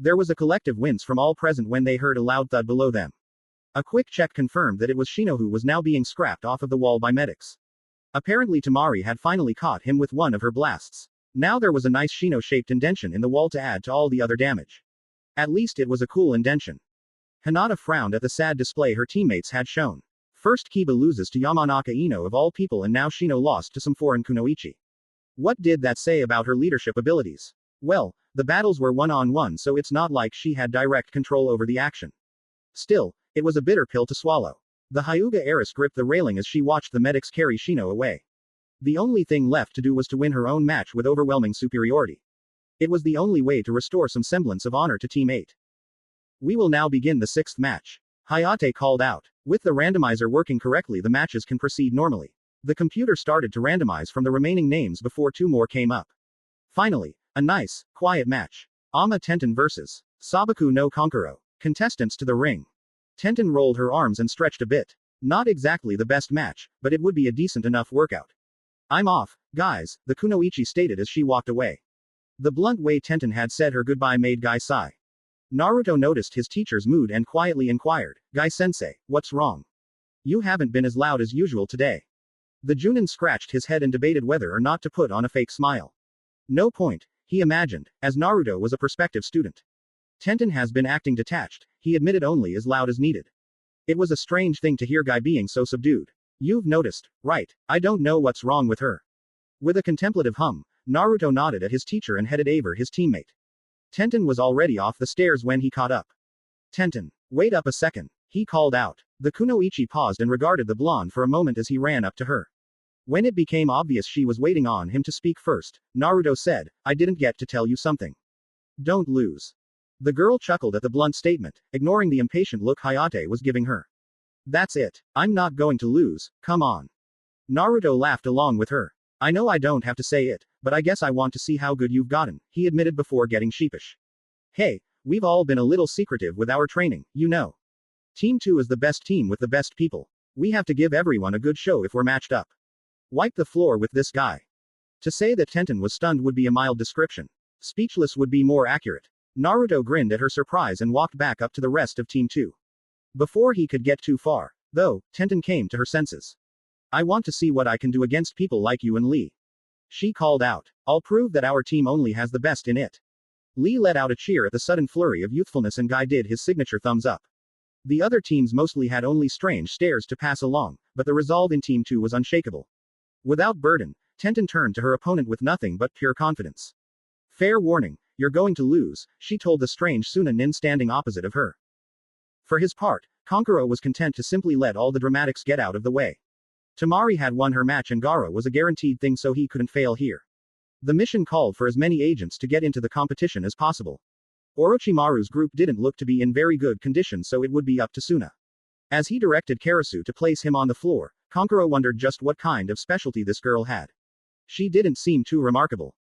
There was a collective wince from all present when they heard a loud thud below them. A quick check confirmed that it was Shino who was now being scrapped off of the wall by medics. Apparently Tamari had finally caught him with one of her blasts. Now there was a nice Shino-shaped indention in the wall to add to all the other damage. At least it was a cool indention. Hinata frowned at the sad display her teammates had shown. First Kiba loses to Yamanaka Ino of all people and now Shino lost to some foreign Kunoichi. What did that say about her leadership abilities? Well, the battles were one-on-one so it's not like she had direct control over the action. Still, it was a bitter pill to swallow. The Hyuga heiress gripped the railing as she watched the medics carry Shino away. The only thing left to do was to win her own match with overwhelming superiority. It was the only way to restore some semblance of honor to Team 8. We will now begin the sixth match. Hayate called out. With the randomizer working correctly, the matches can proceed normally. The computer started to randomize from the remaining names before two more came up. Finally, a nice, quiet match. Ama Tenten vs. Sabaku no Konkuro. Contestants to the ring. Tenten rolled her arms and stretched a bit. Not exactly the best match, but it would be a decent enough workout. I'm off, guys, the Kunoichi stated as she walked away. The blunt way Tenten had said her goodbye made Guy sigh. Naruto noticed his teacher's mood and quietly inquired, Guy-sensei, what's wrong? You haven't been as loud as usual today. The Junin scratched his head and debated whether or not to put on a fake smile. No point, he imagined, as Naruto was a prospective student. Tenten has been acting detached, he admitted only as loud as needed. It was a strange thing to hear Guy being so subdued. You've noticed, right? I don't know what's wrong with her. With a contemplative hum, Naruto nodded at his teacher and headed over his teammate. Tenten was already off the stairs when he caught up. Tenten, wait up a second, he called out. The kunoichi paused and regarded the blonde for a moment as he ran up to her. When it became obvious she was waiting on him to speak first, Naruto said, I didn't get to tell you something. Don't lose. The girl chuckled at the blunt statement, ignoring the impatient look Hayate was giving her. That's it. I'm not going to lose, come on. Naruto laughed along with her. I know I don't have to say it, but I guess I want to see how good you've gotten, he admitted before getting sheepish. Hey, we've all been a little secretive with our training, you know. Team 2 is the best team with the best people. We have to give everyone a good show if we're matched up. Wipe the floor with this guy. To say that Tenten was stunned would be a mild description. Speechless would be more accurate. Naruto grinned at her surprise and walked back up to the rest of Team 2. Before he could get too far, though, Tenten came to her senses. I want to see what I can do against people like you and Lee. She called out. I'll prove that our team only has the best in it. Lee let out a cheer at the sudden flurry of youthfulness and Guy did his signature thumbs up. The other teams mostly had only strange stares to pass along, but the resolve in Team 2 was unshakable. Without burden, Tenten turned to her opponent with nothing but pure confidence. Fair warning, you're going to lose, she told the strange Suna Nin standing opposite of her. For his part, Kankuro was content to simply let all the dramatics get out of the way. Tamari had won her match and Gaara was a guaranteed thing so he couldn't fail here. The mission called for as many agents to get into the competition as possible. Orochimaru's group didn't look to be in very good condition so it would be up to Suna. As he directed Karasu to place him on the floor, Kankuro wondered just what kind of specialty this girl had. She didn't seem too remarkable.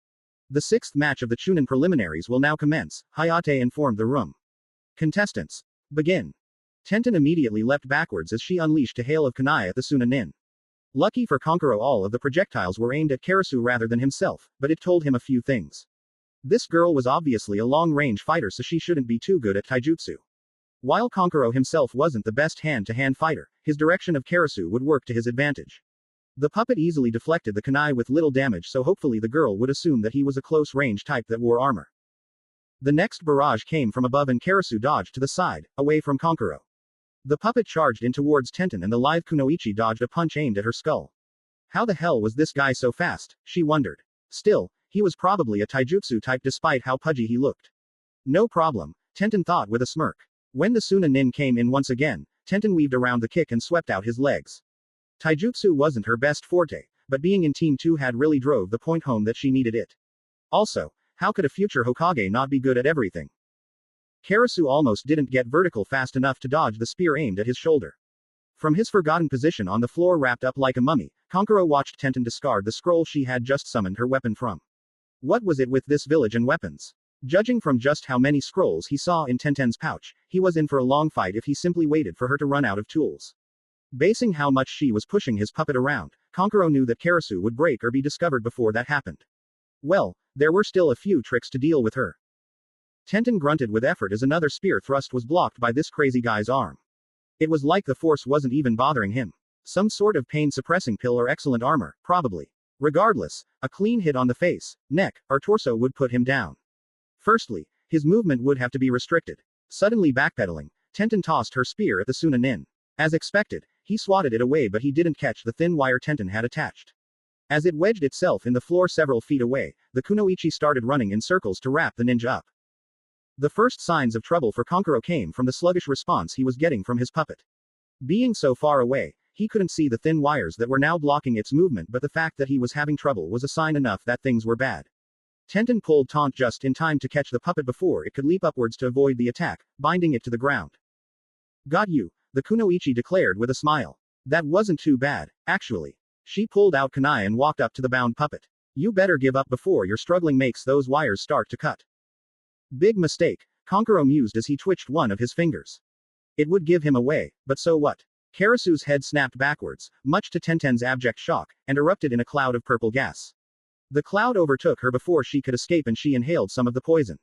The sixth match of the Chunin preliminaries will now commence, Hayate informed the room. Contestants. Begin. Tenten immediately leapt backwards as she unleashed a hail of kunai at the Suna Nin. Lucky for Kankuro all of the projectiles were aimed at Karasu rather than himself, but it told him a few things. This girl was obviously a long-range fighter so she shouldn't be too good at taijutsu. While Kankuro himself wasn't the best hand-to-hand fighter, his direction of Karasu would work to his advantage. The puppet easily deflected the kunai with little damage so hopefully the girl would assume that he was a close-range type that wore armor. The next barrage came from above and Karasu dodged to the side, away from Kankuro. The puppet charged in towards Tenten and the live kunoichi dodged a punch aimed at her skull. How the hell was this guy so fast, she wondered. Still, he was probably a taijutsu type despite how pudgy he looked. No problem, Tenten thought with a smirk. When the Suna Nin came in once again, Tenten weaved around the kick and swept out his legs. Taijutsu wasn't her best forte, but being in Team 2 had really drove the point home that she needed it. Also, how could a future Hokage not be good at everything? Karasu almost didn't get vertical fast enough to dodge the spear aimed at his shoulder. From his forgotten position on the floor wrapped up like a mummy, Kankuro watched Tenten discard the scroll she had just summoned her weapon from. What was it with this village and weapons? Judging from just how many scrolls he saw in Tenten's pouch, he was in for a long fight if he simply waited for her to run out of tools. Basing how much she was pushing his puppet around, Kankuro knew that Karasu would break or be discovered before that happened. Well, there were still a few tricks to deal with her. Tenten grunted with effort as another spear thrust was blocked by this crazy guy's arm. It was like the force wasn't even bothering him. Some sort of pain-suppressing pill or excellent armor, probably. Regardless, a clean hit on the face, neck, or torso would put him down. Firstly, his movement would have to be restricted. Suddenly backpedaling, Tenten tossed her spear at the Suna Nin. As expected, he swatted it away but he didn't catch the thin wire Tenten had attached. As it wedged itself in the floor several feet away, the kunoichi started running in circles to wrap the ninja up. The first signs of trouble for Kankuro came from the sluggish response he was getting from his puppet. Being so far away, he couldn't see the thin wires that were now blocking its movement but the fact that he was having trouble was a sign enough that things were bad. Tenten pulled taunt just in time to catch the puppet before it could leap upwards to avoid the attack, binding it to the ground. Got you, the kunoichi declared with a smile. That wasn't too bad, actually. She pulled out kunai and walked up to the bound puppet. You better give up before your struggling makes those wires start to cut. Big mistake, Kankuro mused as he twitched one of his fingers. It would give him away, but so what? Karasu's head snapped backwards, much to Tenten's abject shock, and erupted in a cloud of purple gas. The cloud overtook her before she could escape and she inhaled some of the poison.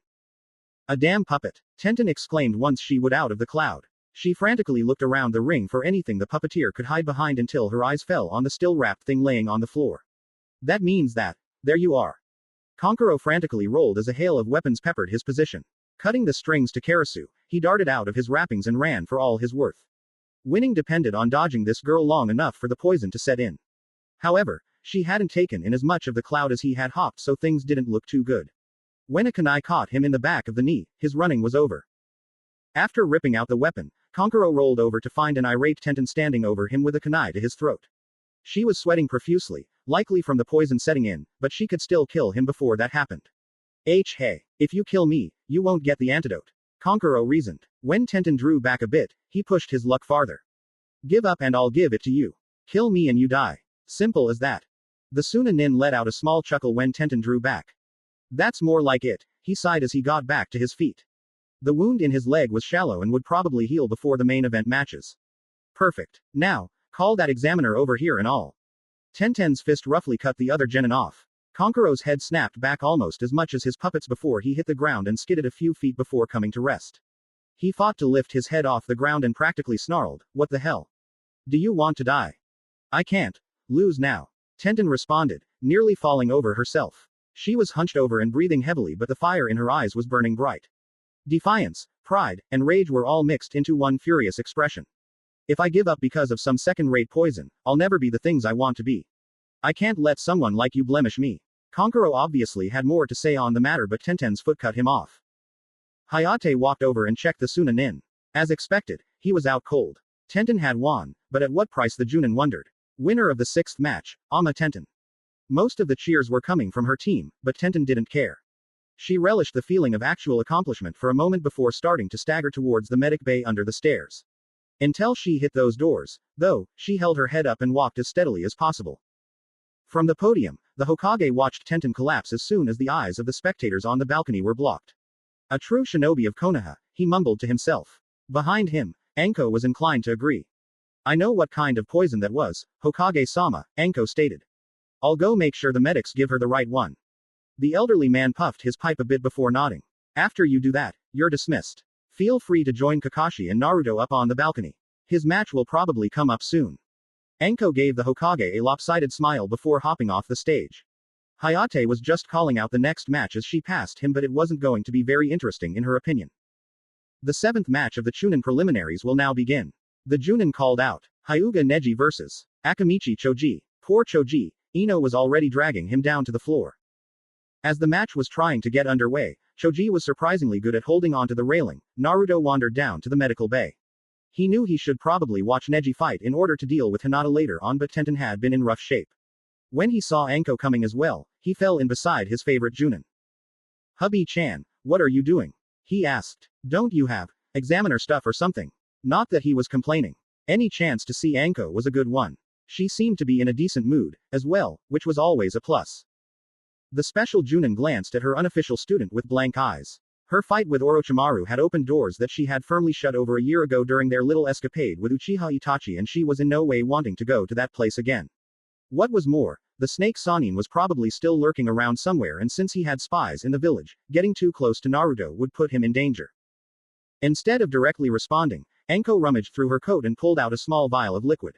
A damn puppet, Tenten exclaimed once she would out of the cloud. She frantically looked around the ring for anything the puppeteer could hide behind until her eyes fell on the still-wrapped thing laying on the floor. That means that, there you are. Kankuro frantically rolled as a hail of weapons peppered his position. Cutting the strings to Karasu, he darted out of his wrappings and ran for all his worth. Winning depended on dodging this girl long enough for the poison to set in. However, she hadn't taken in as much of the cloud as he had hopped, so things didn't look too good. When a kunai caught him in the back of the knee, his running was over. After ripping out the weapon, Konkuro rolled over to find an irate Tenten standing over him with a kunai to his throat. She was sweating profusely, likely from the poison setting in, but she could still kill him before that happened. Hey, if you kill me, you won't get the antidote. Konkuro reasoned. When Tenten drew back a bit, he pushed his luck farther. Give up and I'll give it to you. Kill me and you die. Simple as that. The Suna Nin let out a small chuckle when Tenten drew back. That's more like it, he sighed as he got back to his feet. The wound in his leg was shallow and would probably heal before the main event matches. Perfect. Now, call that examiner over here and all. Tenten's fist roughly cut the other genin off. Konkuro's head snapped back almost as much as his puppets before he hit the ground and skidded a few feet before coming to rest. He fought to lift his head off the ground and practically snarled, "What the hell? Do you want to die?" "I can't lose now," Tenten responded, nearly falling over herself. She was hunched over and breathing heavily, but the fire in her eyes was burning bright. Defiance, pride, and rage were all mixed into one furious expression. If I give up because of some second-rate poison, I'll never be the things I want to be. I can't let someone like you blemish me. Konkuro obviously had more to say on the matter, but Tenten's foot cut him off. Hayate walked over and checked the Suna Nin. As expected, he was out cold. Tenten had won, but at what price, the Junin wondered. Winner of the sixth match, Ama Tenten. Most of the cheers were coming from her team, but Tenten didn't care. She relished the feeling of actual accomplishment for a moment before starting to stagger towards the medic bay under the stairs. Until she hit those doors, though, she held her head up and walked as steadily as possible. From the podium, the Hokage watched Tenten collapse as soon as the eyes of the spectators on the balcony were blocked. A true shinobi of Konoha, he mumbled to himself. Behind him, Anko was inclined to agree. I know what kind of poison that was, Hokage-sama, Anko stated. I'll go make sure the medics give her the right one. The elderly man puffed his pipe a bit before nodding. After you do that, you're dismissed. Feel free to join Kakashi and Naruto up on the balcony. His match will probably come up soon. Anko gave the Hokage a lopsided smile before hopping off the stage. Hayate was just calling out the next match as she passed him, but it wasn't going to be very interesting in her opinion. The seventh match of the Chunin preliminaries will now begin. The Junin called out, Hyuga Neji vs. Akamichi Choji. Poor Choji, Ino was already dragging him down to the floor. As the match was trying to get underway, Choji was surprisingly good at holding onto the railing. Naruto wandered down to the medical bay. He knew he should probably watch Neji fight in order to deal with Hinata later on, but Tenten had been in rough shape. When he saw Anko coming as well, he fell in beside his favorite Junin. Hubby-chan, what are you doing? He asked. Don't you have examiner stuff or something? Not that he was complaining. Any chance to see Anko was a good one. She seemed to be in a decent mood, as well, which was always a plus. The special Junin glanced at her unofficial student with blank eyes. Her fight with Orochimaru had opened doors that she had firmly shut over a year ago during their little escapade with Uchiha Itachi, and she was in no way wanting to go to that place again. What was more, the snake Sanin was probably still lurking around somewhere, and since he had spies in the village, getting too close to Naruto would put him in danger. Instead of directly responding, Anko rummaged through her coat and pulled out a small vial of liquid.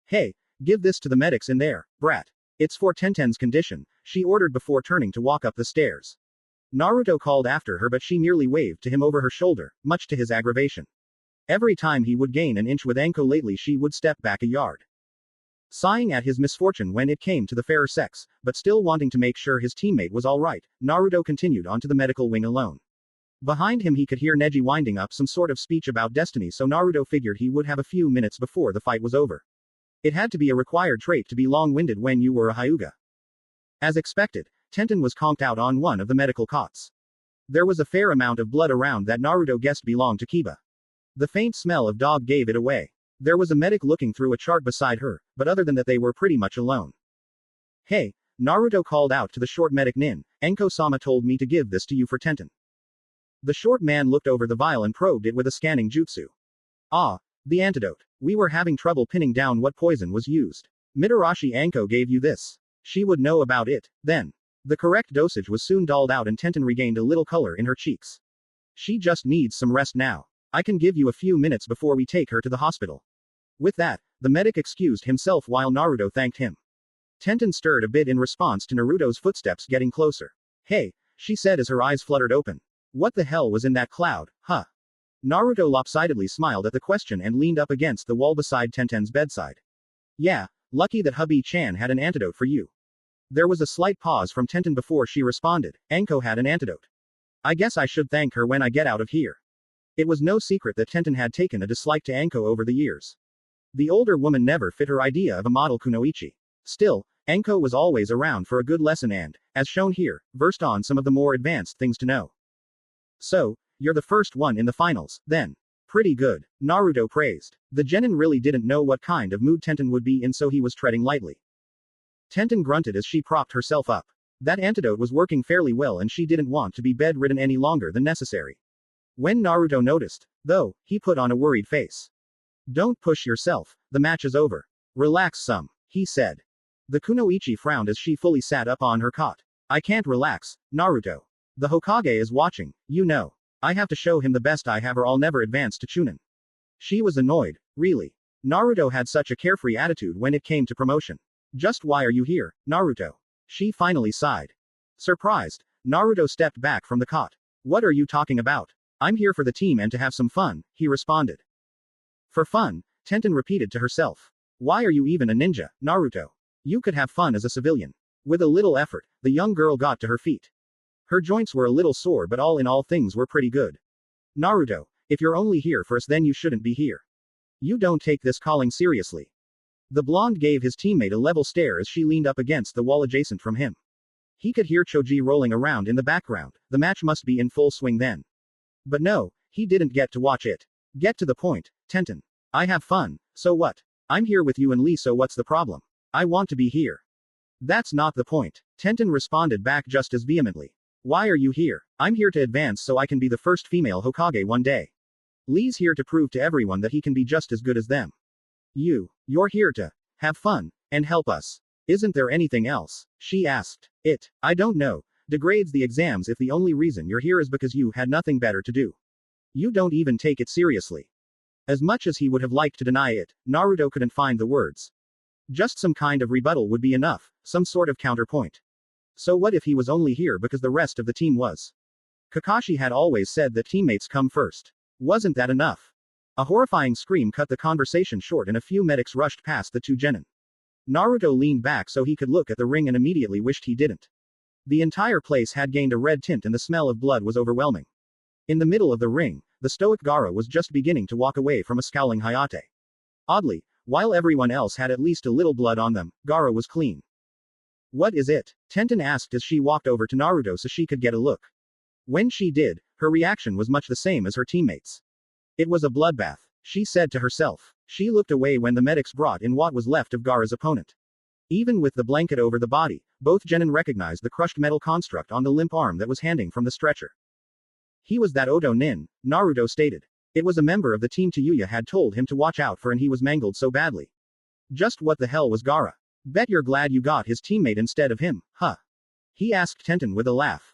Hey, give this to the medics in there, brat. It's for Tenten's condition, she ordered before turning to walk up the stairs. Naruto called after her, but she merely waved to him over her shoulder, much to his aggravation. Every time he would gain an inch with Anko lately, she would step back a yard. Sighing at his misfortune when it came to the fairer sex, but still wanting to make sure his teammate was alright, Naruto continued onto the medical wing alone. Behind him he could hear Neji winding up some sort of speech about destiny, so Naruto figured he would have a few minutes before the fight was over. It had to be a required trait to be long-winded when you were a Hyuga. As expected, Tenten was conked out on one of the medical cots. There was a fair amount of blood around that Naruto guessed belonged to Kiba. The faint smell of dog gave it away. There was a medic looking through a chart beside her, but other than that they were pretty much alone. Hey, Naruto called out to the short medic Nin, Enko-sama told me to give this to you for Tenten. The short man looked over the vial and probed it with a scanning jutsu. Ah, the antidote. We were having trouble pinning down what poison was used. Mitarashi Anko gave you this. She would know about it, then. The correct dosage was soon doled out and Tenten regained a little color in her cheeks. She just needs some rest now. I can give you a few minutes before we take her to the hospital. With that, the medic excused himself while Naruto thanked him. Tenten stirred a bit in response to Naruto's footsteps getting closer. Hey, she said as her eyes fluttered open. What the hell was in that cloud, huh? Naruto lopsidedly smiled at the question and leaned up against the wall beside Tenten's bedside. Yeah, lucky that hubby-chan had an antidote for you. There was a slight pause from Tenten before she responded. Anko had an antidote. I guess I should thank her when I get out of here. It was no secret that Tenten had taken a dislike to Anko over the years. The older woman never fit her idea of a model kunoichi. Still, Anko was always around for a good lesson and, as shown here, versed on some of the more advanced things to know. So, you're the first one in the finals, then. Pretty good, Naruto praised. The genin really didn't know what kind of mood Tenten would be in, so he was treading lightly. Tenten grunted as she propped herself up. That antidote was working fairly well and she didn't want to be bedridden any longer than necessary. When Naruto noticed, though, he put on a worried face. Don't push yourself, the match is over. Relax some, he said. The kunoichi frowned as she fully sat up on her cot. I can't relax, Naruto. The Hokage is watching, you know. I have to show him the best I have or I'll never advance to Chunin. She was annoyed, really. Naruto had such a carefree attitude when it came to promotion. Just why are you here, Naruto? She finally sighed. Surprised, Naruto stepped back from the cot. What are you talking about? I'm here for the team and to have some fun, he responded. For fun, Tenten repeated to herself. Why are you even a ninja, Naruto? You could have fun as a civilian. With a little effort, the young girl got to her feet. Her joints were a little sore, but all in all things were pretty good. Naruto, if you're only here for us, then you shouldn't be here. You don't take this calling seriously. The blonde gave his teammate a level stare as she leaned up against the wall adjacent from him. He could hear Choji rolling around in the background. The match must be in full swing then. But no, he didn't get to watch it. Get to the point, Tenten. I have fun, so what? I'm here with you and Lee, so what's the problem? I want to be here. That's not the point. Tenten responded back just as vehemently. Why are you here? I'm here to advance so I can be the first female Hokage one day. Lee's here to prove to everyone that he can be just as good as them. You're here to have fun and help us. Isn't there anything else? She asked. I don't know. Degrades the exams if the only reason you're here is because you had nothing better to do. You don't even take it seriously. As much as he would have liked to deny it, Naruto couldn't find the words. Just some kind of rebuttal would be enough, some sort of counterpoint. So what if he was only here because the rest of the team was? Kakashi had always said that teammates come first. Wasn't that enough? A horrifying scream cut the conversation short and a few medics rushed past the two genin. Naruto leaned back so he could look at the ring and immediately wished he didn't. The entire place had gained a red tint and the smell of blood was overwhelming. In the middle of the ring, the stoic Gaara was just beginning to walk away from a scowling Hayate. Oddly, while everyone else had at least a little blood on them, Gaara was clean. What is it? Tenten asked as she walked over to Naruto so she could get a look. When she did, her reaction was much the same as her teammates. It was a bloodbath, she said to herself. She looked away when the medics brought in what was left of Gaara's opponent. Even with the blanket over the body, both genin recognized the crushed metal construct on the limp arm that was hanging from the stretcher. He was that Oto Nin, Naruto stated. It was a member of the team Tayuya had told him to watch out for and he was mangled so badly. Just what the hell was Gaara? Bet you're glad you got his teammate instead of him, huh? He asked Tenten with a laugh.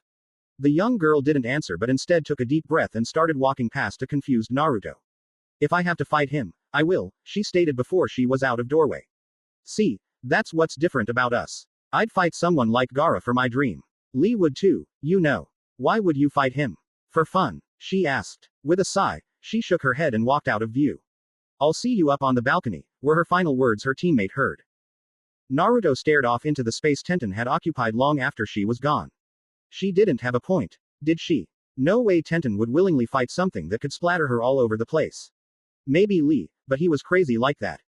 The young girl didn't answer but instead took a deep breath and started walking past a confused Naruto. If I have to fight him, I will, she stated before she was out of doorway. See, that's what's different about us. I'd fight someone like Gaara for my dream. Lee would too, you know. Why would you fight him? For fun, she asked. With a sigh, she shook her head and walked out of view. I'll see you up on the balcony, were her final words her teammate heard. Naruto stared off into the space Tenten had occupied long after she was gone. She didn't have a point, did she? No way Tenten would willingly fight something that could splatter her all over the place. Maybe Lee, but he was crazy like that.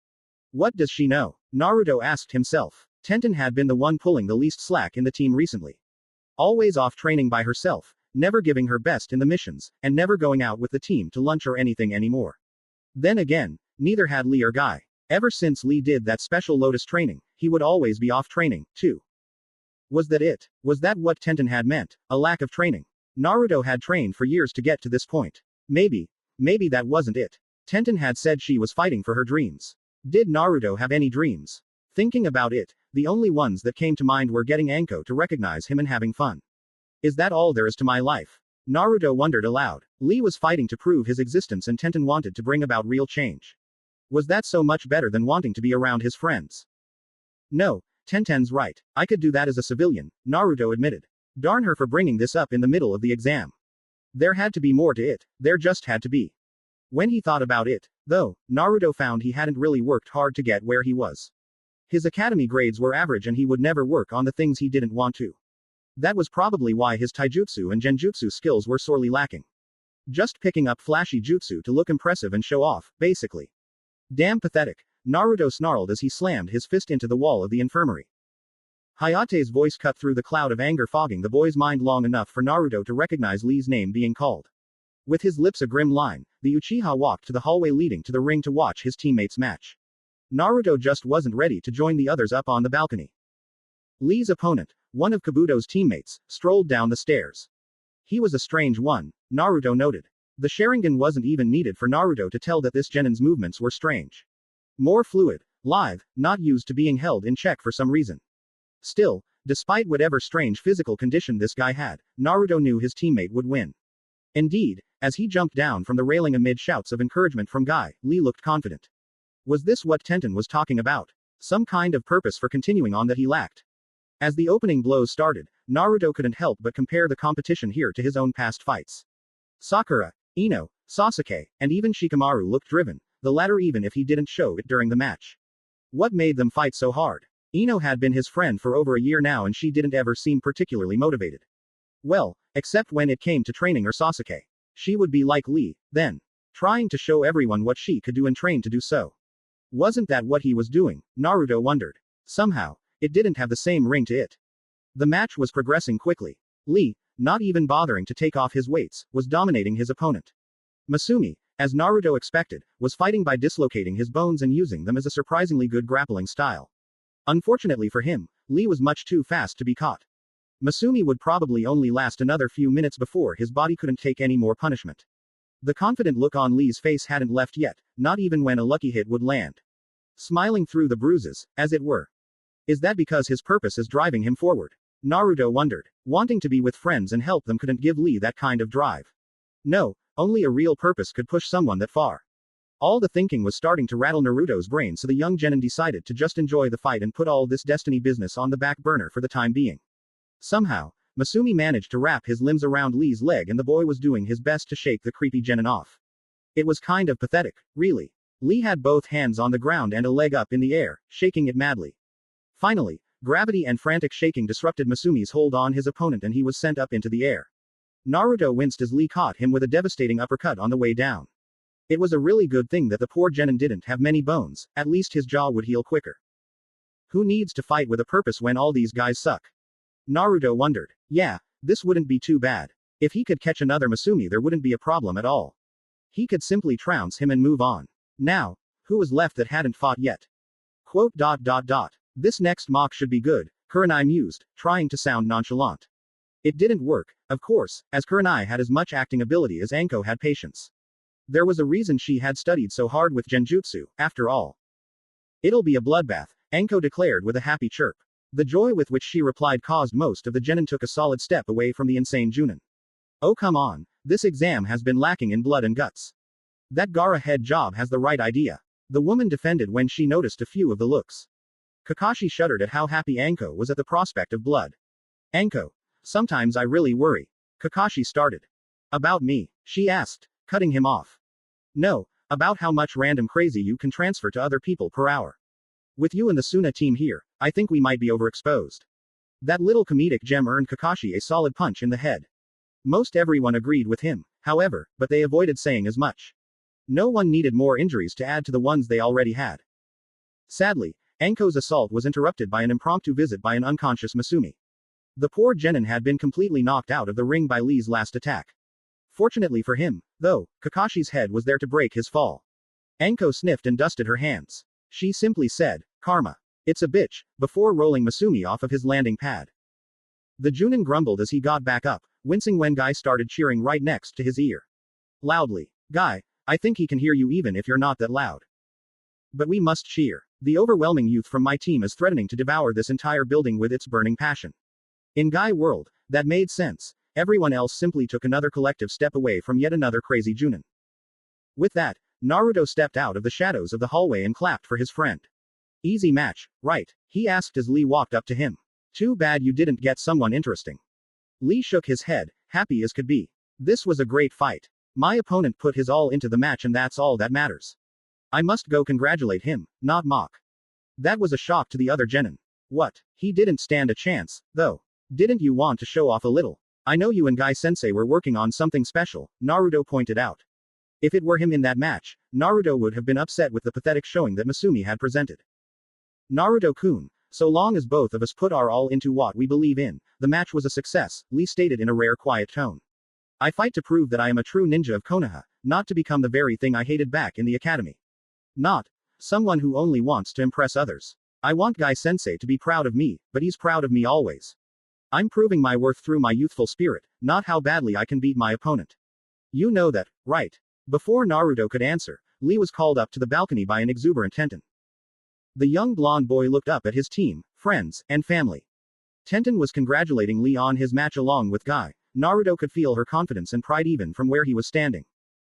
What does she know? Naruto asked himself. Tenten had been the one pulling the least slack in the team recently. Always off training by herself, never giving her best in the missions, and never going out with the team to lunch or anything anymore. Then again, neither had Lee or Guy. Ever since Lee did that special Lotus training, he would always be off training, too. Was that it? Was that what Tenten had meant? A lack of training? Naruto had trained for years to get to this point. Maybe that wasn't it. Tenten had said she was fighting for her dreams. Did Naruto have any dreams? Thinking about it, the only ones that came to mind were getting Anko to recognize him and having fun. Is that all there is to my life? Naruto wondered aloud. Lee was fighting to prove his existence and Tenten wanted to bring about real change. Was that so much better than wanting to be around his friends? No, Tenten's right. I could do that as a civilian, Naruto admitted. Darn her for bringing this up in the middle of the exam. There had to be more to it, there just had to be. When he thought about it, though, Naruto found he hadn't really worked hard to get where he was. His academy grades were average and he would never work on the things he didn't want to. That was probably why his taijutsu and genjutsu skills were sorely lacking. Just picking up flashy jutsu to look impressive and show off, basically. Damn pathetic, Naruto snarled as he slammed his fist into the wall of the infirmary. Hayate's voice cut through the cloud of anger fogging the boy's mind long enough for Naruto to recognize Lee's name being called. With his lips a grim line, the Uchiha walked to the hallway leading to the ring to watch his teammates match. Naruto just wasn't ready to join the others up on the balcony. Lee's opponent, one of Kabuto's teammates, strolled down the stairs. He was a strange one, Naruto noted. The Sharingan wasn't even needed for Naruto to tell that this genin's movements were strange. More fluid, live, not used to being held in check for some reason. Still, despite whatever strange physical condition this guy had, Naruto knew his teammate would win. Indeed, as he jumped down from the railing amid shouts of encouragement from Guy, Lee looked confident. Was this what Tenten was talking about? Some kind of purpose for continuing on that he lacked? As the opening blows started, Naruto couldn't help but compare the competition here to his own past fights. Sakura, Ino, Sasuke, and even Shikamaru looked driven, the latter even if he didn't show it during the match. What made them fight so hard? Ino had been his friend for over a year now and she didn't ever seem particularly motivated. Well, except when it came to training or Sasuke. She would be like Lee, then. Trying to show everyone what she could do and train to do so. Wasn't that what he was doing? Naruto wondered. Somehow, it didn't have the same ring to it. The match was progressing quickly. Lee, not even bothering to take off his weights, was dominating his opponent. Masumi, as Naruto expected, was fighting by dislocating his bones and using them as a surprisingly good grappling style. Unfortunately for him, Lee was much too fast to be caught. Masumi would probably only last another few minutes before his body couldn't take any more punishment. The confident look on Lee's face hadn't left yet, not even when a lucky hit would land. Smiling through the bruises, as it were. Is that because his purpose is driving him forward? Naruto wondered. Wanting to be with friends and help them couldn't give Lee that kind of drive. No, only a real purpose could push someone that far. All the thinking was starting to rattle Naruto's brain, so the young genin decided to just enjoy the fight and put all this destiny business on the back burner for the time being. Somehow, Masumi managed to wrap his limbs around Lee's leg and the boy was doing his best to shake the creepy genin off. It was kind of pathetic, really. Lee had both hands on the ground and a leg up in the air, shaking it madly. Finally, gravity and frantic shaking disrupted Masumi's hold on his opponent and he was sent up into the air. Naruto winced as Lee caught him with a devastating uppercut on the way down. It was a really good thing that the poor genin didn't have many bones, at least his jaw would heal quicker. Who needs to fight with a purpose when all these guys suck? Naruto wondered. Yeah, this wouldn't be too bad. If he could catch another Masumi there wouldn't be a problem at all. He could simply trounce him and move on. Now, who was left that hadn't fought yet? Quote. This next mock should be good, Kurenai mused, trying to sound nonchalant. It didn't work, of course, as Kurenai had as much acting ability as Anko had patience. There was a reason she had studied so hard with genjutsu, after all. It'll be a bloodbath, Anko declared with a happy chirp. The joy with which she replied caused most of the genin took a solid step away from the insane Junin. Oh come on, this exam has been lacking in blood and guts. That Gaara head job has the right idea. The woman defended when she noticed a few of the looks. Kakashi shuddered at how happy Anko was at the prospect of blood. Anko, sometimes I really worry. Kakashi started. About me? She asked, cutting him off. No, about how much random crazy you can transfer to other people per hour. With you and the Suna team here, I think we might be overexposed. That little comedic gem earned Kakashi a solid punch in the head. Most everyone agreed with him, however, but they avoided saying as much. No one needed more injuries to add to the ones they already had. Sadly, Anko's assault was interrupted by an impromptu visit by an unconscious Masumi. The poor genin had been completely knocked out of the ring by Lee's last attack. Fortunately for him, though, Kakashi's head was there to break his fall. Anko sniffed and dusted her hands. She simply said, "Karma. It's a bitch," before rolling Masumi off of his landing pad. The Junin grumbled as he got back up, wincing when Guy started cheering right next to his ear. Loudly. Guy, I think he can hear you even if you're not that loud. But we must cheer. The overwhelming youth from my team is threatening to devour this entire building with its burning passion. In Guy world, that made sense. Everyone else simply took another collective step away from yet another crazy Junin. With that, Naruto stepped out of the shadows of the hallway and clapped for his friend. Easy match, right? He asked as Lee walked up to him. Too bad you didn't get someone interesting. Lee shook his head, happy as could be. This was a great fight. My opponent put his all into the match and that's all that matters. I must go congratulate him, not mock. That was a shock to the other genin. What? He didn't stand a chance, though. Didn't you want to show off a little? I know you and Guy-sensei were working on something special, Naruto pointed out. If it were him in that match, Naruto would have been upset with the pathetic showing that Masumi had presented. Naruto-kun, so long as both of us put our all into what we believe in, the match was a success, Lee stated in a rare quiet tone. I fight to prove that I am a true ninja of Konoha, not to become the very thing I hated back in the academy. Not someone who only wants to impress others. I want Guy-sensei to be proud of me, but he's proud of me always. I'm proving my worth through my youthful spirit, not how badly I can beat my opponent. You know that, right? Before Naruto could answer, Lee was called up to the balcony by an exuberant Tenten. The young blonde boy looked up at his team, friends, and family. Tenten was congratulating Lee on his match along with Guy. Naruto could feel her confidence and pride even from where he was standing.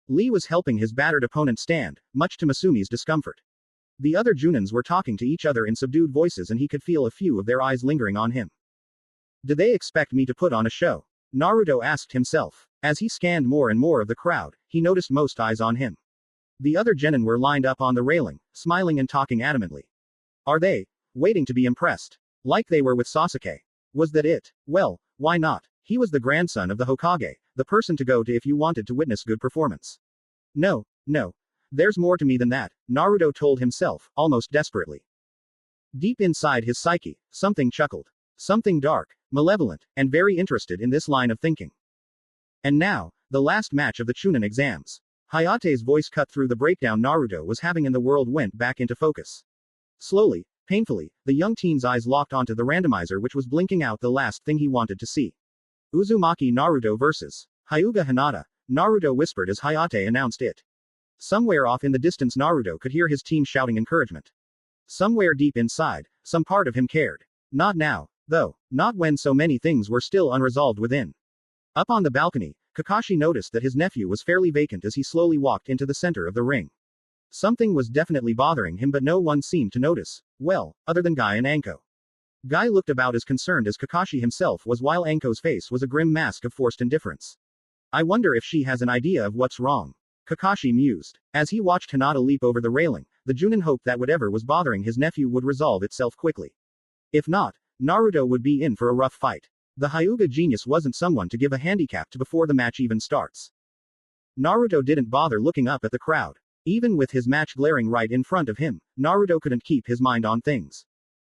Lee was helping his battered opponent stand, much to Masumi's discomfort. The other Junins were talking to each other in subdued voices and he could feel a few of their eyes lingering on him. Did they expect me to put on a show? Naruto asked himself. As he scanned more and more of the crowd, he noticed most eyes on him. The other genin were lined up on the railing, smiling and talking adamantly. Are they waiting to be impressed? Like they were with Sasuke? Was that it? Well, why not? He was the grandson of the Hokage, the person to go to if you wanted to witness good performance. No. There's more to me than that, Naruto told himself, almost desperately. Deep inside his psyche, something chuckled. Something dark, malevolent, and very interested in this line of thinking. And now, the last match of the Chunin exams. Hayate's voice cut through the breakdown Naruto was having and the world went back into focus. Slowly, painfully, the young teen's eyes locked onto the randomizer which was blinking out the last thing he wanted to see. Uzumaki Naruto vs. Hyuga Hinata, Naruto whispered as Hayate announced it. Somewhere off in the distance Naruto could hear his team shouting encouragement. Somewhere deep inside, some part of him cared. Not now, though, not when so many things were still unresolved within. Up on the balcony, Kakashi noticed that his nephew was fairly vacant as he slowly walked into the center of the ring. Something was definitely bothering him but no one seemed to notice, well, other than Guy and Anko. Guy looked about as concerned as Kakashi himself was while Anko's face was a grim mask of forced indifference. I wonder if she has an idea of what's wrong. Kakashi mused. As he watched Hinata leap over the railing, the Junin hoped that whatever was bothering his nephew would resolve itself quickly. If not, Naruto would be in for a rough fight. The Hyuga genius wasn't someone to give a handicap to before the match even starts. Naruto didn't bother looking up at the crowd. Even with his match glaring right in front of him, Naruto couldn't keep his mind on things.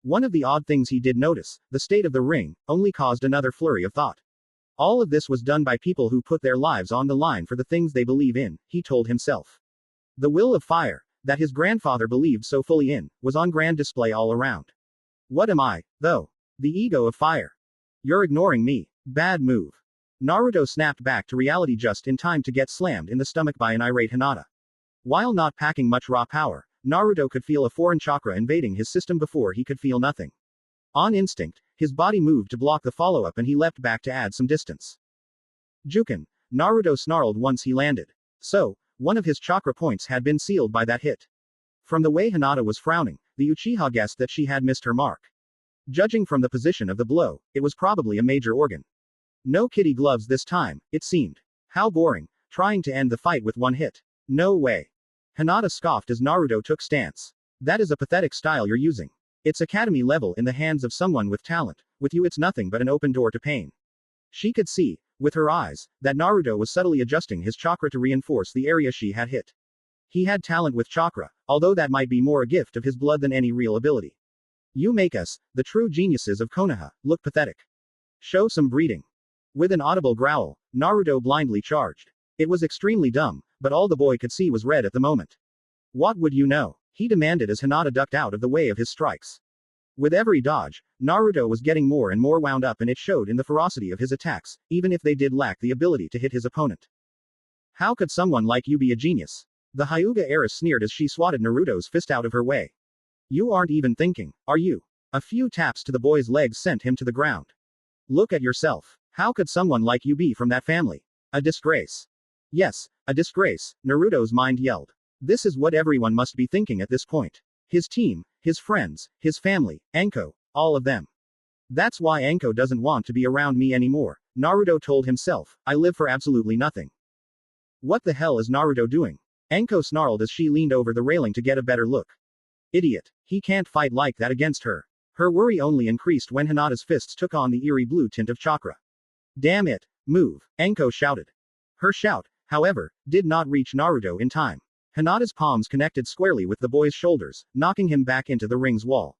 One of the odd things he did notice, the state of the ring, only caused another flurry of thought. All of this was done by people who put their lives on the line for the things they believe in, he told himself. The will of fire, that his grandfather believed so fully in, was on grand display all around. What am I, though? The ego of fire. You're ignoring me. Bad move. Naruto snapped back to reality just in time to get slammed in the stomach by an irate Hinata. While not packing much raw power, Naruto could feel a foreign chakra invading his system before he could feel nothing. On instinct, his body moved to block the follow-up and he leapt back to add some distance. Jukin, Naruto snarled once he landed. So, one of his chakra points had been sealed by that hit. From the way Hinata was frowning, the Uchiha guessed that she had missed her mark. Judging from the position of the blow, it was probably a major organ. No kitty gloves this time, it seemed. How boring, trying to end the fight with one hit. No way. Hinata scoffed as Naruto took stance. That is a pathetic style you're using. It's academy level in the hands of someone with talent, with you it's nothing but an open door to pain. She could see, with her eyes, that Naruto was subtly adjusting his chakra to reinforce the area she had hit. He had talent with chakra, although that might be more a gift of his blood than any real ability. You make us, the true geniuses of Konoha, look pathetic. Show some breeding. With an audible growl, Naruto blindly charged. It was extremely dumb, but all the boy could see was red at the moment. What would you know? He demanded as Hinata ducked out of the way of his strikes. With every dodge, Naruto was getting more and more wound up and it showed in the ferocity of his attacks, even if they did lack the ability to hit his opponent. How could someone like you be a genius? The Hyuga heiress sneered as she swatted Naruto's fist out of her way. You aren't even thinking, are you? A few taps to the boy's legs sent him to the ground. Look at yourself. How could someone like you be from that family? A disgrace. Yes, a disgrace, Naruto's mind yelled. This is what everyone must be thinking at this point. His team, his friends, his family, Anko, all of them. That's why Anko doesn't want to be around me anymore, Naruto told himself. I live for absolutely nothing. What the hell is Naruto doing? Anko snarled as she leaned over the railing to get a better look. Idiot. He can't fight like that against her. Her worry only increased when Hinata's fists took on the eerie blue tint of chakra. Damn it. Move, Anko shouted. Her shout, however, did not reach Naruto in time. Hinata's palms connected squarely with the boy's shoulders, knocking him back into the ring's wall.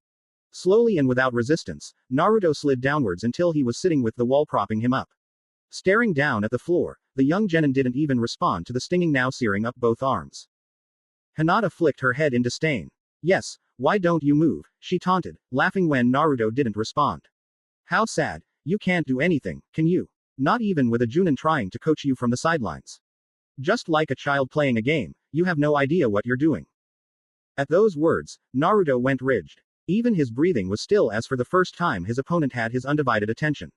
Slowly and without resistance, Naruto slid downwards until he was sitting with the wall propping him up. Staring down at the floor, the young genin didn't even respond to the stinging now searing up both arms. Hinata flicked her head in disdain. Yes, why don't you move, she taunted, laughing when Naruto didn't respond. How sad, you can't do anything, can you? Not even with a Junin trying to coach you from the sidelines. Just like a child playing a game, you have no idea what you're doing. At those words, Naruto went rigid. Even his breathing was still as for the first time his opponent had his undivided attention.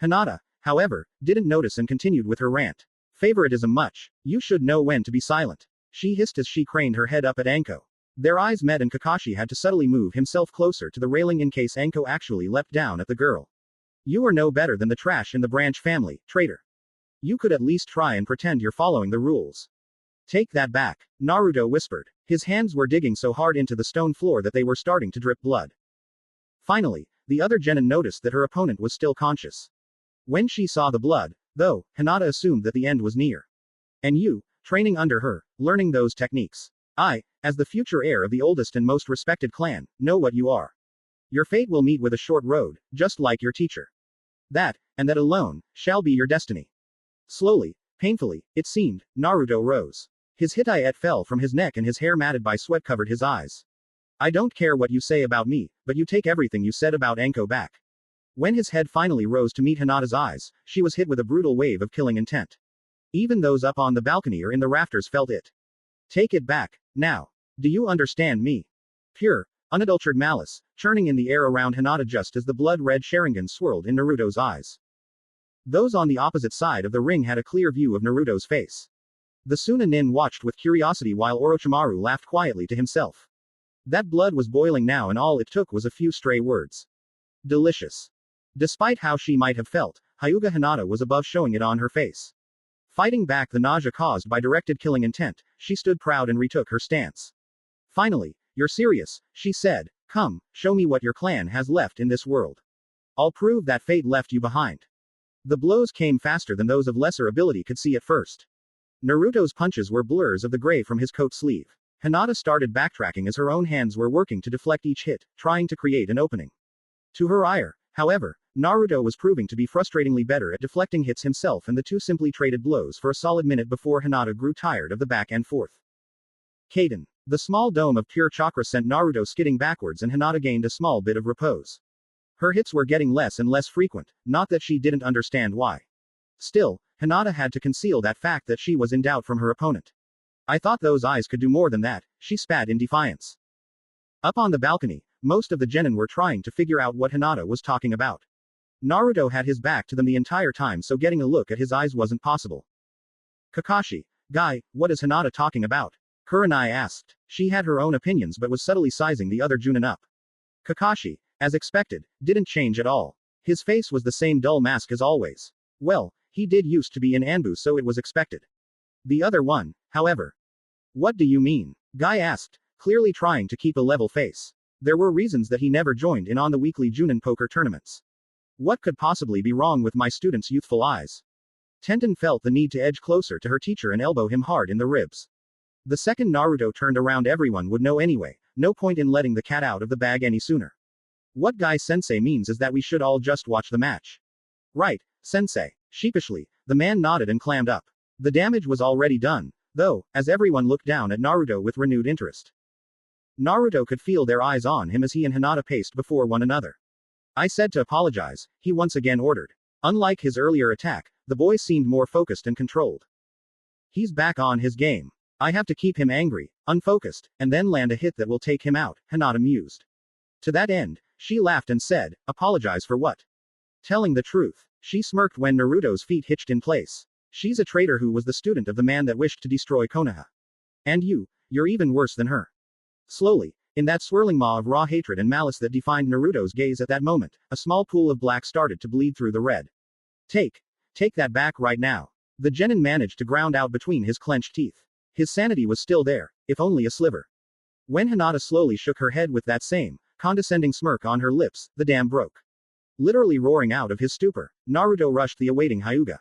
Hinata, however, didn't notice and continued with her rant. Favoritism much. You should know when to be silent. She hissed as she craned her head up at Anko. Their eyes met and Kakashi had to subtly move himself closer to the railing in case Anko actually leapt down at the girl. You are no better than the trash in the Branch family, traitor. You could at least try and pretend you're following the rules. Take that back, Naruto whispered. His hands were digging so hard into the stone floor that they were starting to drip blood. Finally, the other genin noticed that her opponent was still conscious. When she saw the blood, though, Hinata assumed that the end was near. And you, training under her, learning those techniques. I, as the future heir of the oldest and most respected clan, know what you are. Your fate will meet with a short road, just like your teacher. That, and that alone, shall be your destiny. Slowly, painfully, it seemed, Naruto rose. His Hittite fell from his neck and his hair matted by sweat covered his eyes. I don't care what you say about me, but you take everything you said about Anko back. When his head finally rose to meet Hinata's eyes, she was hit with a brutal wave of killing intent. Even those up on the balcony or in the rafters felt it. Take it back, now. Do you understand me? Pure, unadulterated malice, churning in the air around Hinata just as the blood-red Sharingan swirled in Naruto's eyes. Those on the opposite side of the ring had a clear view of Naruto's face. The Sunanin watched with curiosity while Orochimaru laughed quietly to himself. That blood was boiling now and all it took was a few stray words. Delicious. Despite how she might have felt, Hyuga Hinata was above showing it on her face. Fighting back the nausea caused by directed killing intent, she stood proud and retook her stance. Finally, you're serious, she said. Come, show me what your clan has left in this world. I'll prove that fate left you behind. The blows came faster than those of lesser ability could see at first. Naruto's punches were blurs of the gray from his coat sleeve. Hinata started backtracking as her own hands were working to deflect each hit, trying to create an opening. To her ire, however, Naruto was proving to be frustratingly better at deflecting hits himself and the two simply traded blows for a solid minute before Hinata grew tired of the back and forth. Kaden. The small dome of pure chakra sent Naruto skidding backwards and Hinata gained a small bit of repose. Her hits were getting less and less frequent, not that she didn't understand why. Still, Hinata had to conceal that fact that she was in doubt from her opponent. I thought those eyes could do more than that, she spat in defiance. Up on the balcony, most of the genin were trying to figure out what Hinata was talking about. Naruto had his back to them the entire time so getting a look at his eyes wasn't possible. Kakashi, guy, what is Hinata talking about? Kurenai asked. She had her own opinions but was subtly sizing the other Junin up. Kakashi, as expected, didn't change at all. His face was the same dull mask as always. Well, he did used to be in Anbu so it was expected. The other one, however. What do you mean? Guy asked, clearly trying to keep a level face. There were reasons that he never joined in on the weekly Junin poker tournaments. What could possibly be wrong with my student's youthful eyes? Tenten felt the need to edge closer to her teacher and elbow him hard in the ribs. The second Naruto turned around everyone would know anyway, no point in letting the cat out of the bag any sooner. What Guy-sensei means is that we should all just watch the match. Right, sensei. Sheepishly, the man nodded and clammed up. The damage was already done, though, as everyone looked down at Naruto with renewed interest. Naruto could feel their eyes on him as he and Hinata paced before one another. I said to apologize, he once again ordered. Unlike his earlier attack, the boy seemed more focused and controlled. He's back on his game. I have to keep him angry, unfocused, and then land a hit that will take him out, Hinata mused. To that end, she laughed and said, apologize for what? Telling the truth. She smirked when Naruto's feet hitched in place. She's a traitor who was the student of the man that wished to destroy Konoha. And you're even worse than her. Slowly, in that swirling maw of raw hatred and malice that defined Naruto's gaze at that moment, a small pool of black started to bleed through the red. Take that back right now. The genin managed to ground out between his clenched teeth. His sanity was still there, if only a sliver. When Hinata slowly shook her head with that same, condescending smirk on her lips, the dam broke. Literally roaring out of his stupor, Naruto rushed the awaiting Hyuga.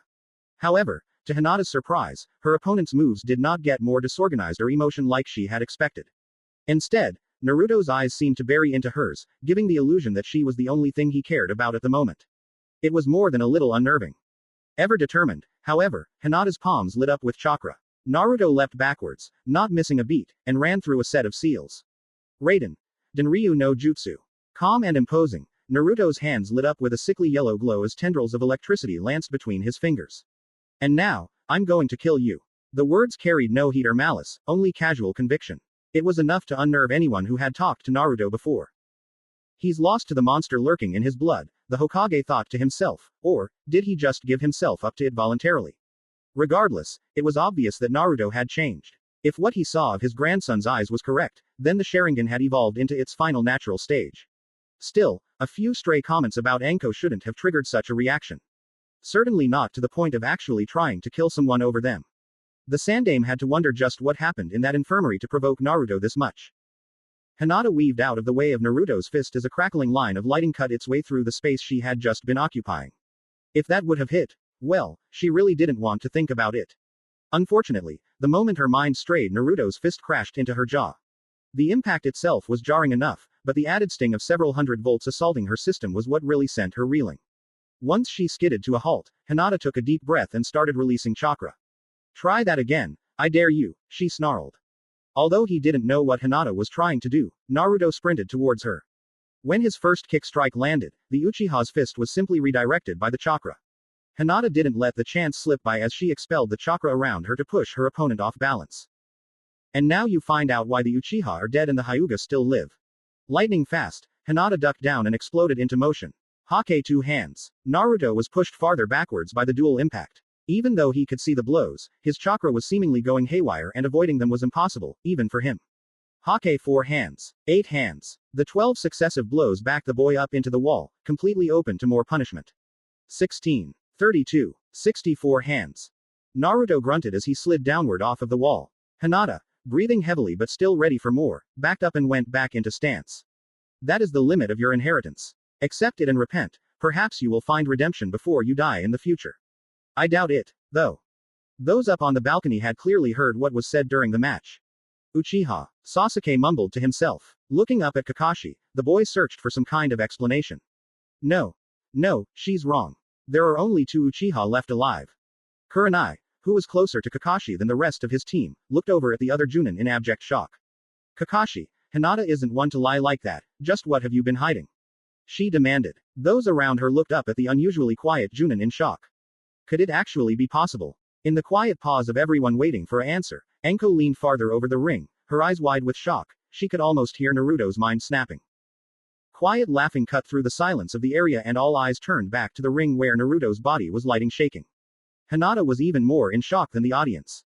However, to Hinata's surprise, her opponent's moves did not get more disorganized or emotion-like she had expected. Instead, Naruto's eyes seemed to bury into hers, giving the illusion that she was the only thing he cared about at the moment. It was more than a little unnerving. Ever determined, however, Hinata's palms lit up with chakra. Naruto leapt backwards, not missing a beat, and ran through a set of seals. Raiden. Denryu no Jutsu. Calm and imposing, Naruto's hands lit up with a sickly yellow glow as tendrils of electricity lanced between his fingers. And now, I'm going to kill you. The words carried no heat or malice, only casual conviction. It was enough to unnerve anyone who had talked to Naruto before. He's lost to the monster lurking in his blood, the Hokage thought to himself, or, did he just give himself up to it voluntarily? Regardless, it was obvious that Naruto had changed. If what he saw of his grandson's eyes was correct, then the Sharingan had evolved into its final natural stage. Still, a few stray comments about Anko shouldn't have triggered such a reaction. Certainly not to the point of actually trying to kill someone over them. The Sandame had to wonder just what happened in that infirmary to provoke Naruto this much. Hinata weaved out of the way of Naruto's fist as a crackling line of lighting cut its way through the space she had just been occupying. If that would have hit, well, she really didn't want to think about it. Unfortunately, the moment her mind strayed, Naruto's fist crashed into her jaw. The impact itself was jarring enough, but the added sting of several hundred volts assaulting her system was what really sent her reeling. Once she skidded to a halt, Hinata took a deep breath and started releasing chakra. Try that again, I dare you, she snarled. Although he didn't know what Hinata was trying to do, Naruto sprinted towards her. When his first kick strike landed, the Uchiha's fist was simply redirected by the chakra. Hinata didn't let the chance slip by as she expelled the chakra around her to push her opponent off balance. And now you find out why the Uchiha are dead and the Hyuga still live. Lightning fast, Hinata ducked down and exploded into motion. Hake two hands. Naruto was pushed farther backwards by the dual impact. Even though he could see the blows, his chakra was seemingly going haywire and avoiding them was impossible, even for him. Hake 4 hands. 8 hands. The 12 successive blows backed the boy up into the wall, completely open to more punishment. 16. 32. 64 hands. Naruto grunted as he slid downward off of the wall. Hinata, breathing heavily but still ready for more, backed up and went back into stance. That is the limit of your inheritance. Accept it and repent, perhaps you will find redemption before you die in the future. I doubt it, though. Those up on the balcony had clearly heard what was said during the match. Uchiha, Sasuke mumbled to himself. Looking up at Kakashi, the boy searched for some kind of explanation. No, she's wrong. There are only 2 Uchiha left alive. Kurenai, who was closer to Kakashi than the rest of his team, looked over at the other Junin in abject shock. Kakashi, Hinata isn't one to lie like that, just what have you been hiding? She demanded. Those around her looked up at the unusually quiet Junin in shock. Could it actually be possible? In the quiet pause of everyone waiting for an answer, Anko leaned farther over the ring, her eyes wide with shock. She could almost hear Naruto's mind snapping. Quiet laughing cut through the silence of the area and all eyes turned back to the ring where Naruto's body was lighting shaking. Hinata was even more in shock than the audience.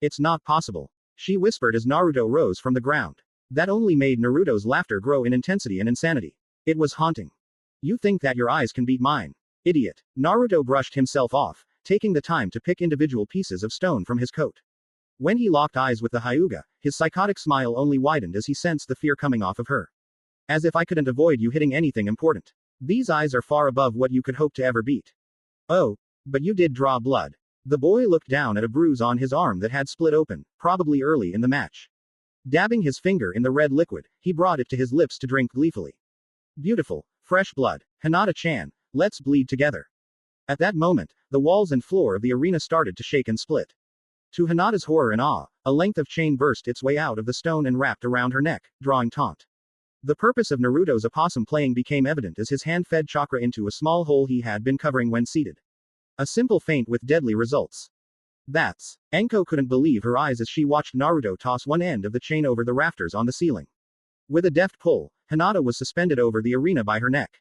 It's not possible. She whispered as Naruto rose from the ground. That only made Naruto's laughter grow in intensity and insanity. It was haunting. You think that your eyes can beat mine? Idiot. Naruto brushed himself off, taking the time to pick individual pieces of stone from his coat. When he locked eyes with the Hyuga, his psychotic smile only widened as he sensed the fear coming off of her. As if I couldn't avoid you hitting anything important. These eyes are far above what you could hope to ever beat. Oh, but you did draw blood. The boy looked down at a bruise on his arm that had split open, probably early in the match. Dabbing his finger in the red liquid, he brought it to his lips to drink gleefully. Beautiful, fresh blood. Hinata-chan, let's bleed together. At that moment, the walls and floor of the arena started to shake and split. To Hinata's horror and awe, a length of chain burst its way out of the stone and wrapped around her neck, drawing taut. The purpose of Naruto's opossum playing became evident as his hand fed chakra into a small hole he had been covering when seated. A simple feint with deadly results. That's. Anko couldn't believe her eyes as she watched Naruto toss one end of the chain over the rafters on the ceiling. With a deft pull, Hinata was suspended over the arena by her neck.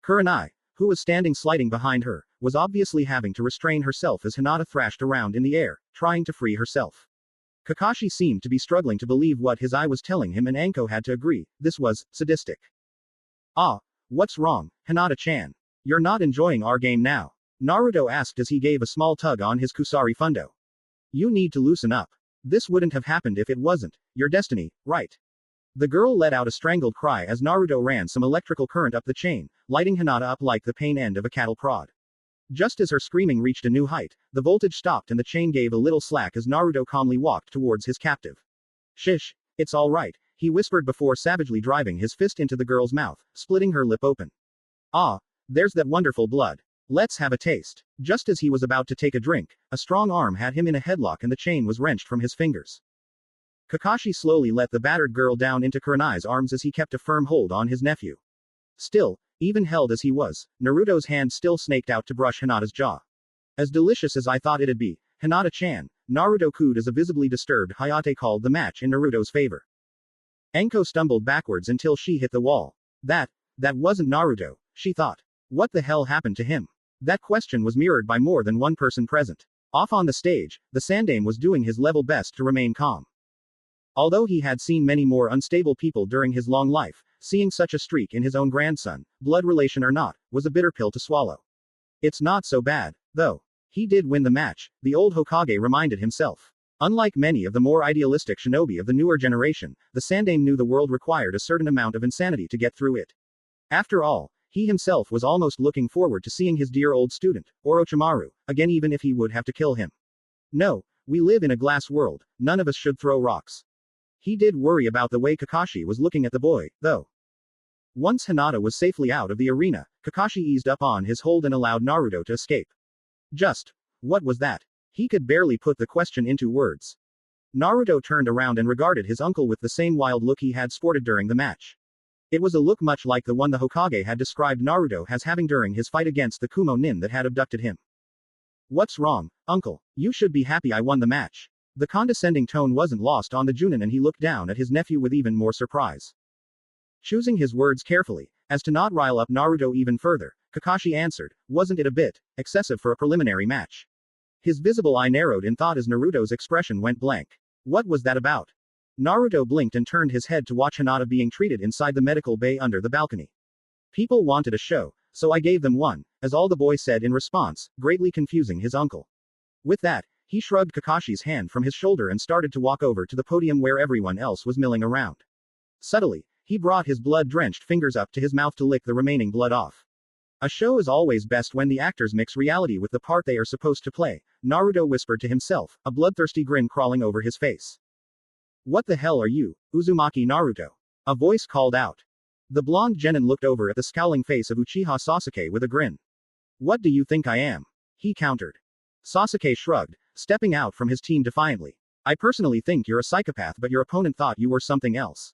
Kurenai, who was standing sliding behind her, was obviously having to restrain herself as Hinata thrashed around in the air, trying to free herself. Kakashi seemed to be struggling to believe what his eye was telling him and Anko had to agree, this was sadistic. Ah, what's wrong, Hinata-chan? You're not enjoying our game now. Naruto asked as he gave a small tug on his Kusari Fundo. You need to loosen up. This wouldn't have happened if it wasn't your destiny, right? The girl let out a strangled cry as Naruto ran some electrical current up the chain, lighting Hinata up like the pain end of a cattle prod. Just as her screaming reached a new height, the voltage stopped and the chain gave a little slack as Naruto calmly walked towards his captive. Shish, it's all right, he whispered before savagely driving his fist into the girl's mouth, splitting her lip open. Ah, there's that wonderful blood. Let's have a taste. Just as he was about to take a drink, a strong arm had him in a headlock and the chain was wrenched from his fingers. Kakashi slowly let the battered girl down into Kurenai's arms as he kept a firm hold on his nephew. Still, even held as he was, Naruto's hand still snaked out to brush Hinata's jaw. As delicious as I thought it'd be, Hinata-chan, Naruto cooed as a visibly disturbed Hayate called the match in Naruto's favor. Anko stumbled backwards until she hit the wall. That wasn't Naruto, she thought. What the hell happened to him? That question was mirrored by more than one person present. Off on the stage, the Sandaime was doing his level best to remain calm. Although he had seen many more unstable people during his long life, seeing such a streak in his own grandson, blood relation or not, was a bitter pill to swallow. It's not so bad, though. He did win the match, the old Hokage reminded himself. Unlike many of the more idealistic shinobi of the newer generation, the Sandaime knew the world required a certain amount of insanity to get through it. After all, he himself was almost looking forward to seeing his dear old student, Orochimaru, again even if he would have to kill him. No, we live in a glass world, none of us should throw rocks. He did worry about the way Kakashi was looking at the boy, though. Once Hinata was safely out of the arena, Kakashi eased up on his hold and allowed Naruto to escape. What was that? He could barely put the question into words. Naruto turned around and regarded his uncle with the same wild look he had sported during the match. It was a look much like the one the Hokage had described Naruto as having during his fight against the Kumo nin that had abducted him. What's wrong, uncle? You should be happy I won the match. The condescending tone wasn't lost on the Junin and he looked down at his nephew with even more surprise. Choosing his words carefully, as to not rile up Naruto even further, Kakashi answered, wasn't it a bit excessive for a preliminary match? His visible eye narrowed in thought as Naruto's expression went blank. What was that about? Naruto blinked and turned his head to watch Hinata being treated inside the medical bay under the balcony. People wanted a show, so I gave them one, as all the boy said in response, greatly confusing his uncle. With that, he shrugged Kakashi's hand from his shoulder and started to walk over to the podium where everyone else was milling around. Subtly, he brought his blood-drenched fingers up to his mouth to lick the remaining blood off. A show is always best when the actors mix reality with the part they are supposed to play, Naruto whispered to himself, a bloodthirsty grin crawling over his face. What the hell are you, Uzumaki Naruto? A voice called out. The blonde genin looked over at the scowling face of Uchiha Sasuke with a grin. What do you think I am? He countered. Sasuke shrugged, stepping out from his team defiantly. I personally think you're a psychopath, but your opponent thought you were something else.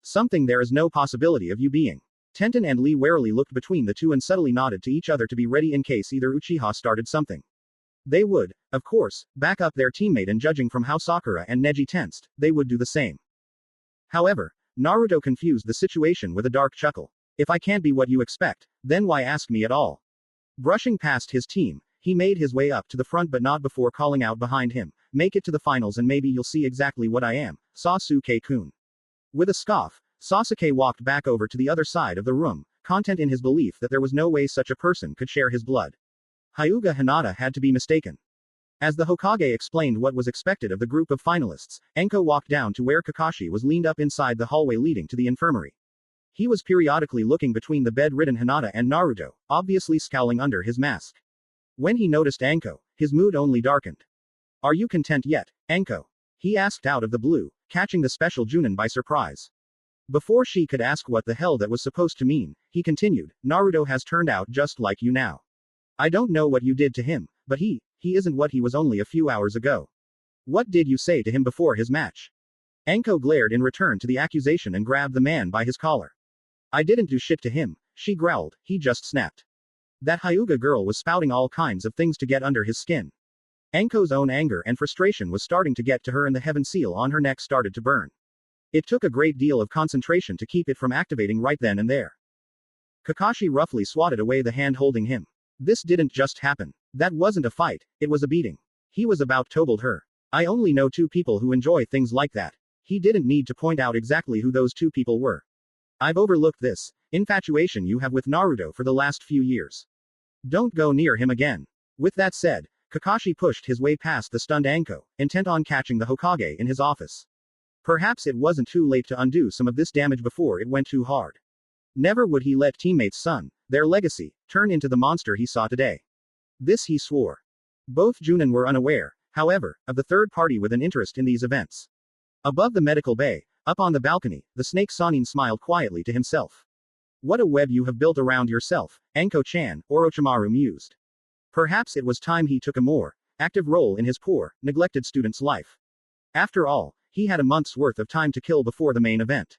Something there is no possibility of you being. Tenten and Lee warily looked between the two and subtly nodded to each other to be ready in case either Uchiha started something. They would, of course, back up their teammate, and judging from how Sakura and Neji tensed, they would do the same. However, Naruto confused the situation with a dark chuckle. If I can't be what you expect, then why ask me at all? Brushing past his team, he made his way up to the front but not before calling out behind him, make it to the finals and maybe you'll see exactly what I am, Sasuke-kun. With a scoff, Sasuke walked back over to the other side of the room, content in his belief that there was no way such a person could share his blood. Hyuga Hinata had to be mistaken. As the Hokage explained what was expected of the group of finalists, Enko walked down to where Kakashi was leaned up inside the hallway leading to the infirmary. He was periodically looking between the bed-ridden Hinata and Naruto, obviously scowling under his mask. When he noticed Enko, his mood only darkened. Are you content yet, Enko? He asked out of the blue, catching the special Junin by surprise. Before she could ask what the hell that was supposed to mean, he continued, Naruto has turned out just like you now. I don't know what you did to him, but he isn't what he was only a few hours ago. What did you say to him before his match? Enko glared in return to the accusation and grabbed the man by his collar. I didn't do shit to him, she growled, he just snapped. That Hyuga girl was spouting all kinds of things to get under his skin. Enko's own anger and frustration was starting to get to her and the heaven seal on her neck started to burn. It took a great deal of concentration to keep it from activating right then and there. Kakashi roughly swatted away the hand holding him. This didn't just happen. That wasn't a fight, it was a beating. He was about to told her. I only know two people who enjoy things like that. He didn't need to point out exactly who those two people were. I've overlooked this infatuation you have with Naruto for the last few years. Don't go near him again. With that said, Kakashi pushed his way past the stunned Anko, intent on catching the Hokage in his office. Perhaps it wasn't too late to undo some of this damage before it went too hard. Never would he let teammates' son, their legacy, turn into the monster he saw today. This he swore. Both Junin were unaware, however, of the third party with an interest in these events. Above the medical bay, up on the balcony, the snake Sanin smiled quietly to himself. What a web you have built around yourself, Anko-chan, Orochimaru mused. Perhaps it was time he took a more active role in his poor, neglected student's life. After all, he had a month's worth of time to kill before the main event.